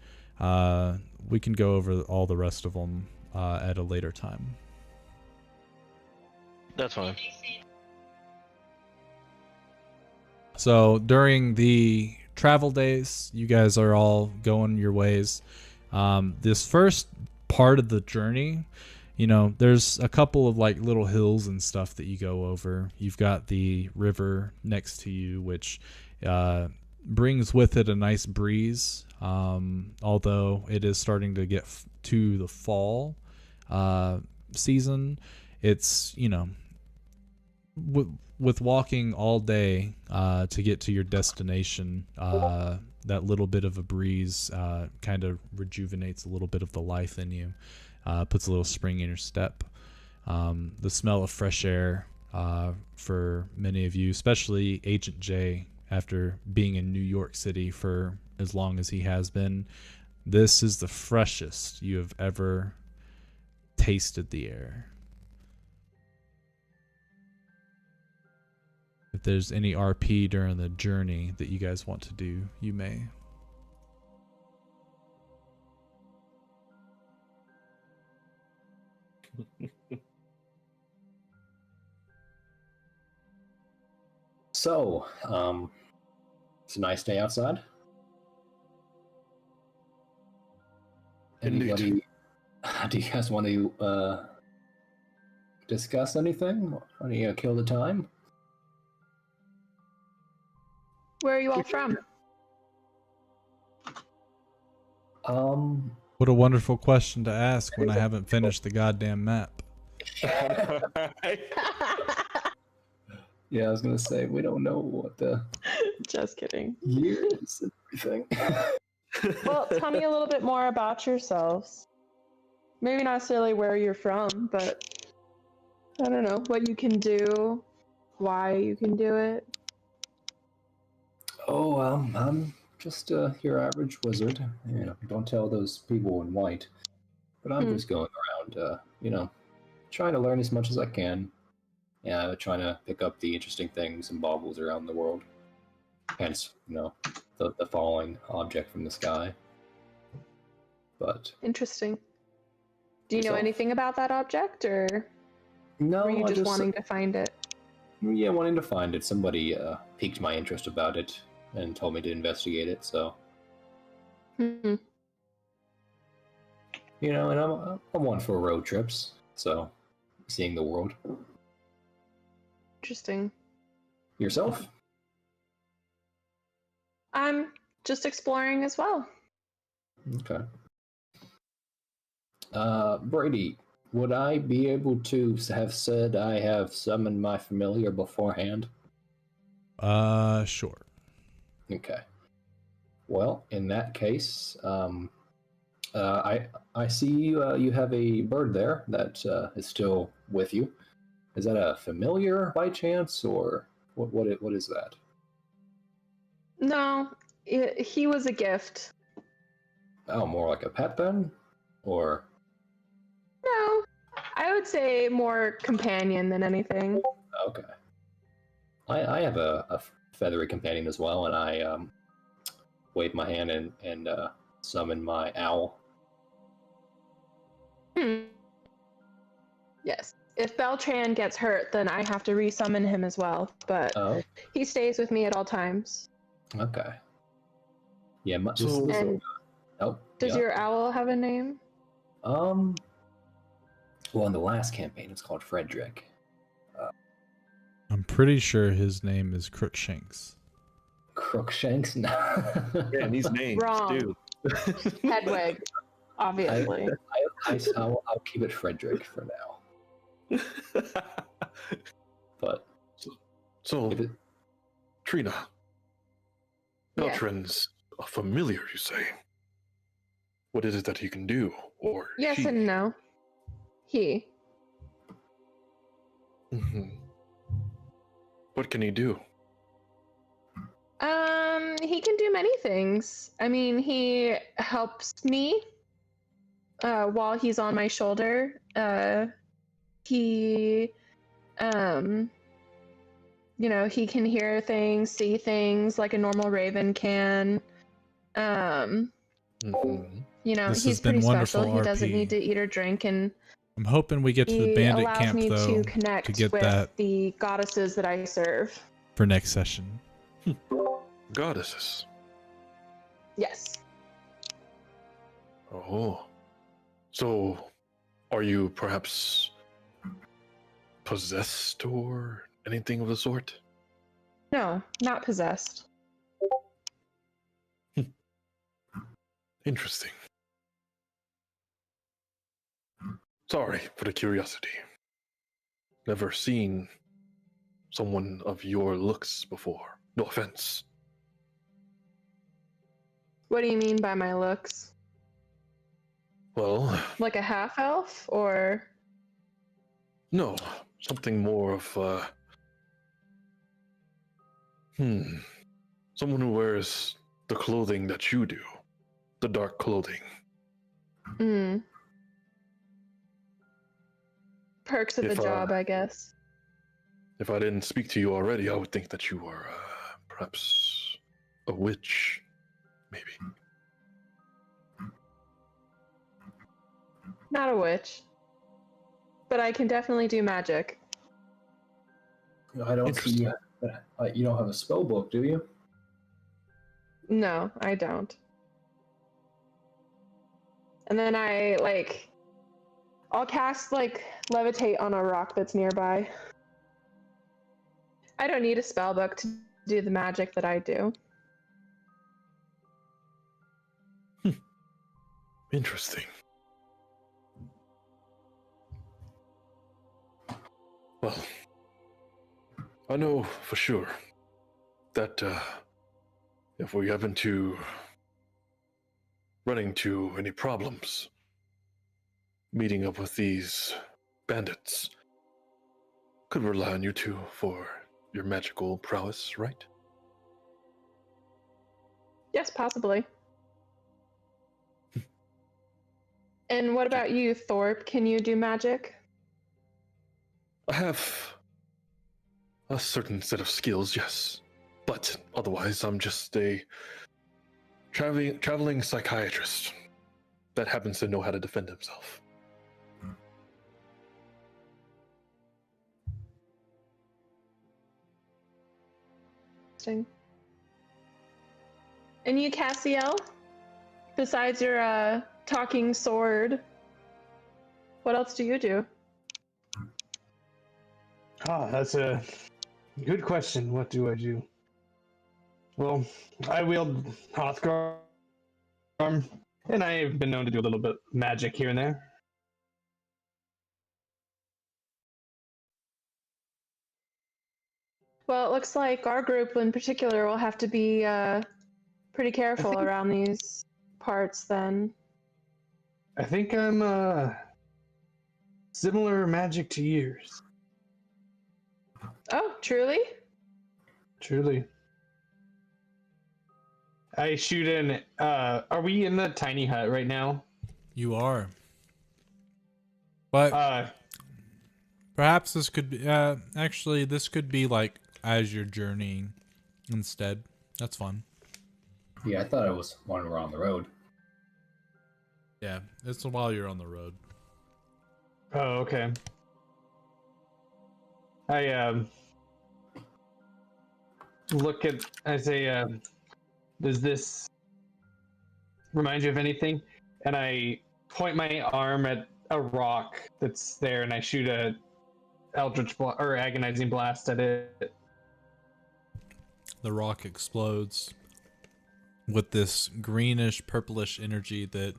Speaker 1: we can go over all the rest of them at a later time.
Speaker 6: That's fine.
Speaker 1: So during the travel days, you guys are all going your ways. This first part of the journey, there's a couple of like little hills and stuff that you go over. You've got the river next to you, which brings with it a nice breeze. Although it is starting to get to the fall season, it's, with walking all day to get to your destination, that little bit of a breeze kind of rejuvenates a little bit of the life in you, puts a little spring in your step. The smell of fresh air for many of you, especially Agent J, after being in New York City for as long as he has been, this is the freshest you have ever tasted the air. If there's any RP during the journey that you guys want to do, you may.
Speaker 5: So, it's a nice day outside.
Speaker 2: Indeed.
Speaker 5: Anybody, do you guys want to discuss anything? Want to kill the time?
Speaker 4: Where are you all from?
Speaker 1: What a wonderful question to ask when I haven't finished the goddamn map.
Speaker 5: Yeah, I was gonna say we don't know what the
Speaker 4: Just kidding.
Speaker 5: year is and everything.
Speaker 4: Well, tell me a little bit more about yourselves. Maybe not necessarily where you're from, but I don't know what you can do, why you can do it.
Speaker 5: Oh, I'm just your average wizard. Don't tell those people in white. But I'm just going around, trying to learn as much as I can. Yeah, trying to pick up the interesting things and baubles around the world. Hence, the falling object from the sky. But
Speaker 4: Interesting. Do you know
Speaker 5: Yourself?
Speaker 4: anything about that object, or
Speaker 5: no,
Speaker 4: were you
Speaker 5: I
Speaker 4: just wanting to find it?
Speaker 5: Yeah, wanting to find it. Somebody piqued my interest about it and told me to investigate it. So,
Speaker 4: Hmm.
Speaker 5: and I'm one for road trips. So, seeing the world.
Speaker 4: Interesting.
Speaker 5: Yourself?
Speaker 4: I'm just exploring as well.
Speaker 5: Okay. Brady, would I be able to have said I have summoned my familiar beforehand?
Speaker 1: Sure.
Speaker 5: Okay. Well, in that case, I see you have a bird there that is still with you. Is that a familiar by chance, or what is that?
Speaker 4: No, he was a gift.
Speaker 5: Oh, more like a pet then, or
Speaker 4: No, I would say more companion than anything.
Speaker 5: okay. I have a feathery companion as well, and I wave my hand and summon my owl.
Speaker 4: Yes. If Beltran gets hurt, then I have to resummon him as well, but
Speaker 5: Oh,
Speaker 4: he stays with me at all times.
Speaker 5: okay. Yeah,
Speaker 4: And does
Speaker 5: yeah.
Speaker 4: your owl have a name?
Speaker 5: Well, in the last campaign, it's called Frederick.
Speaker 1: I'm pretty sure his name is Crookshanks.
Speaker 5: Crookshanks? No.
Speaker 2: Yeah, and these names,
Speaker 4: Wrong.
Speaker 2: dude.
Speaker 4: Hedwig, obviously.
Speaker 5: I'll keep it Frederick for now. But
Speaker 2: So,
Speaker 5: if it,
Speaker 2: Trina,
Speaker 4: Yeah.
Speaker 2: Beltran's a familiar, you say? What is it that he can do, or
Speaker 4: Yes
Speaker 2: she?
Speaker 4: and no. He.
Speaker 2: Mhm. What can he do?
Speaker 4: He can do many things. I mean, he helps me while he's on my shoulder. He, he can hear things, see things like a normal raven can.
Speaker 1: This
Speaker 4: He's
Speaker 1: has been
Speaker 4: pretty
Speaker 1: wonderful,
Speaker 4: special. He doesn't
Speaker 1: RP.
Speaker 4: need to eat or drink, and
Speaker 1: I'm hoping we get to the
Speaker 4: he
Speaker 1: bandit
Speaker 4: allows
Speaker 1: camp,
Speaker 4: me
Speaker 1: though,
Speaker 4: to connect
Speaker 1: to get
Speaker 4: with
Speaker 1: that
Speaker 4: the goddesses that I serve.
Speaker 1: for next session.
Speaker 2: Goddesses.
Speaker 4: Yes.
Speaker 2: Oh. So, are you perhaps possessed or anything of the sort?
Speaker 4: No, not possessed.
Speaker 2: Interesting. Sorry for the curiosity. Never seen someone of your looks before. No offense.
Speaker 4: What do you mean by my looks?
Speaker 2: Well,
Speaker 4: Like a half elf, or?
Speaker 2: no. Something more of, someone who wears the clothing that you do. The dark clothing.
Speaker 4: Perks of the job, I guess.
Speaker 2: If I didn't speak to you already, I would think that you were, perhaps a witch, maybe.
Speaker 4: Not a witch. But I can definitely do magic.
Speaker 5: I don't see you. You don't have a spell book, do you?
Speaker 4: No, I don't. And then I'll cast, levitate on a rock that's nearby. I don't need a spell book to do the magic that I do.
Speaker 2: Interesting. Well, I know for sure that if we happen to run into any problems meeting up with these bandits, could rely on you two for your magical prowess, right?
Speaker 4: Yes, possibly. And what about you, Thorpe? Can you do magic?
Speaker 2: I have a certain set of skills, yes. But otherwise, I'm just a traveling psychiatrist that happens to know how to defend himself.
Speaker 4: Interesting. And you, Cassiel? Besides your talking sword, what else do you do?
Speaker 3: That's a good question. What do I do? Well, I wield Hrothgar, and I've been known to do a little bit of magic here and there.
Speaker 4: Well, it looks like our group in particular will have to be pretty careful around these parts then.
Speaker 3: I think I'm similar magic to yours.
Speaker 4: Oh, truly?
Speaker 3: Truly. I shoot in. Are we in the tiny hut right now?
Speaker 1: You are. But perhaps this could be, actually, this could be like as you're journeying instead. That's fun.
Speaker 5: Yeah, I thought it was when we're on the road.
Speaker 1: Yeah, it's while you're on the road.
Speaker 3: Oh, okay. I look at. I say, does this remind you of anything? And I point my arm at a rock that's there, and I shoot a eldritch or agonizing blast at it.
Speaker 1: The rock explodes with this greenish, purplish energy that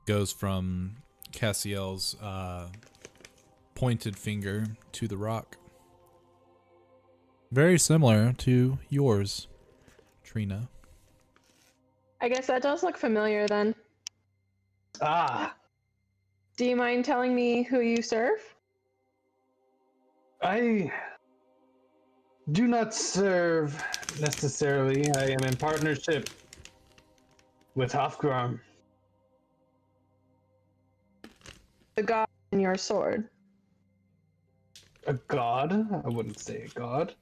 Speaker 1: goes from Cassiel's pointed finger to the rock. Very similar to yours, Trina.
Speaker 4: I guess that does look familiar then.
Speaker 3: Ah,
Speaker 4: Do you mind telling me who you serve?
Speaker 3: I do not serve necessarily. I am in partnership with Hofgrim.
Speaker 4: The god in your sword.
Speaker 3: A god? I wouldn't say a god.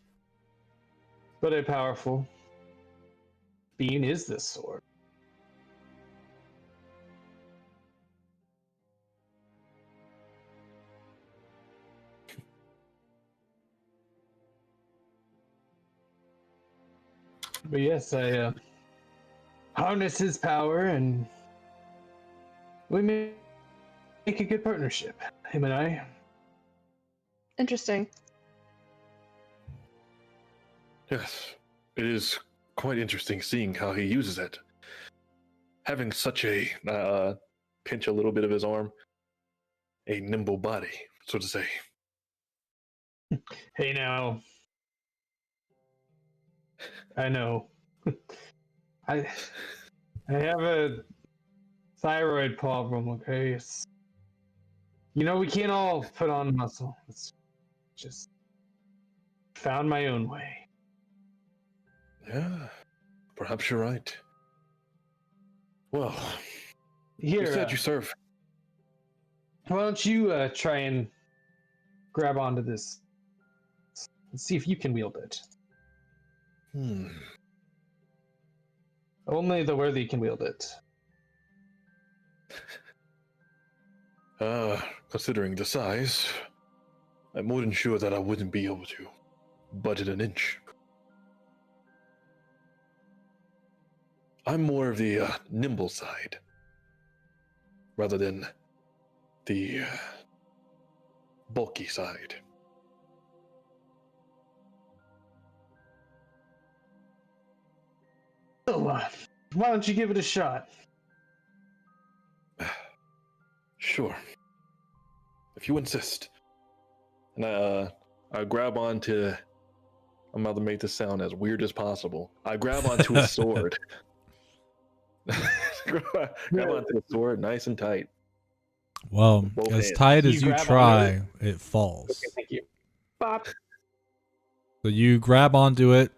Speaker 3: But a powerful being is this sword. But yes, I harness his power, and we make a good partnership, him and I.
Speaker 4: Interesting.
Speaker 2: Yes, it is quite interesting seeing how he uses it. Having such a pinch a little bit of his arm, a nimble body, so to say.
Speaker 3: Hey now. I know. I have a thyroid problem, okay? We can't all put on muscle. It's just found my own way.
Speaker 2: Yeah, perhaps you're right. Well,
Speaker 3: Here,
Speaker 2: you said you serve.
Speaker 3: why don't you try and grab onto this and see if you can wield it. Only the worthy can wield it.
Speaker 2: Considering the size, I'm more than sure that I wouldn't be able to budget an inch. I'm more of the nimble side, rather than the bulky side.
Speaker 3: So, why don't you give it a shot?
Speaker 2: Sure, if you insist. And I grab onto. I'm about to make this sound as weird as possible. I grab onto his sword. grab onto his sword, nice and tight.
Speaker 1: Well,
Speaker 2: Both
Speaker 1: as
Speaker 2: hands.
Speaker 1: tight as
Speaker 3: You
Speaker 1: you
Speaker 3: grab onto
Speaker 1: try, it falls.
Speaker 3: Okay, thank you.
Speaker 4: Bop.
Speaker 1: So you grab onto it,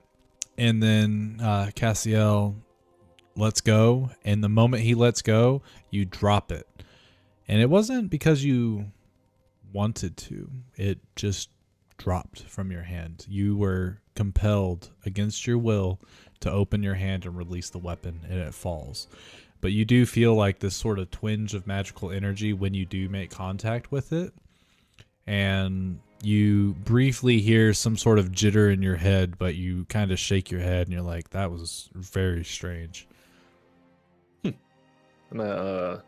Speaker 1: and then Cassiel lets go. And the moment he lets go, you drop it. And it wasn't because you wanted to. It just dropped from your hand. You were compelled against your will to open your hand and release the weapon, and it falls. But you do feel like this sort of twinge of magical energy when you do make contact with it. And you briefly hear some sort of jitter in your head, but you kind of shake your head and you're like, that was very strange.
Speaker 2: And I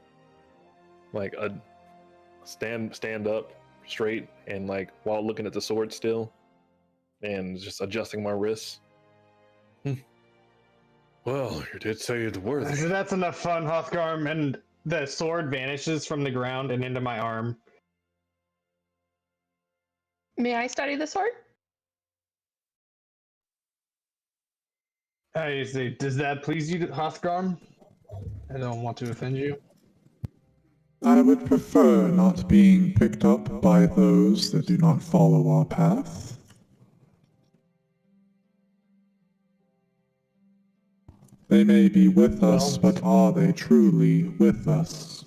Speaker 2: stand up straight and while looking at the sword still and just adjusting my wrists. Well, you did say it worthy.
Speaker 3: That's enough fun, Hrothgarm, and the sword vanishes from the ground and into my arm.
Speaker 4: May I study the sword?
Speaker 3: I say, does that please you, Hrothgarm? I don't want to offend you.
Speaker 7: I would prefer not being picked up by those that do not follow our path. They may be with us, but are they truly with us?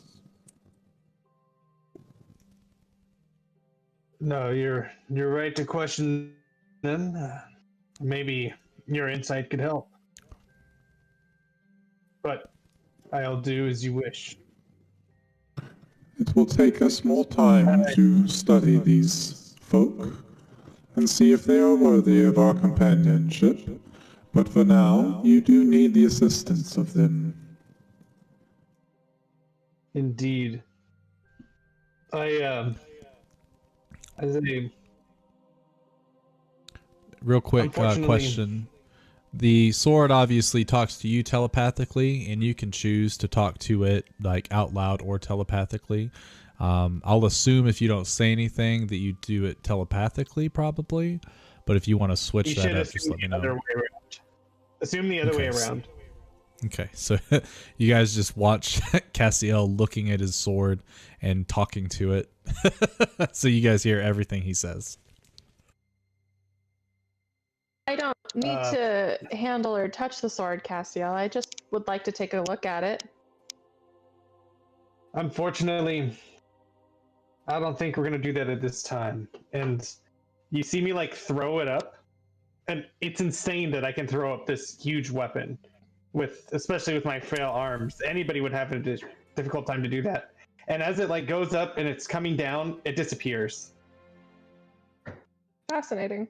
Speaker 3: No, you're right to question them. Maybe your insight could help. But I'll do as you wish.
Speaker 7: It will take us more time to study these folk and see if they are worthy of our companionship. But for now, you do need the assistance of them.
Speaker 3: Indeed. Real
Speaker 1: quick question. The sword obviously talks to you telepathically, and you can choose to talk to it out loud or telepathically. I'll assume if you don't say anything that you do it telepathically, probably. But if you want to switch that up, just let me know.
Speaker 3: Assume the other way around.
Speaker 1: Okay, so you guys just watch Cassiel looking at his sword and talking to it. So you guys hear everything he says.
Speaker 4: I don't need to handle or touch the sword, Cassiel. I just would like to take a look at it.
Speaker 3: Unfortunately, I don't think we're gonna do that at this time. And you see me like throw it up, and it's insane that I can throw up this huge weapon, especially with my frail arms. Anybody would have a difficult time to do that. And as it like goes up and it's coming down, it disappears.
Speaker 4: Fascinating.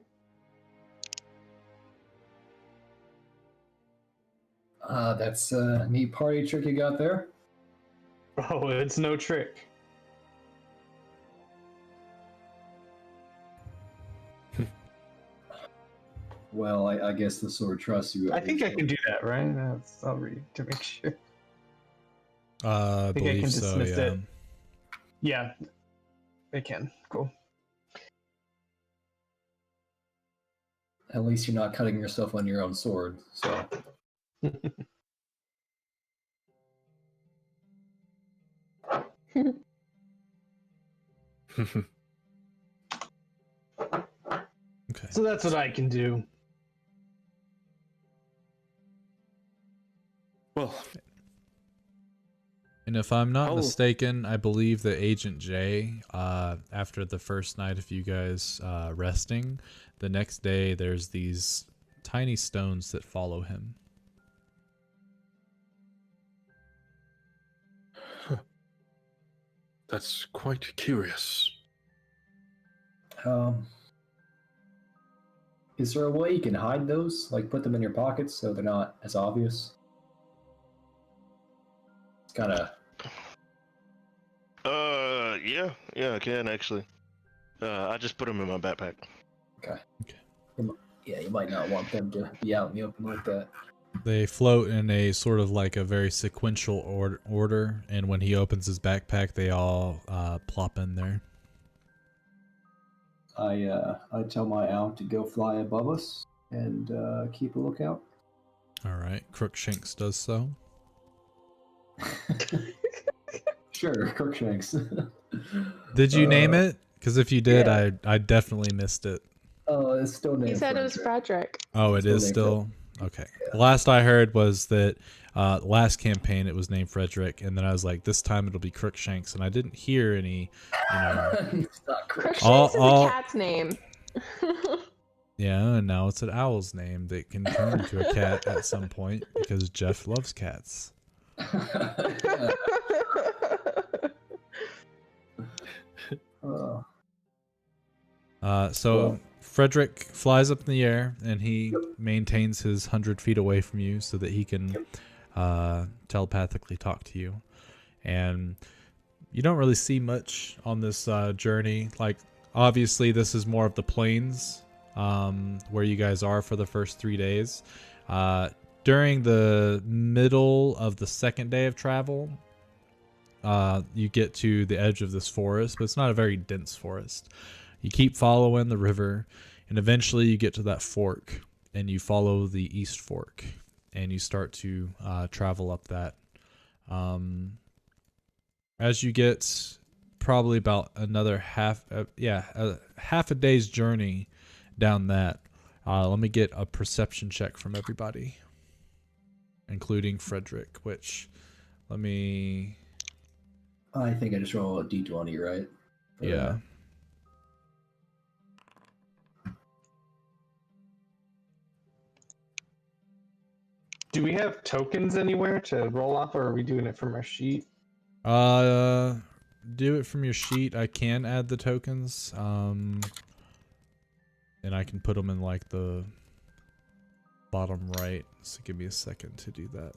Speaker 5: That's a neat party trick you got there.
Speaker 3: Oh, it's no trick.
Speaker 5: Well, I guess the sword trusts you.
Speaker 3: I think I can do that, right? I'll read to make sure.
Speaker 1: I
Speaker 3: think I
Speaker 1: believe
Speaker 3: can
Speaker 1: so,
Speaker 3: dismiss
Speaker 1: yeah.
Speaker 3: it. Yeah, I can. Cool.
Speaker 5: At least you're not cutting yourself on your own sword, so.
Speaker 1: Okay.
Speaker 3: So that's what I can do.
Speaker 2: Well,
Speaker 1: And if I'm not
Speaker 2: Oh.
Speaker 1: mistaken, I believe that Agent J, after the first night of you guys resting, the next day there's these tiny stones that follow him.
Speaker 2: that's quite curious.
Speaker 5: Is there a way you can hide those? Like put them in your pockets so they're not as obvious? It's kind of.
Speaker 6: Yeah, I can actually. I just put them in my backpack.
Speaker 5: Okay. Yeah, you might not want them to be out in the open like that.
Speaker 1: They float in a sort of like a very sequential order, and when he opens his backpack, they all plop in there.
Speaker 5: I tell my owl to go fly above us and keep a lookout.
Speaker 1: All right, Crookshanks does so.
Speaker 5: Sure, Crookshanks.
Speaker 1: Did you name it? Because if you did,
Speaker 5: yeah.
Speaker 1: I definitely missed it.
Speaker 5: Oh, it's still named.
Speaker 4: He said it was
Speaker 5: Frederick.
Speaker 4: Frederick.
Speaker 1: Oh, it is
Speaker 5: named
Speaker 1: still? Okay.
Speaker 5: Yeah.
Speaker 1: The last I heard was that last campaign it was named Frederick, and then I was like, this time it'll be Crookshanks, and I didn't hear any,
Speaker 5: It's not Crookshanks.
Speaker 4: Crookshanks is a cat's name.
Speaker 1: Yeah, and now it's an owl's name that can turn into a cat at some point because Jeff loves cats.
Speaker 5: Yeah.
Speaker 1: So Frederick flies up in the air, and he maintains his 100 feet away from you so that he can telepathically talk to you. And you don't really see much on this journey. Like, obviously, this is more of the plains where you guys are for the first 3 days. During the middle of the second day of travel, you get to the edge of this forest, but it's not a very dense forest. You keep following the river, and eventually you get to that fork, and you follow the east fork, and you start to travel up that. As you get probably about another half a day's journey down that, let me get a perception check from everybody, including Frederick, which let me...
Speaker 5: I think I just roll a d20, right?
Speaker 1: Yeah.
Speaker 3: Do we have tokens anywhere to roll off, or are we doing it from our sheet?
Speaker 1: Do it from your sheet. I can add the tokens, and I can put them in like the bottom right. So give me a second to do that.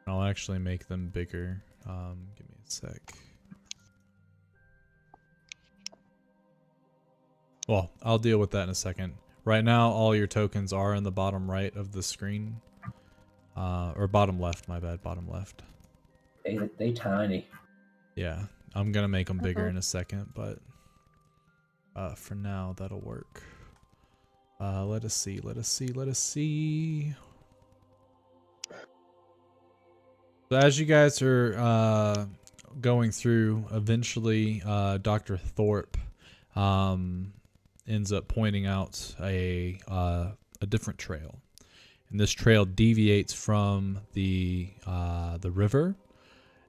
Speaker 1: I'll actually make them bigger. Give me a sec. Well, I'll deal with that in a second. Right now, all your tokens are in the bottom right of the screen. Or bottom left, my bad, bottom left.
Speaker 5: They tiny.
Speaker 1: Yeah, I'm gonna make them bigger in a second, but for now, that'll work. Let us see. So as you guys are going through, eventually Dr. Thorpe ends up pointing out a different trail, and this trail deviates from the river.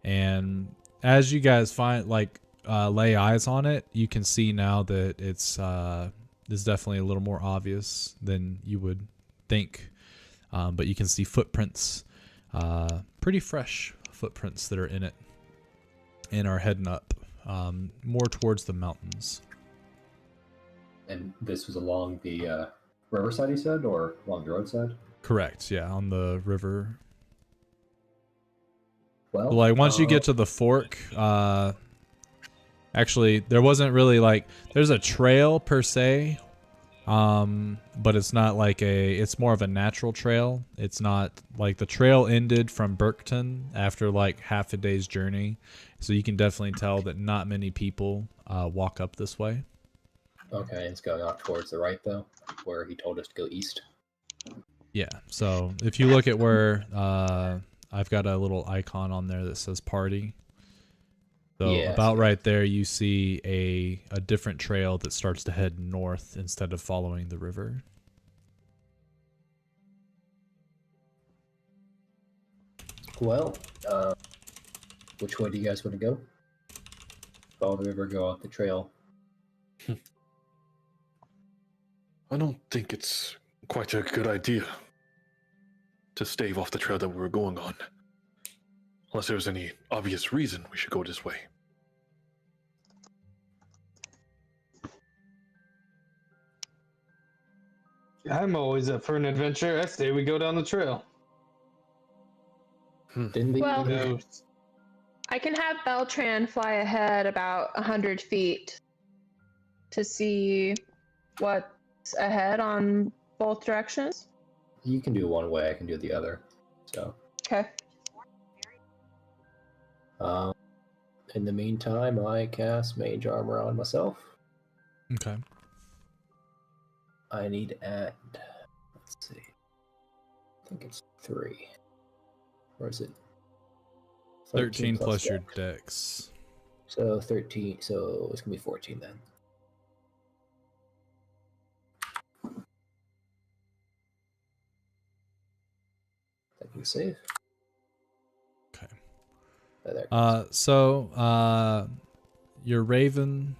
Speaker 1: And as you guys lay eyes on it, you can see now that it's definitely a little more obvious than you would think. But you can see footprints, pretty fresh footprints that are in it, and are heading up more towards the mountains.
Speaker 5: And this was along the riverside, you said, or along the roadside?
Speaker 1: Correct, yeah, on the river.
Speaker 5: Well,
Speaker 1: Once you get to the fork, actually, there wasn't really there's a trail per se, but it's not it's more of a natural trail. It's not the trail ended from Burkton after half a day's journey, so you can definitely tell that not many people walk up this way.
Speaker 5: Okay, it's going off towards the right though, where he told us to go east.
Speaker 1: Yeah, so if you look at where I've got a little icon on there that says party. So
Speaker 5: Yeah,
Speaker 1: about right there, you see a different trail that starts to head north instead of following the river.
Speaker 5: Well, which way do you guys want to go? Follow the river, go off the trail.
Speaker 2: I don't think it's quite a good idea to stave off the trail that we were going on. Unless there's any obvious reason we should go this way.
Speaker 3: I'm always up for an adventure. I say we go down the trail.
Speaker 5: Didn't they?
Speaker 4: Well-
Speaker 3: No.
Speaker 4: I can have Beltran fly ahead about 100 feet to see what's ahead on both directions.
Speaker 5: You can do one way, I can do the other. So,
Speaker 4: Okay.
Speaker 5: in the meantime, I cast Mage Armor on myself.
Speaker 1: Okay.
Speaker 5: I need to add, let's see, I think it's 3. Or is it?
Speaker 1: 13 plus your
Speaker 5: dex.
Speaker 1: dex.
Speaker 5: So 13, so it's going to be 14 then. That can save.
Speaker 1: Okay.
Speaker 5: There.
Speaker 1: Your raven,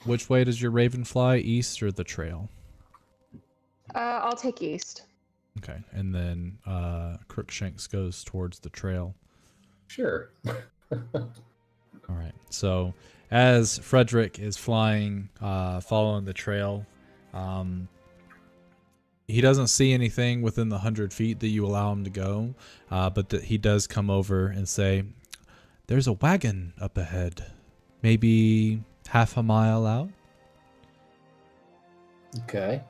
Speaker 1: which way does your raven fly? East or the trail?
Speaker 4: I'll take east.
Speaker 1: Okay. And then Crookshanks goes towards the trail.
Speaker 5: Sure.
Speaker 1: All right. So as Frederick is flying, following the trail, he doesn't see anything within the 100 feet that you allow him to go, but he does come over and say, "There's a wagon up ahead, maybe half a mile out."
Speaker 5: Okay.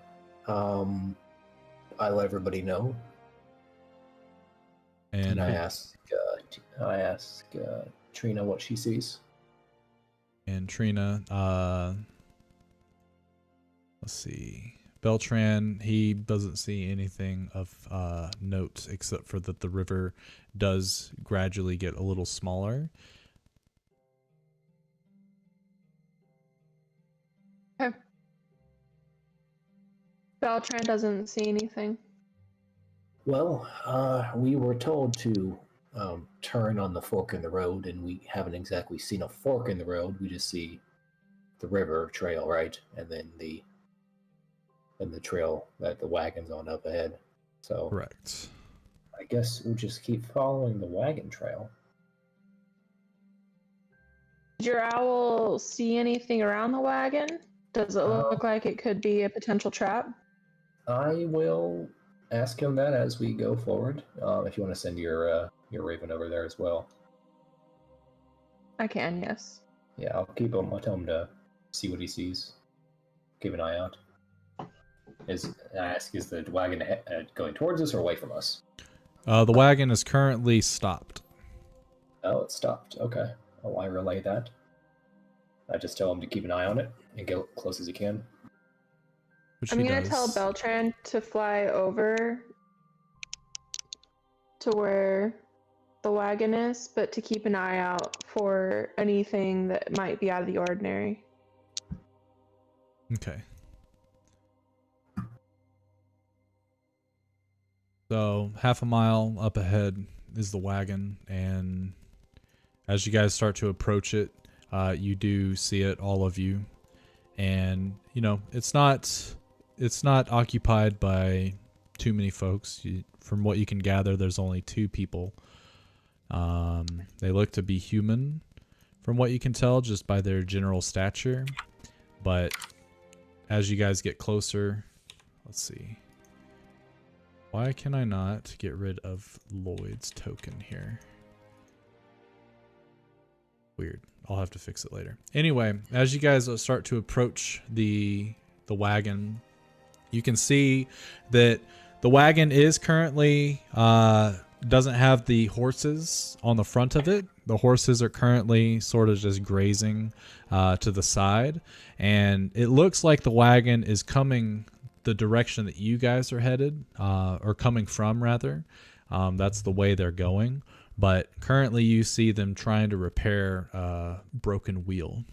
Speaker 5: I let everybody know.
Speaker 1: And
Speaker 5: I ask Trina what she sees.
Speaker 1: And Trina, let's see. Beltran, he doesn't see anything of note except for that the river does gradually get a little smaller.
Speaker 4: Okay. Beltran doesn't see anything.
Speaker 5: Well, we were told to turn on the fork in the road, and we haven't exactly seen a fork in the road. We just see the river trail, right? And then the trail that the wagon's on up ahead. So
Speaker 1: Correct.
Speaker 5: I guess we'll just keep following the wagon trail.
Speaker 4: Did your owl see anything around the wagon? Does it look like it could be a potential trap?
Speaker 5: I will ask him that as we go forward. If you want to send your raven over there as well.
Speaker 4: I can, yes.
Speaker 5: Yeah, I'll keep him. I'll tell him to see what he sees. Keep an eye out. Is the wagon going towards us or away from us?
Speaker 1: The wagon is currently stopped.
Speaker 5: Oh, it's stopped. Okay. Oh, I relay that. I just tell him to keep an eye on it and get close as he can.
Speaker 1: Which
Speaker 4: I'm
Speaker 1: he
Speaker 4: gonna
Speaker 1: does.
Speaker 4: tell Beltran to fly over to where the wagon is, but to keep an eye out for anything that might be out of the ordinary.
Speaker 1: Okay. So half a mile up ahead is the wagon, and as you guys start to approach it, you do see it, all of you, and you know it's not occupied by too many folks. From what you can gather, there's only 2 people. They look to be human, from what you can tell, just by their general stature. But as you guys get closer, let's see. Why can I not get rid of Lloyd's token here? Weird. I'll have to fix it later. Anyway, as you guys start to approach the wagon, you can see that the wagon is currently doesn't have the horses on the front of it. The horses are currently sort of just grazing to the side, and it looks like the wagon is coming the direction that you guys are headed, or coming from rather. That's the way they're going. But currently you see them trying to repair a broken wheel.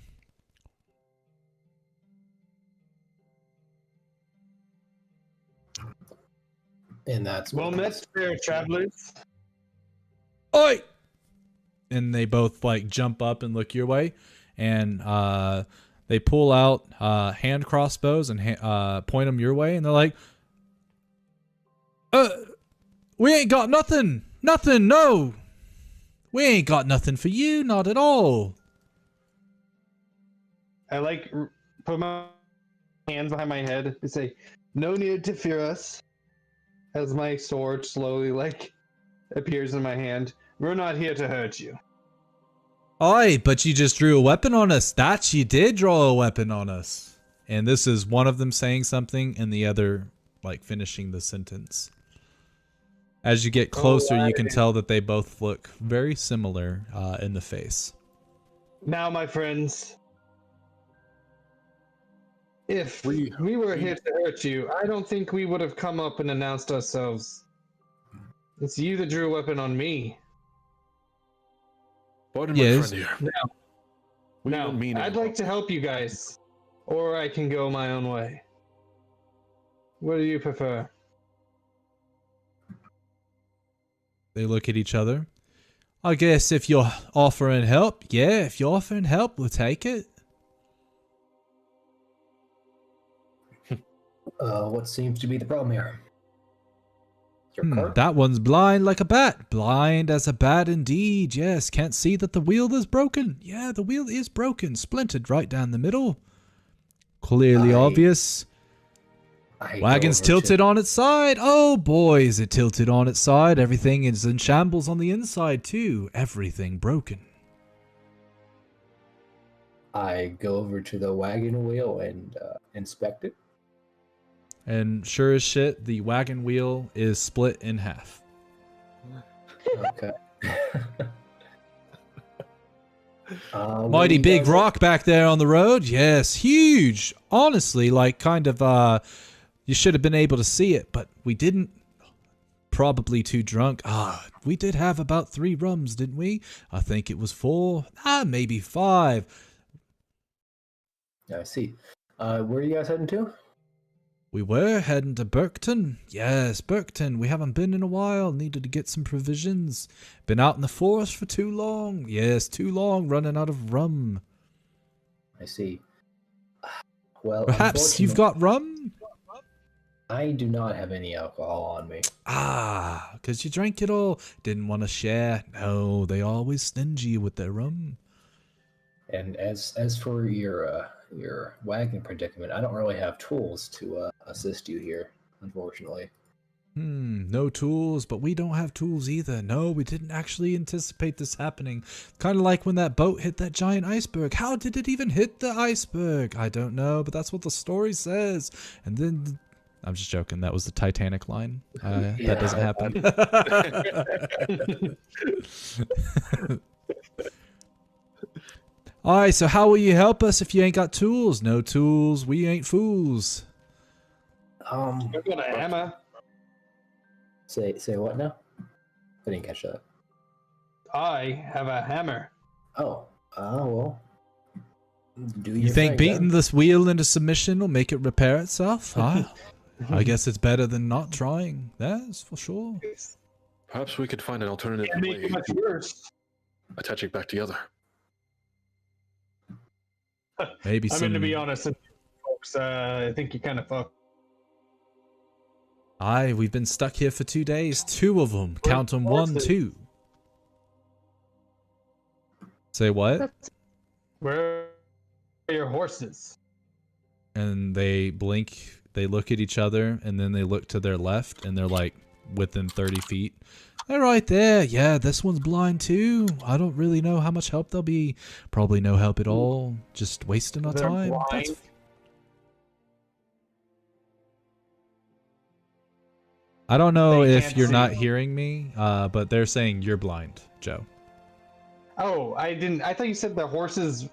Speaker 5: And that's
Speaker 3: Well met, fair travelers.
Speaker 1: Oi! And they both like jump up and look your way, and they pull out hand crossbows and point them your way, and they're like, we ain't got nothing, no, we ain't got nothing for you, not at all.
Speaker 3: I like put my hands behind my head and say, "No need to fear us." As my sword slowly like appears in my hand, we're not here to hurt you.
Speaker 1: Aye, but you just drew a weapon on us. That you did draw a weapon on us. And this is one of them saying something and the other like finishing the sentence. As you get closer, you can tell that they both look very similar in the face.
Speaker 3: Now, my friends, if we were here to hurt you, I don't think we would have come up and announced ourselves. It's you that drew a weapon on me.
Speaker 2: Pardon
Speaker 1: Yes.
Speaker 2: my friend here.
Speaker 3: Now,
Speaker 2: don't mean
Speaker 3: I'd
Speaker 2: it.
Speaker 3: like to help you guys, or I can go my own way. What do you prefer?
Speaker 1: They look at each other. I guess if you're offering help, yeah, if you're offering help, we'll take it.
Speaker 5: What seems to be the problem here? Is your cart?
Speaker 1: That one's blind like a bat. Blind as a bat indeed, yes. Can't see that the wheel is broken. Yeah, the wheel is broken. Splintered right down the middle. Clearly obvious. Wagon's tilted on its side. Oh boy, is it tilted on its side. Everything is in shambles on the inside too. Everything broken.
Speaker 5: I go over to the wagon wheel and inspect it.
Speaker 1: And sure as shit, the wagon wheel is split in half.
Speaker 5: Okay.
Speaker 1: Mighty big rock back there on the road. Yes, huge. Honestly, like kind of, you should have been able to see it, but we didn't. Probably too drunk. We did have about 3 rums, didn't we? I think it was 4. Maybe 5.
Speaker 5: I see. Where are you guys heading to?
Speaker 1: We were heading to Burkton. Yes, Burkton. We haven't been in a while. Needed to get some provisions. Been out in the forest for too long. Yes, too long. Running out of rum.
Speaker 5: I see. Well,
Speaker 1: Perhaps you've got rum?
Speaker 5: I do not have any alcohol on me.
Speaker 1: Because you drank it all. Didn't want to share. No, they always stingy with their rum.
Speaker 5: And as for your wagon predicament, I don't really have tools to assist you here, unfortunately.
Speaker 1: No tools, but we don't have tools either. No, we didn't actually anticipate this happening. Kind of like when that boat hit that giant iceberg. How did it even hit the iceberg? I don't know, but that's what the story says. And then... I'm just joking. That was the Titanic line. That doesn't happen. Alright, so how will you help us if you ain't got tools? No tools, we ain't fools.
Speaker 3: I've got a hammer.
Speaker 5: Say what now? I didn't catch that.
Speaker 3: I have a hammer.
Speaker 5: Oh, well. Do
Speaker 1: You
Speaker 5: your
Speaker 1: think
Speaker 5: thing,
Speaker 1: beating
Speaker 5: man.
Speaker 1: this wheel into submission will make it repair itself? I guess it's better than not trying. That's for sure.
Speaker 2: Perhaps we could find an alternative
Speaker 3: Can't make
Speaker 2: way
Speaker 3: it much worse.
Speaker 2: attach it back together.
Speaker 1: Maybe
Speaker 3: I'm
Speaker 1: some.
Speaker 3: going to be honest, folks. I think you kind of fucked.
Speaker 1: Aye, we've been stuck here for 2 days. 2 of them. Count them. 1,
Speaker 3: horses?
Speaker 1: 2. Say what?
Speaker 4: That's
Speaker 3: Where are your horses?
Speaker 1: And they blink. They look at each other, and then they look to their left, and they're like within 30 feet. They're right there. Yeah, this one's blind too. I don't really know how much help they'll be. Probably no help at all. Just wasting our
Speaker 3: They're
Speaker 1: time.
Speaker 3: blind?
Speaker 1: I don't know
Speaker 3: They
Speaker 1: if
Speaker 3: can't
Speaker 1: you're
Speaker 3: see.
Speaker 1: not hearing me, but they're saying you're blind, Joe.
Speaker 3: Oh, I didn't. I thought you said the horses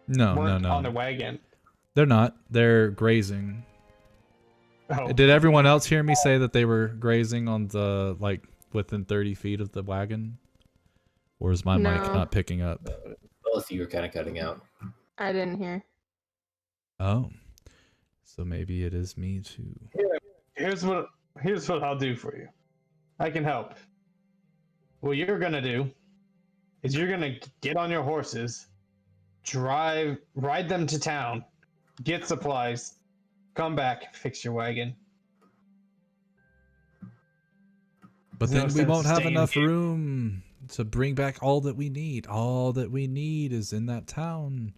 Speaker 1: No,
Speaker 3: weren't
Speaker 1: no,
Speaker 3: on the
Speaker 1: no.
Speaker 3: wagon.
Speaker 1: They're not. They're grazing.
Speaker 3: Oh,
Speaker 1: Did everyone else hear me say that they were grazing on the, like, within 30 feet of the wagon? Or is my mic
Speaker 4: No.
Speaker 1: not picking up?
Speaker 5: Both of you are kind of cutting out.
Speaker 4: I didn't hear.
Speaker 1: Oh. So maybe it is me too.
Speaker 3: here's what I'll do for you. I can help. What you're gonna do is you're gonna get on your horses, ride them to town, get supplies, come back, fix your wagon.
Speaker 1: But
Speaker 3: There's no
Speaker 1: then we
Speaker 3: sense
Speaker 1: won't have
Speaker 3: staying
Speaker 1: enough
Speaker 3: here.
Speaker 1: room to bring back all that we need. All that we need is in that town.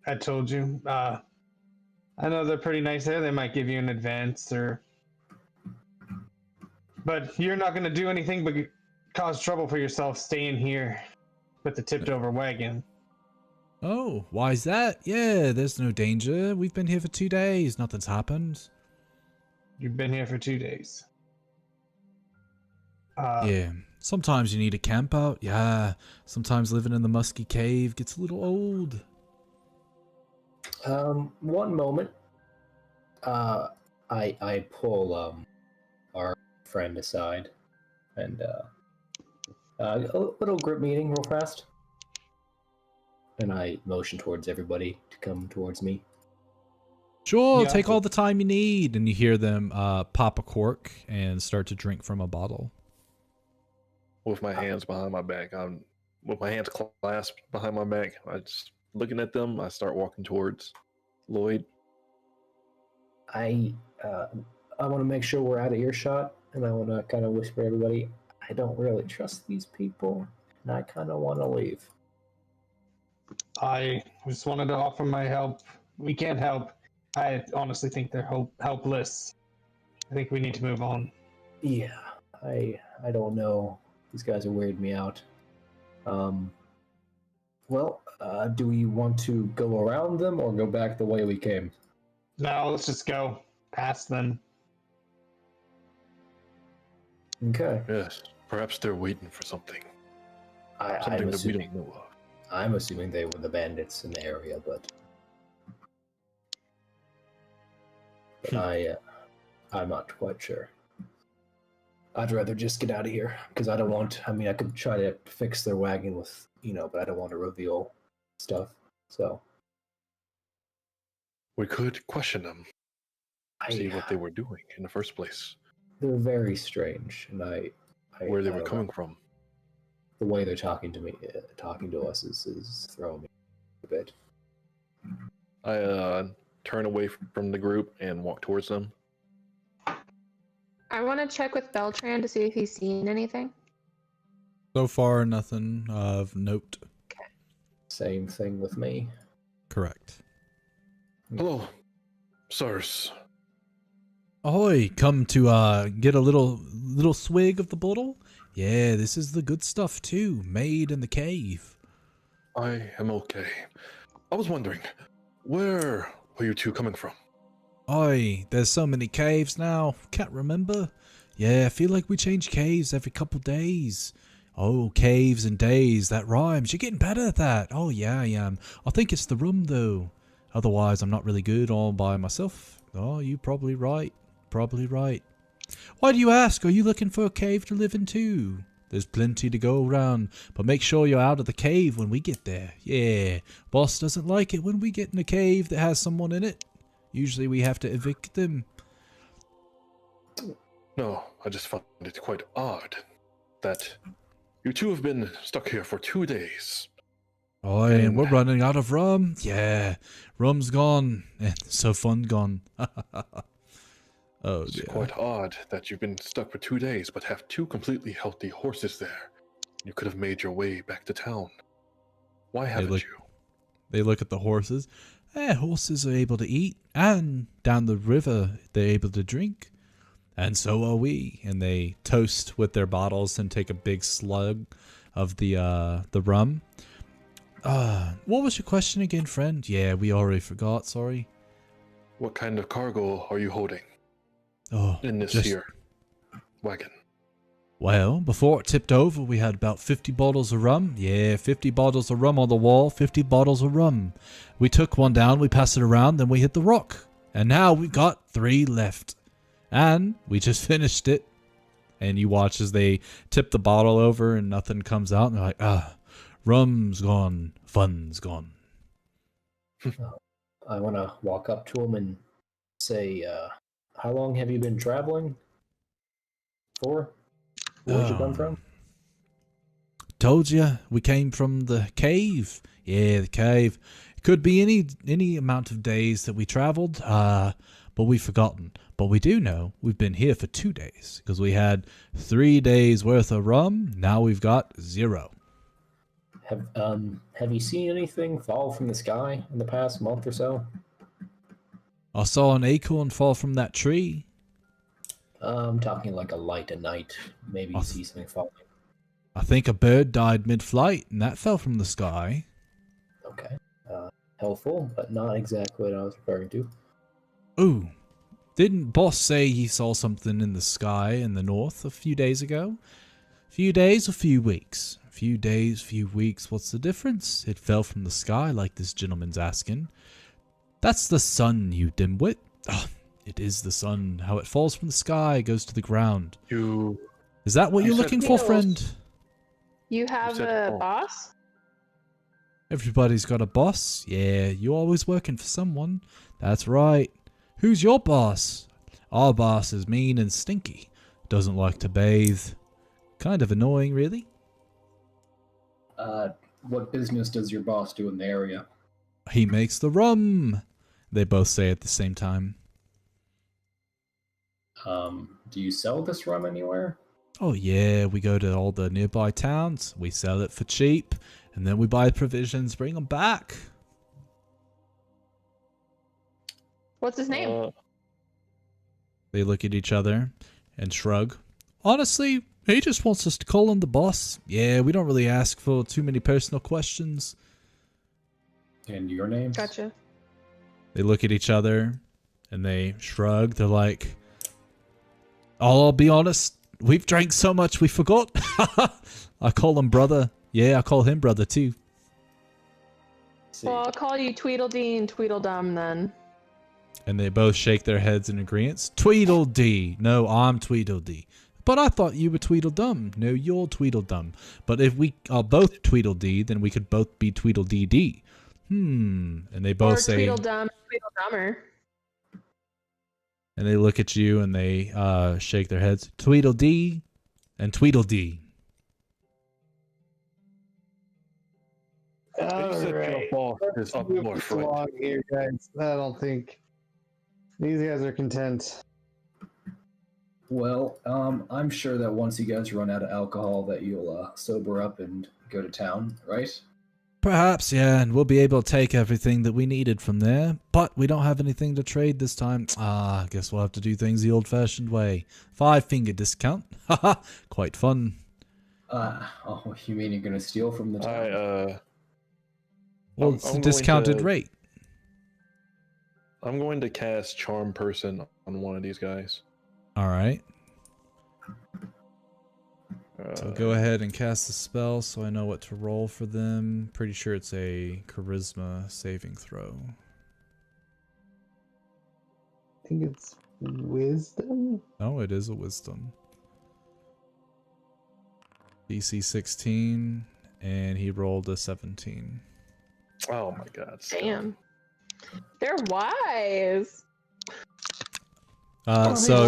Speaker 3: I told you. I know they're pretty nice there. They might give you an advance but you're not gonna do anything but cause trouble for yourself staying here with the tipped over wagon.
Speaker 1: Oh, why is that? Yeah, there's no danger. We've been here for 2 days. Nothing's happened.
Speaker 3: You've been here for 2 days.
Speaker 1: Yeah. Sometimes you need a camp out. Yeah. Sometimes living in the musky cave gets a little old.
Speaker 5: One moment. I pull our friend aside and a little group meeting real fast. And I motion towards everybody to come towards me.
Speaker 1: Sure,
Speaker 3: Yeah.
Speaker 1: take all the time you need. And you hear them pop a cork and start to drink from a bottle.
Speaker 2: With my hands behind my back, with my hands clasped behind my back. I just looking at them. I start walking towards Lloyd.
Speaker 5: I want to make sure we're out of earshot, and I want to kind of whisper to everybody, I don't really trust these people, and I kind of want to leave.
Speaker 3: I just wanted to offer my help. We can't help. I honestly think they're helpless. I think we need to move on.
Speaker 5: Yeah, I don't know. These guys are weirding me out. Do we want to go around them or go back the way we came?
Speaker 3: Now let's just go past them.
Speaker 5: Okay.
Speaker 2: Yes, perhaps they're waiting for something.
Speaker 5: I'm
Speaker 2: Something that we
Speaker 5: assuming,
Speaker 2: don't know of.
Speaker 5: I'm assuming they were the bandits in the area, but I'm not quite sure. I'd rather just get out of here because I don't want. I mean, I could try to fix their wagon with, but I don't want to reveal stuff. So
Speaker 2: We could question them, see
Speaker 5: I,
Speaker 2: what they were doing in the first place,
Speaker 5: they're very strange, and
Speaker 2: where they
Speaker 5: I
Speaker 2: were
Speaker 5: don't
Speaker 2: coming
Speaker 5: know.
Speaker 2: from.
Speaker 5: The way they're talking to me, talking to us, is throwing me a bit.
Speaker 2: I turn away from the group and walk towards them.
Speaker 4: I want to check with Beltran to see if he's seen anything.
Speaker 1: So far, nothing of note.
Speaker 5: Same thing with me.
Speaker 1: Correct.
Speaker 2: Hello, sirs.
Speaker 1: Ahoy, come to get a little swig of the bottle? Yeah, this is the good stuff too, made in the cave.
Speaker 2: I am okay. I was wondering, where were you two coming from?
Speaker 1: Aye, there's so many caves now, can't remember. Yeah, I feel like we change caves every couple days. Oh, caves and days, that rhymes. You're getting better at that. Oh yeah, I am. I think it's the rum though. Otherwise, I'm not really good all by myself. Oh, you're probably right. Probably right. Why do you ask? Are you looking for a cave to live in too? There's plenty to go around, but make sure you're out of the cave when we get there. Yeah, boss doesn't like it when we get in a cave that has someone in it. Usually we have to evict them.
Speaker 2: No, I just find it quite odd that you two have been stuck here for 2 days.
Speaker 1: Oh, and we're running out of rum. Yeah, rum's gone, and so fun gone. Oh,
Speaker 2: It's
Speaker 1: dear.
Speaker 2: quite odd that you've been stuck for 2 days, but have 2 completely healthy horses there. You could have made your way back to town. Why haven't you?
Speaker 1: They look at the horses. Horses are able to eat, and down the river they're able to drink. And so are we. And they toast with their bottles and take a big slug of the rum. What was your question again, friend? Yeah, we already forgot, sorry.
Speaker 2: What kind of cargo are you holding in this
Speaker 1: just
Speaker 2: here wagon?
Speaker 1: Well, before it tipped over, we had about 50 bottles of rum. Yeah, 50 bottles of rum on the wall, 50 bottles of rum. We took one down, we passed it around, then we hit the rock. And now we've got 3 left. And we just finished it. And you watch as they tip the bottle over and nothing comes out. And they're like, rum's gone, fun's gone.
Speaker 5: I want to walk up to him and say, how long have you been traveling for? Where'd you come from?
Speaker 1: Told you, we came from the cave. Yeah, the cave. It could be any amount of days that we traveled, but we've forgotten. But we do know we've been here for 2 days, because we had 3 days worth of rum. Now we've got 0.
Speaker 5: Have you seen anything fall from the sky in the past month or so?
Speaker 1: I saw an acorn fall from that tree.
Speaker 5: I'm talking like a light at night. Maybe you see something falling.
Speaker 1: I think a bird died mid-flight, and that fell from the sky.
Speaker 5: Okay. Helpful, but not exactly what I was referring to.
Speaker 1: Ooh. Didn't Boss say he saw something in the sky in the north a few days ago? Few days or few weeks? Few days, few weeks, what's the difference? It fell from the sky like this gentleman's asking. That's the sun, you dimwit. It is the sun. How it falls from the sky, goes to the ground. Is that what you're looking for, friend?
Speaker 4: You have a boss?
Speaker 1: Everybody's got a boss. Yeah, you're always working for someone. That's right. Who's your boss? Our boss is mean and stinky. Doesn't like to bathe. Kind of annoying, really.
Speaker 5: What business does your boss do in the area?
Speaker 1: He makes the rum. They both say at the same time.
Speaker 5: Do you sell this rum anywhere?
Speaker 1: Oh yeah, we go to all the nearby towns. We sell it for cheap. And then we buy provisions, bring them back.
Speaker 4: What's his name?
Speaker 1: They look at each other and shrug. Honestly, he just wants us to call him the boss. Yeah, we don't really ask for too many personal questions.
Speaker 5: And your name?
Speaker 4: Gotcha.
Speaker 1: They look at each other and they shrug. They're like, I'll be honest, we've drank so much we forgot. I call him brother. Yeah, I call him brother too.
Speaker 4: Well, I'll call you Tweedledee and Tweedledum then.
Speaker 1: And they both shake their heads in agreement. Tweedledee. No, I'm Tweedledee. But I thought you were Tweedledum. No, you're Tweedledum. But if we are both Tweedledee, then we could both be Tweedledee. And they both say...
Speaker 4: Tweedledum, Tweedledummer.
Speaker 1: And they look at you and they shake their heads. Tweedledee and Tweedledee.
Speaker 3: Alright. Let's move this along here, guys. I don't think these guys are content.
Speaker 5: Well, I'm sure that once you guys run out of alcohol that you'll sober up and go to town, right?
Speaker 1: Perhaps, yeah, and we'll be able to take everything that we needed from there. But we don't have anything to trade this time. I guess we'll have to do things the old-fashioned way. 5-finger discount. Haha, quite fun.
Speaker 5: Oh, you mean you're gonna steal from the town?
Speaker 1: Well, it's a discounted rate.
Speaker 2: I'm going to cast Charm Person on one of these guys.
Speaker 1: All right. So go ahead and cast the spell so I know what to roll for them. Pretty sure it's a charisma saving throw.
Speaker 3: I think it's wisdom.
Speaker 1: Oh, it is a wisdom. DC 16, and he rolled a 17.
Speaker 2: Oh my god.
Speaker 4: Damn. They're wise.
Speaker 1: So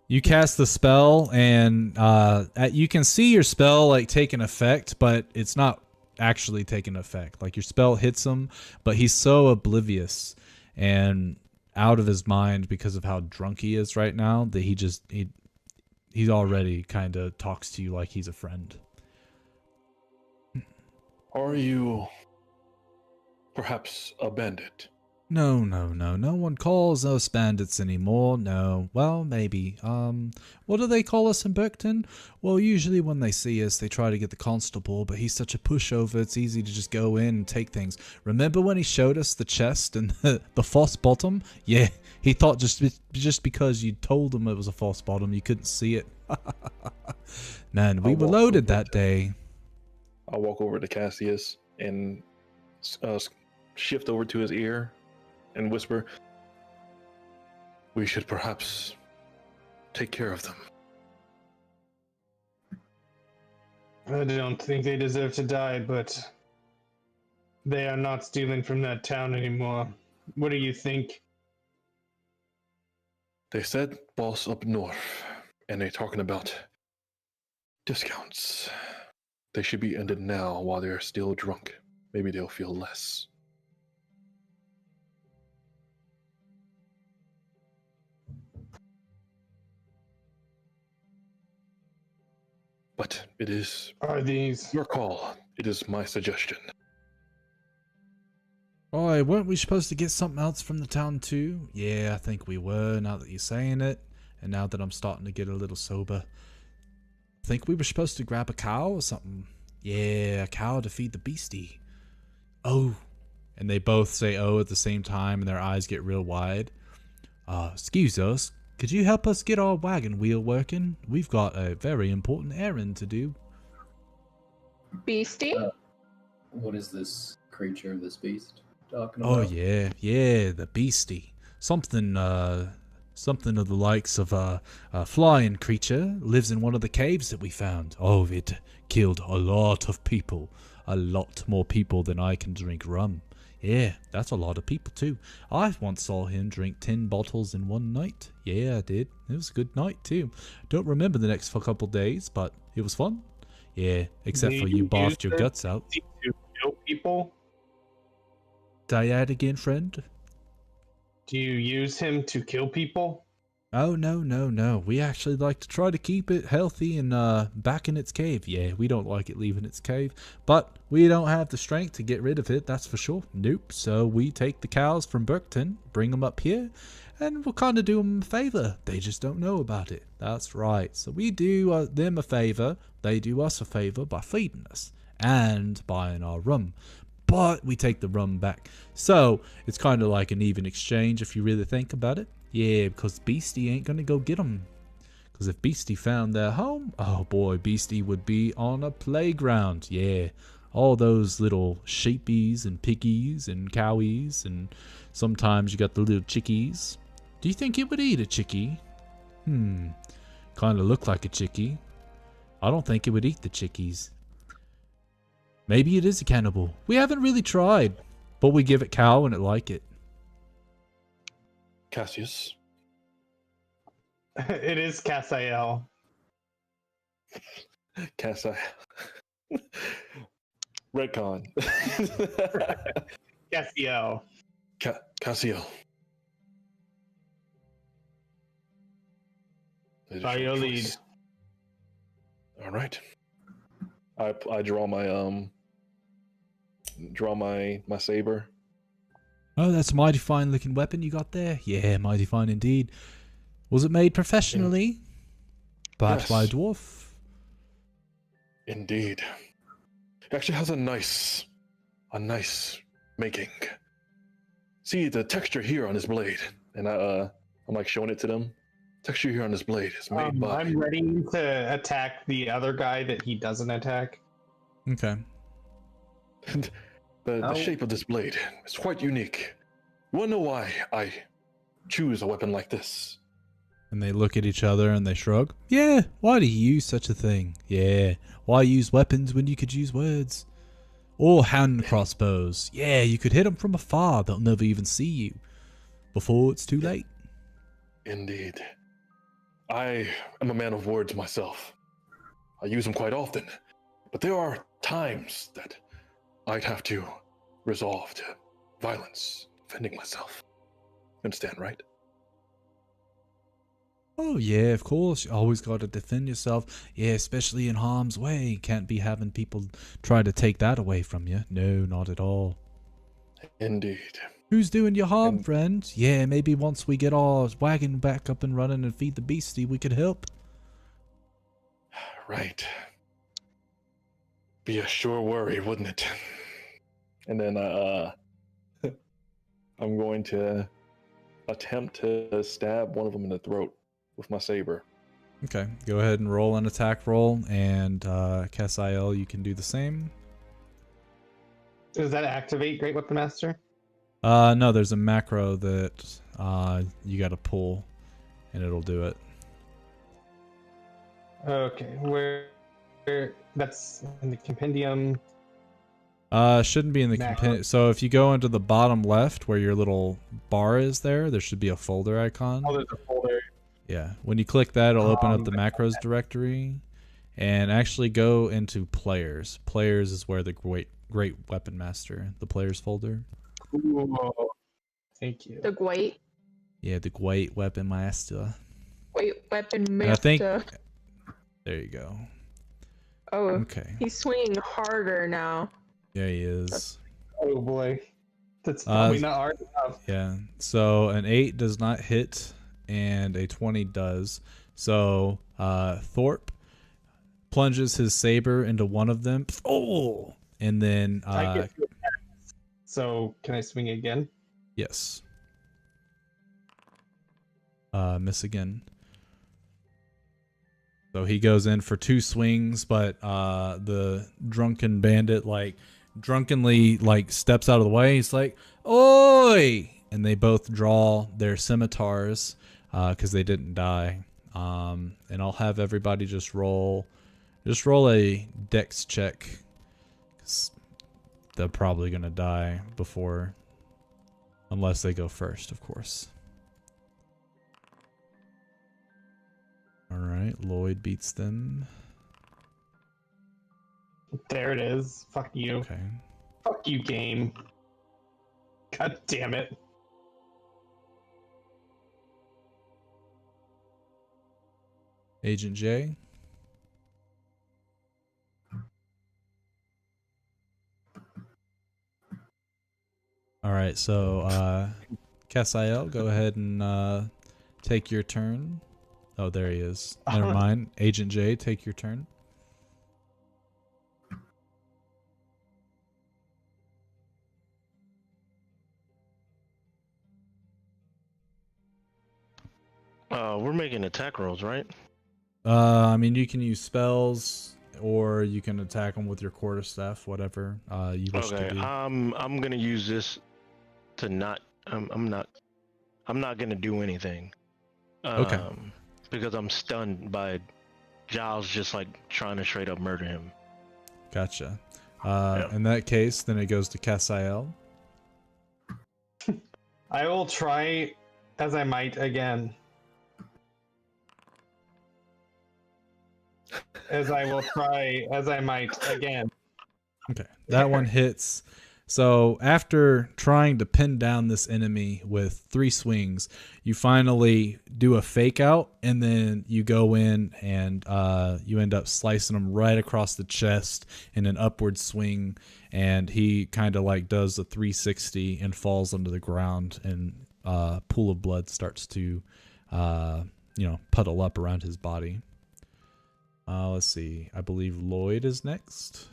Speaker 1: you cast the spell, and you can see your spell like taking effect, but it's not actually taking effect. Like your spell hits him, but he's so oblivious and out of his mind because of how drunk he is right now that he already kind of talks to you like he's a friend.
Speaker 2: Are you perhaps a bandit?
Speaker 1: No one calls us bandits anymore. No, well, maybe. What do they call us in Berkton? Well, usually when they see us, they try to get the constable, but he's such a pushover, it's easy to just go in and take things. Remember when he showed us the chest and the false bottom? Yeah, he thought just because you told him it was a false bottom, you couldn't see it. Man, we were loaded that day.
Speaker 2: I'll walk over to Cassius and shift over to his ear and whisper, "We should perhaps take care of them."
Speaker 3: I don't think they deserve to die, but they are not stealing from that town anymore. What do you think?
Speaker 2: They said boss up north, and they're talking about discounts. They should be ended now while they're still drunk. Maybe they'll feel less. But it is
Speaker 3: Are these...
Speaker 2: your call. It is my suggestion.
Speaker 1: Oh, weren't we supposed to get something else from the town too? Yeah, I think we were, now that you're saying it. And now that I'm starting to get a little sober. I think we were supposed to grab a cow or something. Yeah, a cow to feed the beastie. Oh. And they both say oh at the same time and their eyes get real wide. Excuse us. Could you help us get our wagon wheel working? We've got a very important errand to do.
Speaker 4: Beastie?
Speaker 5: What is this creature, this beast talking
Speaker 1: Oh
Speaker 5: about?
Speaker 1: yeah, the beastie. Something of the likes of a flying creature lives in one of the caves that we found. Oh, it killed a lot of people. A lot more people than I can drink rum. Yeah, that's a lot of people too. I once saw him drink 10 bottles in one night. Yeah, I did. It was a good night too. Don't remember the next couple days, but it was fun. Yeah, except for you barfed your guts out.
Speaker 3: To kill people?
Speaker 1: Diad again, friend?
Speaker 3: Do you use him to kill people?
Speaker 1: Oh, no. We actually like to try to keep it healthy and back in its cave. Yeah, we don't like it leaving its cave, but we don't have the strength to get rid of it, that's for sure. Nope. So we take the cows from Berkton, bring them up here, and we'll kind of do them a favor. They just don't know about it. That's right. So we do them a favor, they do us a favor by feeding us and buying our rum. But we take the rum back. So it's kind of like an even exchange if you really think about it. Yeah, because Beastie ain't gonna go get them. Because if Beastie found their home, oh boy, Beastie would be on a playground. Yeah, all those little sheepies and piggies and cowies, and sometimes you got the little chickies. Do you think it would eat a chickie? Kind of look like a chickie. I don't think it would eat the chickies. Maybe it is a cannibal. We haven't really tried, but we give it cow and it like it.
Speaker 2: Cassius.
Speaker 3: It is Cassiel.
Speaker 2: Cassius. Redcon.
Speaker 3: Cassiel.
Speaker 2: Cassiel.
Speaker 3: By your lead.
Speaker 2: All right. I draw my my saber.
Speaker 1: Oh, that's a mighty fine looking weapon you got there. Yeah, mighty fine indeed. Was it made professionally? Perhaps by a dwarf?
Speaker 2: Indeed. It actually has a nice making. See the texture here on his blade, and I'm like showing it to them. Texture here on his blade is made by.
Speaker 3: I'm ready to attack the other guy that he doesn't attack.
Speaker 1: Okay.
Speaker 2: The shape of this blade is quite unique. You wanna know why I choose a weapon like this?
Speaker 1: And they look at each other and they shrug. Yeah, why do you use such a thing? Yeah, why use weapons when you could use words? Or hand crossbows. Yeah, you could hit them from afar. They'll never even see you before it's too late.
Speaker 2: Indeed. I am a man of words myself. I use them quite often. But there are times that I'd have to resolve to violence, defending myself. Understand, right?
Speaker 1: Oh, yeah, of course. You always got to defend yourself. Yeah, especially in harm's way. Can't be having people try to take that away from you. No, not at all.
Speaker 2: Indeed.
Speaker 1: Who's doing you harm,
Speaker 2: And-
Speaker 1: friend? Yeah, maybe once we get our wagon back up and running and feed the beastie, we could help.
Speaker 2: Right. Be a sure worry, wouldn't it? And then I'm going to attempt to stab one of them in the throat with my saber.
Speaker 1: Okay, go ahead and roll an attack roll, and Cassiel, you can do the same.
Speaker 3: Does that activate Great Weapon Master?
Speaker 1: No, there's a macro that you got to pull, and it'll do it.
Speaker 3: Okay, where that's in the compendium.
Speaker 1: Shouldn't be in the
Speaker 3: Macro.
Speaker 1: compendium. So if you go into the bottom left where your little bar is there should be a folder icon.
Speaker 3: Oh, there's a folder.
Speaker 1: Yeah, when you click that, it'll open up the macros directory, and actually go into players. Players is where the great weapon master, the players folder.
Speaker 3: Ooh, thank you.
Speaker 4: The great
Speaker 1: Yeah, the great weapon master.
Speaker 4: weapon
Speaker 1: And I think
Speaker 4: master.
Speaker 1: there you go.
Speaker 4: Oh,
Speaker 1: Okay.
Speaker 4: he's swinging harder now.
Speaker 1: Yeah, he is.
Speaker 3: Oh boy, that's probably not hard enough.
Speaker 1: Yeah. So an 8 does not hit, and a 20 does. So Thorpe plunges his saber into one of them. Oh, and then
Speaker 3: I get to attack. So can I swing again?
Speaker 1: yes. Miss again. So he goes in for 2 swings, but the drunken bandit drunkenly steps out of the way. He's like, "Oi!" And they both draw their scimitars because they didn't die. And I'll have everybody just roll a dex check, 'cause they're probably gonna die before, unless they go first, of course. All right, Lloyd beats them.
Speaker 3: There it is. Fuck you.
Speaker 1: Okay.
Speaker 3: Fuck you, game. God damn it.
Speaker 1: Agent J. All right, so Cassiel, go ahead and take your turn. Oh, there he is. Never mind. Agent J, take your turn.
Speaker 6: We're making attack rolls, right?
Speaker 1: I mean, you can use spells, or you can attack them with your quarterstaff, whatever you wish to
Speaker 6: Okay.
Speaker 1: do.
Speaker 6: I'm gonna use this to not. I'm not gonna do anything.
Speaker 1: Okay.
Speaker 6: Because I'm stunned by Giles just trying to straight up murder him.
Speaker 1: Gotcha.
Speaker 6: Yeah.
Speaker 1: In that case, then it goes to Cassiel.
Speaker 3: I will try as I might again. As I will try as I might again.
Speaker 1: Okay, that one hits. So after trying to pin down this enemy with 3 swings, you finally do a fake out, and then you go in and you end up slicing him right across the chest in an upward swing, and he kind of does a 360 and falls onto the ground, and a pool of blood starts to puddle up around his body. Let's see. I believe Lloyd is next.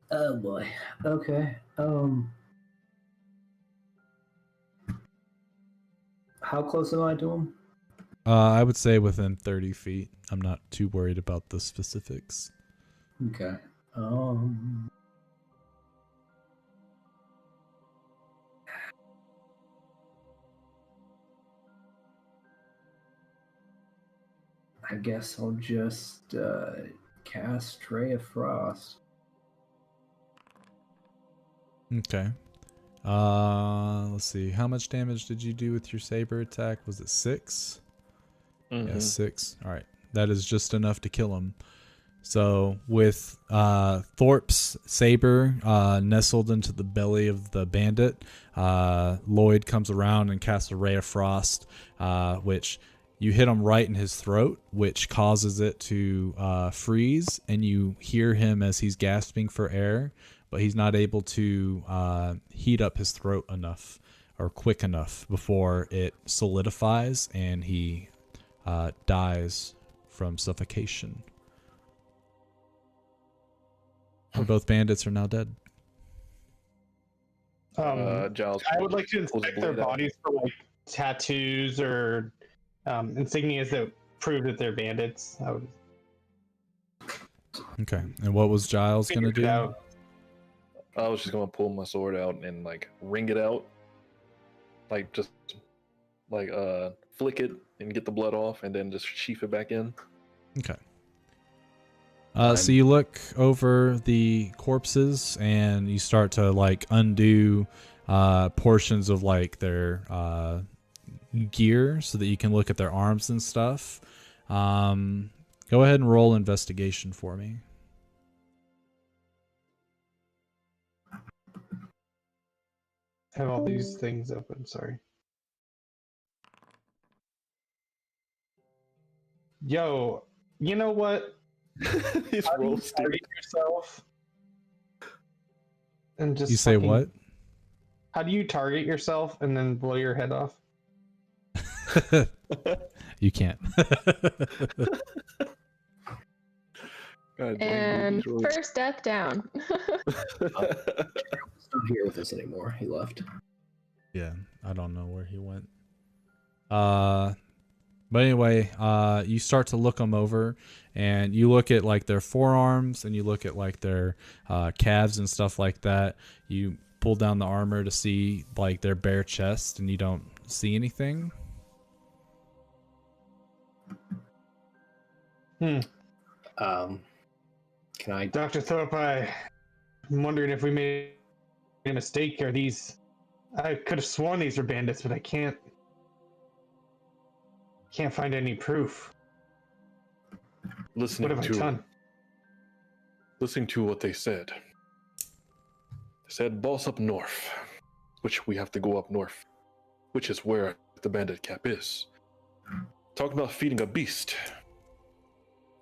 Speaker 5: Oh boy. Okay. How close am I to him?
Speaker 1: I would say within 30 feet. I'm not too worried about the specifics.
Speaker 5: Okay. I guess I'll just cast Ray of Frost.
Speaker 1: Okay. Let's see. How much damage did you do with your saber attack? Was it 6?
Speaker 2: Mhm.
Speaker 1: Yeah, 6. All right. That is just enough to kill him. So with Thorpe's saber nestled into the belly of the bandit, Lloyd comes around and casts a ray of frost, which you hit him right in his throat, which causes it to freeze, and you hear him as he's gasping for air, but he's not able to heat up his throat enough or quick enough before it solidifies and he dies from suffocation. Both bandits are now dead.
Speaker 2: Giles,
Speaker 3: I would like to
Speaker 2: pulls his
Speaker 3: inspect their
Speaker 2: blade out.
Speaker 3: bodies for like tattoos or insignias that prove that they're bandits. I would
Speaker 1: Okay. And what was Giles going to
Speaker 3: figure it
Speaker 1: do?
Speaker 3: out.
Speaker 2: I was just gonna pull my sword out and like wring it out, like just like flick it and get the blood off, and then just sheath it back in.
Speaker 1: Okay. So you look over the corpses and you start to like undo portions of like their gear so that you can look at their arms and stuff. Go ahead and roll investigation for me.
Speaker 3: I have all these things open. Sorry. Yo, you know what?
Speaker 2: He's
Speaker 3: How do you
Speaker 2: roasting.
Speaker 3: target yourself? And just
Speaker 1: You say
Speaker 3: fucking-
Speaker 1: what?
Speaker 3: How do you target yourself and then blow your head off?
Speaker 1: You can't.
Speaker 2: God damn,
Speaker 4: And
Speaker 2: he's roasting.
Speaker 4: first death down.
Speaker 5: He's not here with us anymore. He left.
Speaker 1: Yeah, I don't know where he went. But anyway, you start to look them over, and you look at like their forearms, and you look at like their calves and stuff like that. You pull down the armor to see like their bare chest, and you don't see anything.
Speaker 5: Can I?
Speaker 3: Dr. Thorpe, I'm wondering if we made a mistake. Are these... I could have sworn these were bandits, but I can't find any proof. What
Speaker 2: listening
Speaker 3: have I done?
Speaker 2: to what they said. They said, boss up north, which we have to go up north, which is where the bandit camp is. Talking about feeding a beast,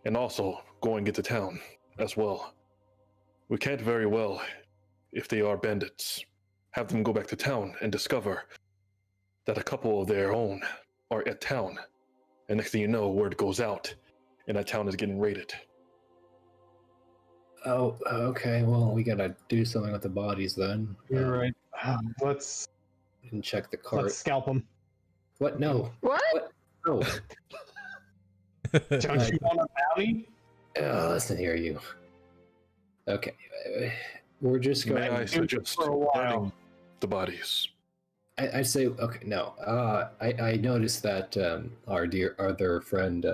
Speaker 2: and also going into town as well. We can't very well, if they are bandits, have them go back to town and discover that a couple of their own are at town. And next thing you know, word goes out, and that town is getting raided.
Speaker 5: Oh, okay. Well, we gotta do something with the bodies then.
Speaker 3: You're right. Let's
Speaker 5: And check the cart.
Speaker 3: scalp them.
Speaker 5: What? No.
Speaker 4: What?
Speaker 5: No.
Speaker 3: Don't you want a bounty?
Speaker 5: Listen here, you. Okay. We're just
Speaker 2: May
Speaker 5: going.
Speaker 2: I suggest
Speaker 3: for a while.
Speaker 2: burning the bodies?
Speaker 5: I say okay. No. I noticed that our other friend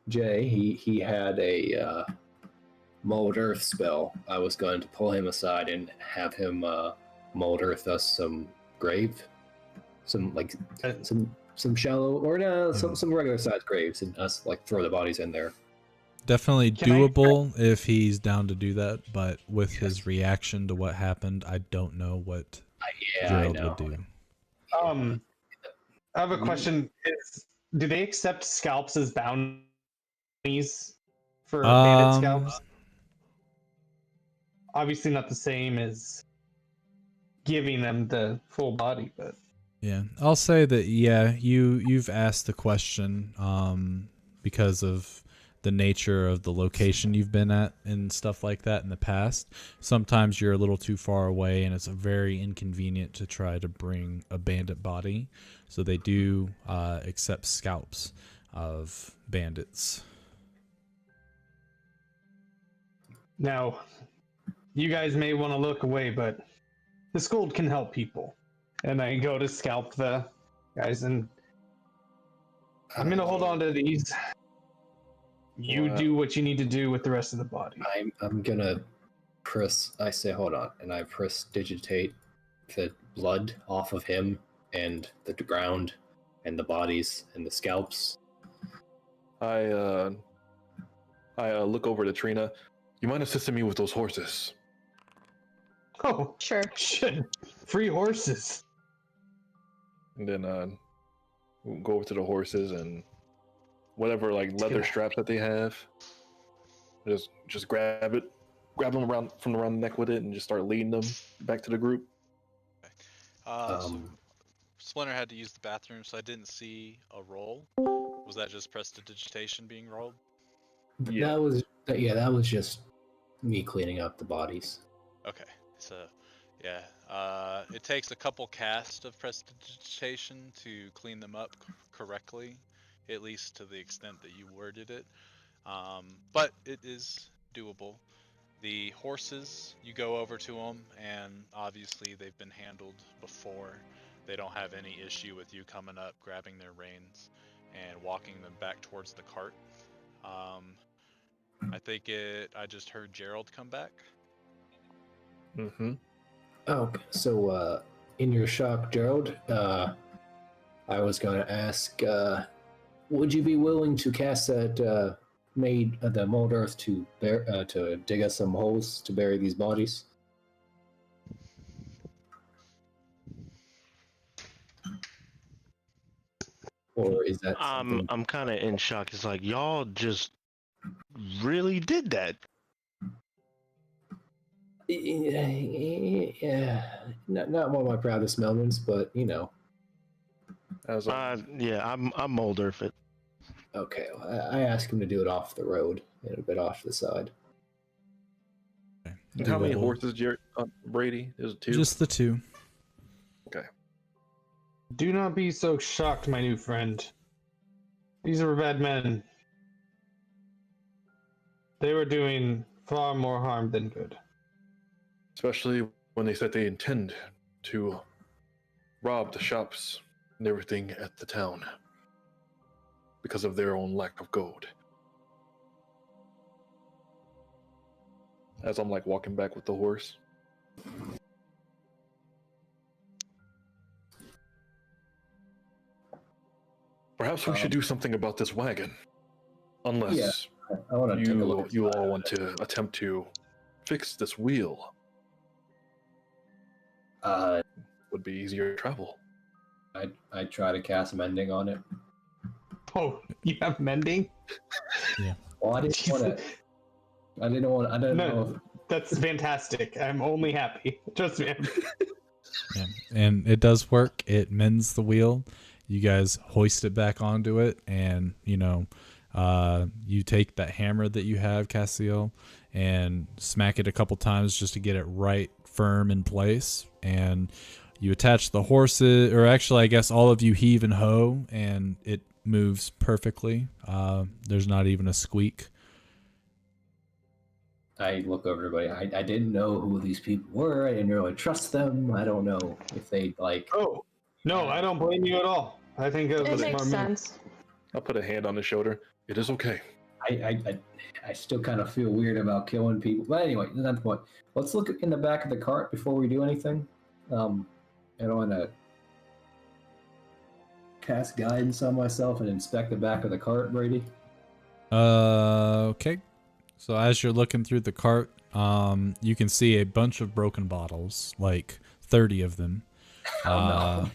Speaker 5: Jay, he had a mold earth spell. I was going to pull him aside and have him mold earth us some grave, some like some shallow or no, some regular sized graves, and us like throw the bodies in there.
Speaker 1: Definitely
Speaker 3: Can I-
Speaker 1: doable if he's down to do that, but with his reaction to what happened, I don't know what
Speaker 5: Yeah, I
Speaker 1: Gerald
Speaker 5: know.
Speaker 1: would do.
Speaker 3: I have a question. Do they accept scalps as bounties for bandit scalps? Obviously not the same as giving them the full body, but
Speaker 1: Yeah, I'll say that. Yeah, you've asked the question because of the nature of the location you've been at and stuff like that in the past. Sometimes you're a little too far away, and it's very inconvenient to try to bring a bandit body. So they do accept scalps of bandits.
Speaker 3: now you guys may want to look away, but this gold can help people. And I go to scalp the guys, and I'm gonna hold on to these. You do what you need to do with the rest of the body.
Speaker 5: I'm gonna I say hold on, and I digitate the blood off of him and the ground and the bodies and the scalps.
Speaker 2: I look over to Trina. You mind assisting me with those horses?
Speaker 3: Oh,
Speaker 4: Sure.
Speaker 3: shit. Free horses.
Speaker 2: And then we'll go over to the horses and whatever like leather straps that they have. Just grab them around from around the neck with it, and just start leading them back to the group.
Speaker 8: So Splinter had to use the bathroom, so I didn't see a roll. Was that just prestidigitation being rolled?
Speaker 2: Yeah.
Speaker 5: That was just me cleaning up the bodies.
Speaker 8: Okay, so yeah, it takes a couple casts of prestidigitation to clean them up correctly, at least to the extent that you worded it. But it is doable. The horses, you go over to them, and obviously they've been handled before. They don't have any issue with you coming up, grabbing their reins, and walking them back towards the cart. I just heard Gerald come back.
Speaker 2: Mm-hmm.
Speaker 5: Oh, so in your shock, Gerald, I was going to ask, would you be willing to cast that the mold earth to dig us some holes to bury these bodies? Or is that something...
Speaker 6: I'm kind of in shock. It's like y'all just really did that.
Speaker 5: Yeah, not one of my proudest moments, but you know.
Speaker 6: Yeah, I'm mold earth it.
Speaker 5: Okay, I asked him to do it off the road and a bit off the side.
Speaker 2: And how many horses, Brady? There's 2?
Speaker 1: Just the 2.
Speaker 2: Okay.
Speaker 3: Do not be so shocked, my new friend. These are bad men. They were doing far more harm than good.
Speaker 2: Especially when they said they intend to rob the shops and everything at the town because of their own lack of gold. As I'm like walking back with the horse. Perhaps we should do something about this wagon. Unless
Speaker 5: I want to take a look.
Speaker 2: you all want to attempt to fix this wheel. Would be easier to travel.
Speaker 5: I try to cast mending on it.
Speaker 3: Oh, you have mending?
Speaker 1: Yeah.
Speaker 5: Well, I didn't want. I don't know.
Speaker 3: That's fantastic. I'm only happy. Trust me.
Speaker 1: Yeah. And it does work. It mends the wheel. You guys hoist it back onto it, and you take that hammer that you have, Cassiel, and smack it a couple times just to get it right firm in place. And you attach the horses, or actually, I guess all of you heave and hoe, and it moves perfectly. There's not even a squeak.
Speaker 5: I look over everybody. I didn't know who these people were. I didn't really trust them. I don't know if they like.
Speaker 3: Oh, no, I don't blame you at all. I think it was
Speaker 4: It makes
Speaker 3: smart move.
Speaker 4: sense.
Speaker 2: I'll put a hand on his shoulder. It is okay.
Speaker 5: I still kind of feel weird about killing people. But anyway, that's not the point. Let's look in the back of the cart before we do anything. I want to cast guidance on myself and inspect the back of the cart, Brady.
Speaker 1: Okay. So as you're looking through the cart, you can see a bunch of broken bottles, like 30 of them.
Speaker 5: No.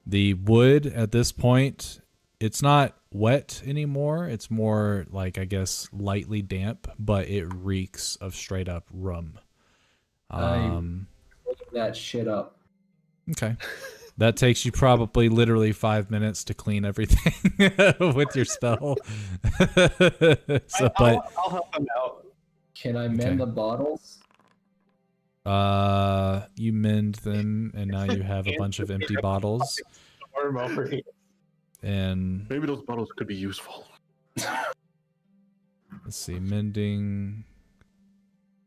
Speaker 1: The wood at this point, it's not wet anymore. It's more like, I guess, lightly damp, but it reeks of straight up rum.
Speaker 5: Look that shit up.
Speaker 1: Okay. That takes you probably literally 5 minutes to clean everything with your spell.
Speaker 3: I'll help him out.
Speaker 5: Can I mend the bottles?
Speaker 1: You mend them, and now you have a bunch of empty bottles. And
Speaker 2: maybe those bottles could be useful.
Speaker 1: Let's see, mending.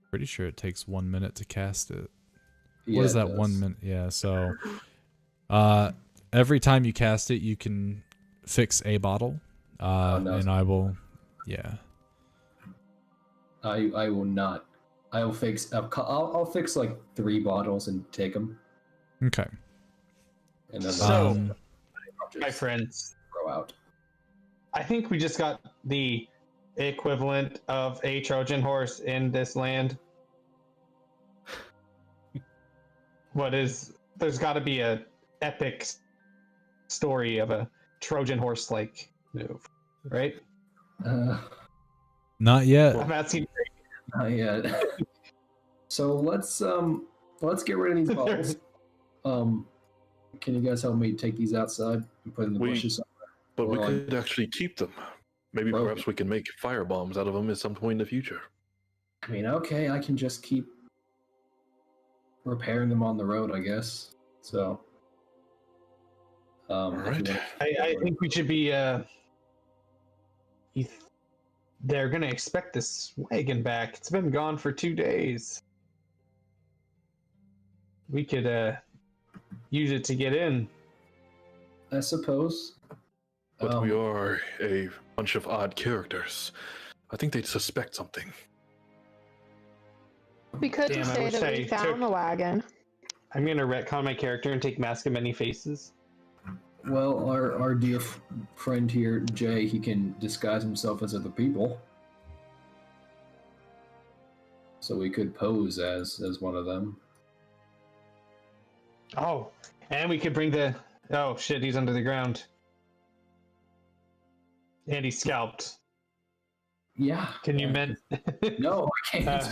Speaker 1: Pretty sure it takes 1 minute to cast it.
Speaker 5: Yeah,
Speaker 1: what is that?
Speaker 5: does.
Speaker 1: 1 minute? Yeah. So, every time you cast it, you can fix a bottle.
Speaker 5: No.
Speaker 1: And I will. Yeah.
Speaker 5: I will not. I will fix. I'll fix like 3 bottles and take them,
Speaker 1: Okay.
Speaker 5: and then
Speaker 3: So,
Speaker 5: I'll
Speaker 3: my
Speaker 5: just
Speaker 3: friends,
Speaker 5: throw out.
Speaker 3: I think we just got the equivalent of a Trojan horse in this land. There's got to be a epic story of a Trojan horse like move, right?
Speaker 1: Not yet.
Speaker 3: I'm asking.
Speaker 5: Not yet. So let's get rid of these bottles. Can you guys help me take these outside and put in the bushes?
Speaker 2: But we
Speaker 5: Or,
Speaker 2: could actually keep them. Maybe
Speaker 5: Broken.
Speaker 2: perhaps we can make fire bombs out of them at some point in the future.
Speaker 5: I mean, okay, I can just keep repairing them on the road, I guess. So,
Speaker 2: All right.
Speaker 3: I think we should be. They're gonna expect this wagon back. It's been gone for 2 days. We could use it to get in.
Speaker 5: I suppose.
Speaker 2: But we are a bunch of odd characters. I think they'd suspect something.
Speaker 4: We could
Speaker 3: Damn,
Speaker 4: just
Speaker 3: I
Speaker 4: say
Speaker 3: wish
Speaker 4: that
Speaker 3: I
Speaker 4: we found
Speaker 3: took-
Speaker 4: the wagon.
Speaker 3: I'm gonna retcon my character and take Mask of Many Faces.
Speaker 5: Well, our dear friend here, Jay, he can disguise himself as other people. So we could pose as one of them.
Speaker 3: Oh, and we could bring the. Oh shit, he's under the ground. And he's scalped.
Speaker 5: Yeah.
Speaker 3: Can you mend?
Speaker 5: No, I can't.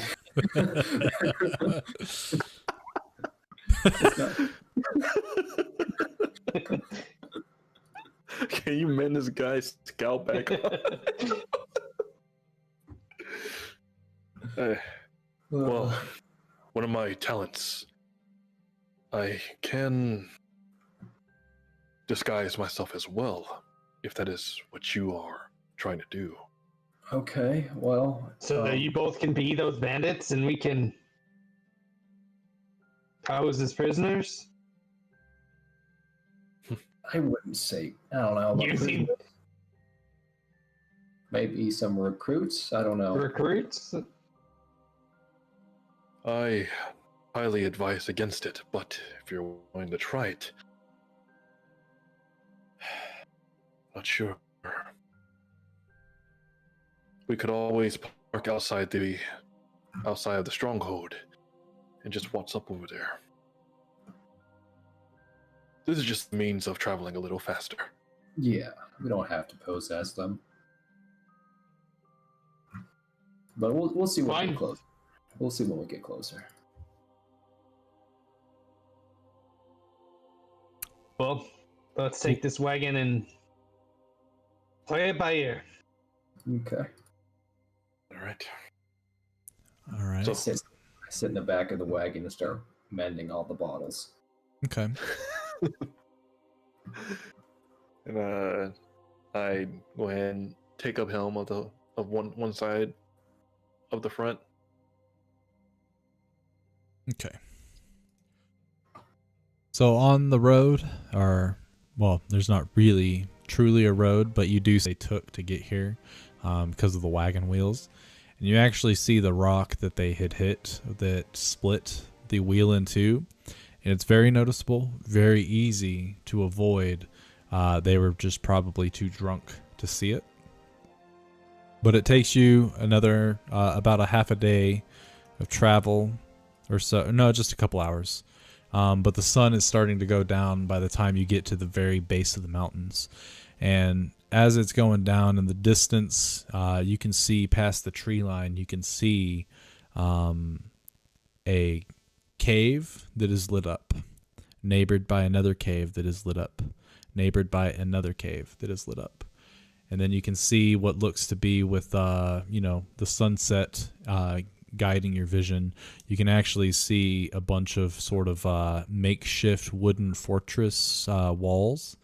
Speaker 2: Can you mend this guy's scalp back on? Well, one of my talents. I can disguise myself as well, if that is what you are trying to do.
Speaker 5: Okay, well.
Speaker 3: So that you both can be those bandits and we can pose as prisoners?
Speaker 5: I wouldn't say. I don't know. About
Speaker 3: Using
Speaker 5: maybe some recruits. I don't know.
Speaker 3: recruits?
Speaker 2: I highly advise against it, but if you're willing to try it, not sure. We could always park outside of the stronghold and just watch up over there. This is just the means of traveling a little faster.
Speaker 5: Yeah, we don't have to pose as them. But we'll see when we
Speaker 3: Fine.
Speaker 5: get closer. We'll see when we get closer.
Speaker 3: Well, let's take this wagon and play it by ear.
Speaker 5: Okay.
Speaker 2: All right.
Speaker 1: All right.
Speaker 2: So-
Speaker 5: I sit in the back of the wagon and start mending all the bottles.
Speaker 1: Okay.
Speaker 2: And I go ahead and take up helm of one side of the front.
Speaker 1: Okay. So on the road, well, there's not really truly a road, but you do say took to get here because of the wagon wheels. And you actually see the rock that they had hit that split the wheel in two. And it's very noticeable, very easy to avoid. They were just probably too drunk to see it. But it takes you another about a half a day of travel or so. No, just a couple hours. But the sun is starting to go down by the time you get to the very base of the mountains. And as it's going down in the distance, you can see past the tree line, you can see a cave that is lit up, neighbored by another cave that is lit up, neighbored by another cave that is lit up. And then you can see what looks to be with, the sunset guiding your vision. You can actually see a bunch of sort of makeshift wooden fortress walls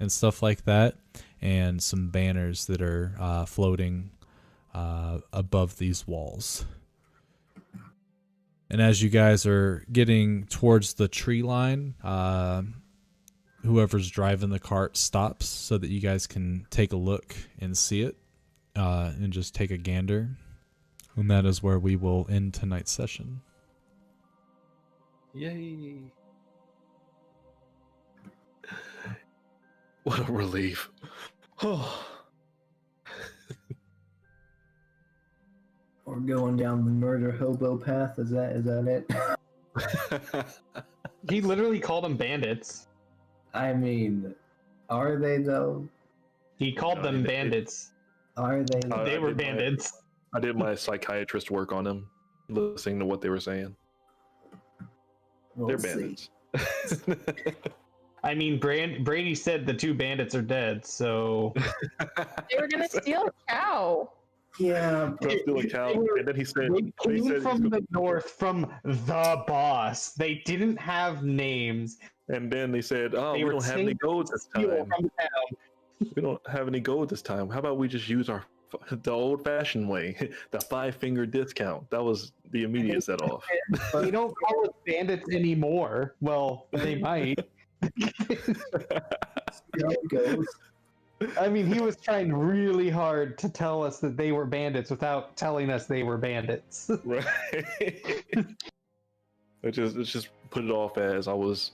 Speaker 1: and stuff like that, and some banners that are floating above these walls. And as you guys are getting towards the tree line, whoever's driving the cart stops so that you guys can take a look and see it, and just take a gander. And that is where we will end tonight's session.
Speaker 2: Yay. What a relief. Oh.
Speaker 5: We're going down the murder hobo path. Is that it?
Speaker 3: He literally called them bandits.
Speaker 5: I mean, are they though?
Speaker 3: He called them
Speaker 2: it-
Speaker 3: bandits.
Speaker 5: Are they?
Speaker 3: They
Speaker 2: I
Speaker 3: were
Speaker 2: did my-
Speaker 3: bandits.
Speaker 2: I did my psychiatrist work on him, listening to what they were saying.
Speaker 5: We'll
Speaker 2: They're bandits.
Speaker 3: I mean, Brady said the two bandits are dead, so
Speaker 4: They were gonna steal a cow.
Speaker 5: Yeah.
Speaker 2: Steal a cow, and then he said,
Speaker 3: they
Speaker 2: he
Speaker 3: came
Speaker 2: said
Speaker 3: from the north, from the boss. They didn't have names.
Speaker 2: and then they said, "Oh,
Speaker 3: They
Speaker 2: we
Speaker 3: were
Speaker 2: don't have any
Speaker 3: saying
Speaker 2: gold this
Speaker 3: steal
Speaker 2: time.
Speaker 3: from the town.
Speaker 2: We don't have any gold this time. How about we just use the old-fashioned way, the 5-finger discount?" That was the immediate set off.
Speaker 3: They don't call us bandits anymore. Well, they might.
Speaker 5: See how it goes.
Speaker 3: I mean, he was trying really hard to tell us that they were bandits without telling us they were bandits.
Speaker 2: Right. Let's just put it off as I was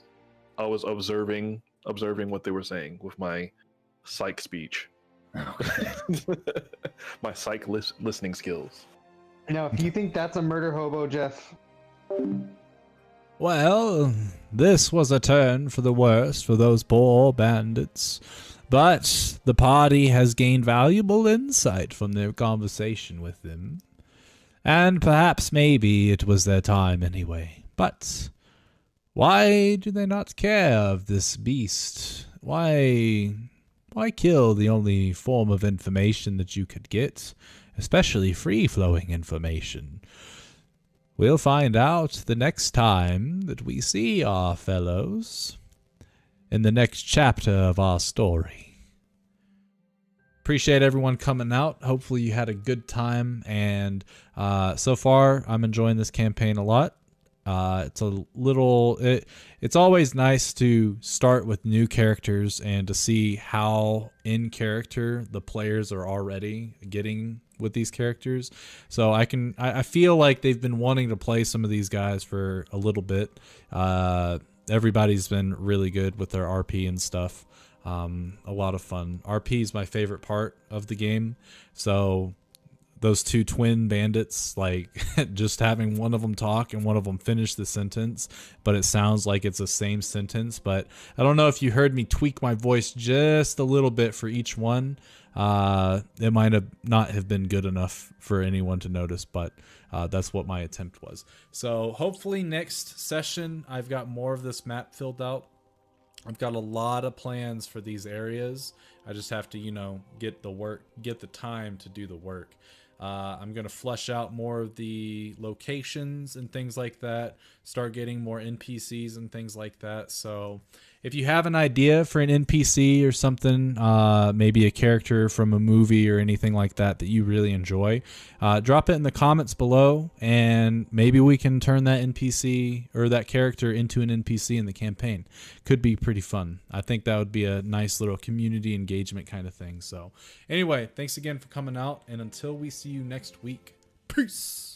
Speaker 2: observing what they were saying with my psych speech, my psych listening skills.
Speaker 3: Now, if you think that's a murder hobo, Jeff,
Speaker 1: Well, this was a turn for the worse for those poor bandits. But the party has gained valuable insight from their conversation with them. And perhaps maybe it was their time anyway. But why do they not care of this beast? Why kill the only form of information that you could get, especially free-flowing information? We'll find out the next time that we see our fellows in the next chapter of our story. Appreciate everyone coming out. Hopefully you had a good time, and so far I'm enjoying this campaign a lot. It's always nice to start with new characters and to see how in character the players are already getting with these characters. So I feel like they've been wanting to play some of these guys for a little bit. Everybody's been really good with their RP and stuff. A lot of fun. RP is my favorite part of the game. So those two twin bandits, like just having one of them talk and one of them finish the sentence, but it sounds like it's the same sentence. But I don't know if you heard me tweak my voice just a little bit for each one. It might have not have been good enough for anyone to notice, but that's what my attempt was. So hopefully next session I've got more of this map filled out. I've got a lot of plans for these areas. I just have to, get the time to do the work. I'm going to flesh out more of the locations and things like that, start getting more NPCs and things like that. So if you have an idea for an NPC or something, maybe a character from a movie or anything like that that you really enjoy, drop it in the comments below, and maybe we can turn that NPC or that character into an NPC in the campaign. Could be pretty fun. I think that would be a nice little community engagement kind of thing. So anyway, thanks again for coming out, and until we see you next week, peace.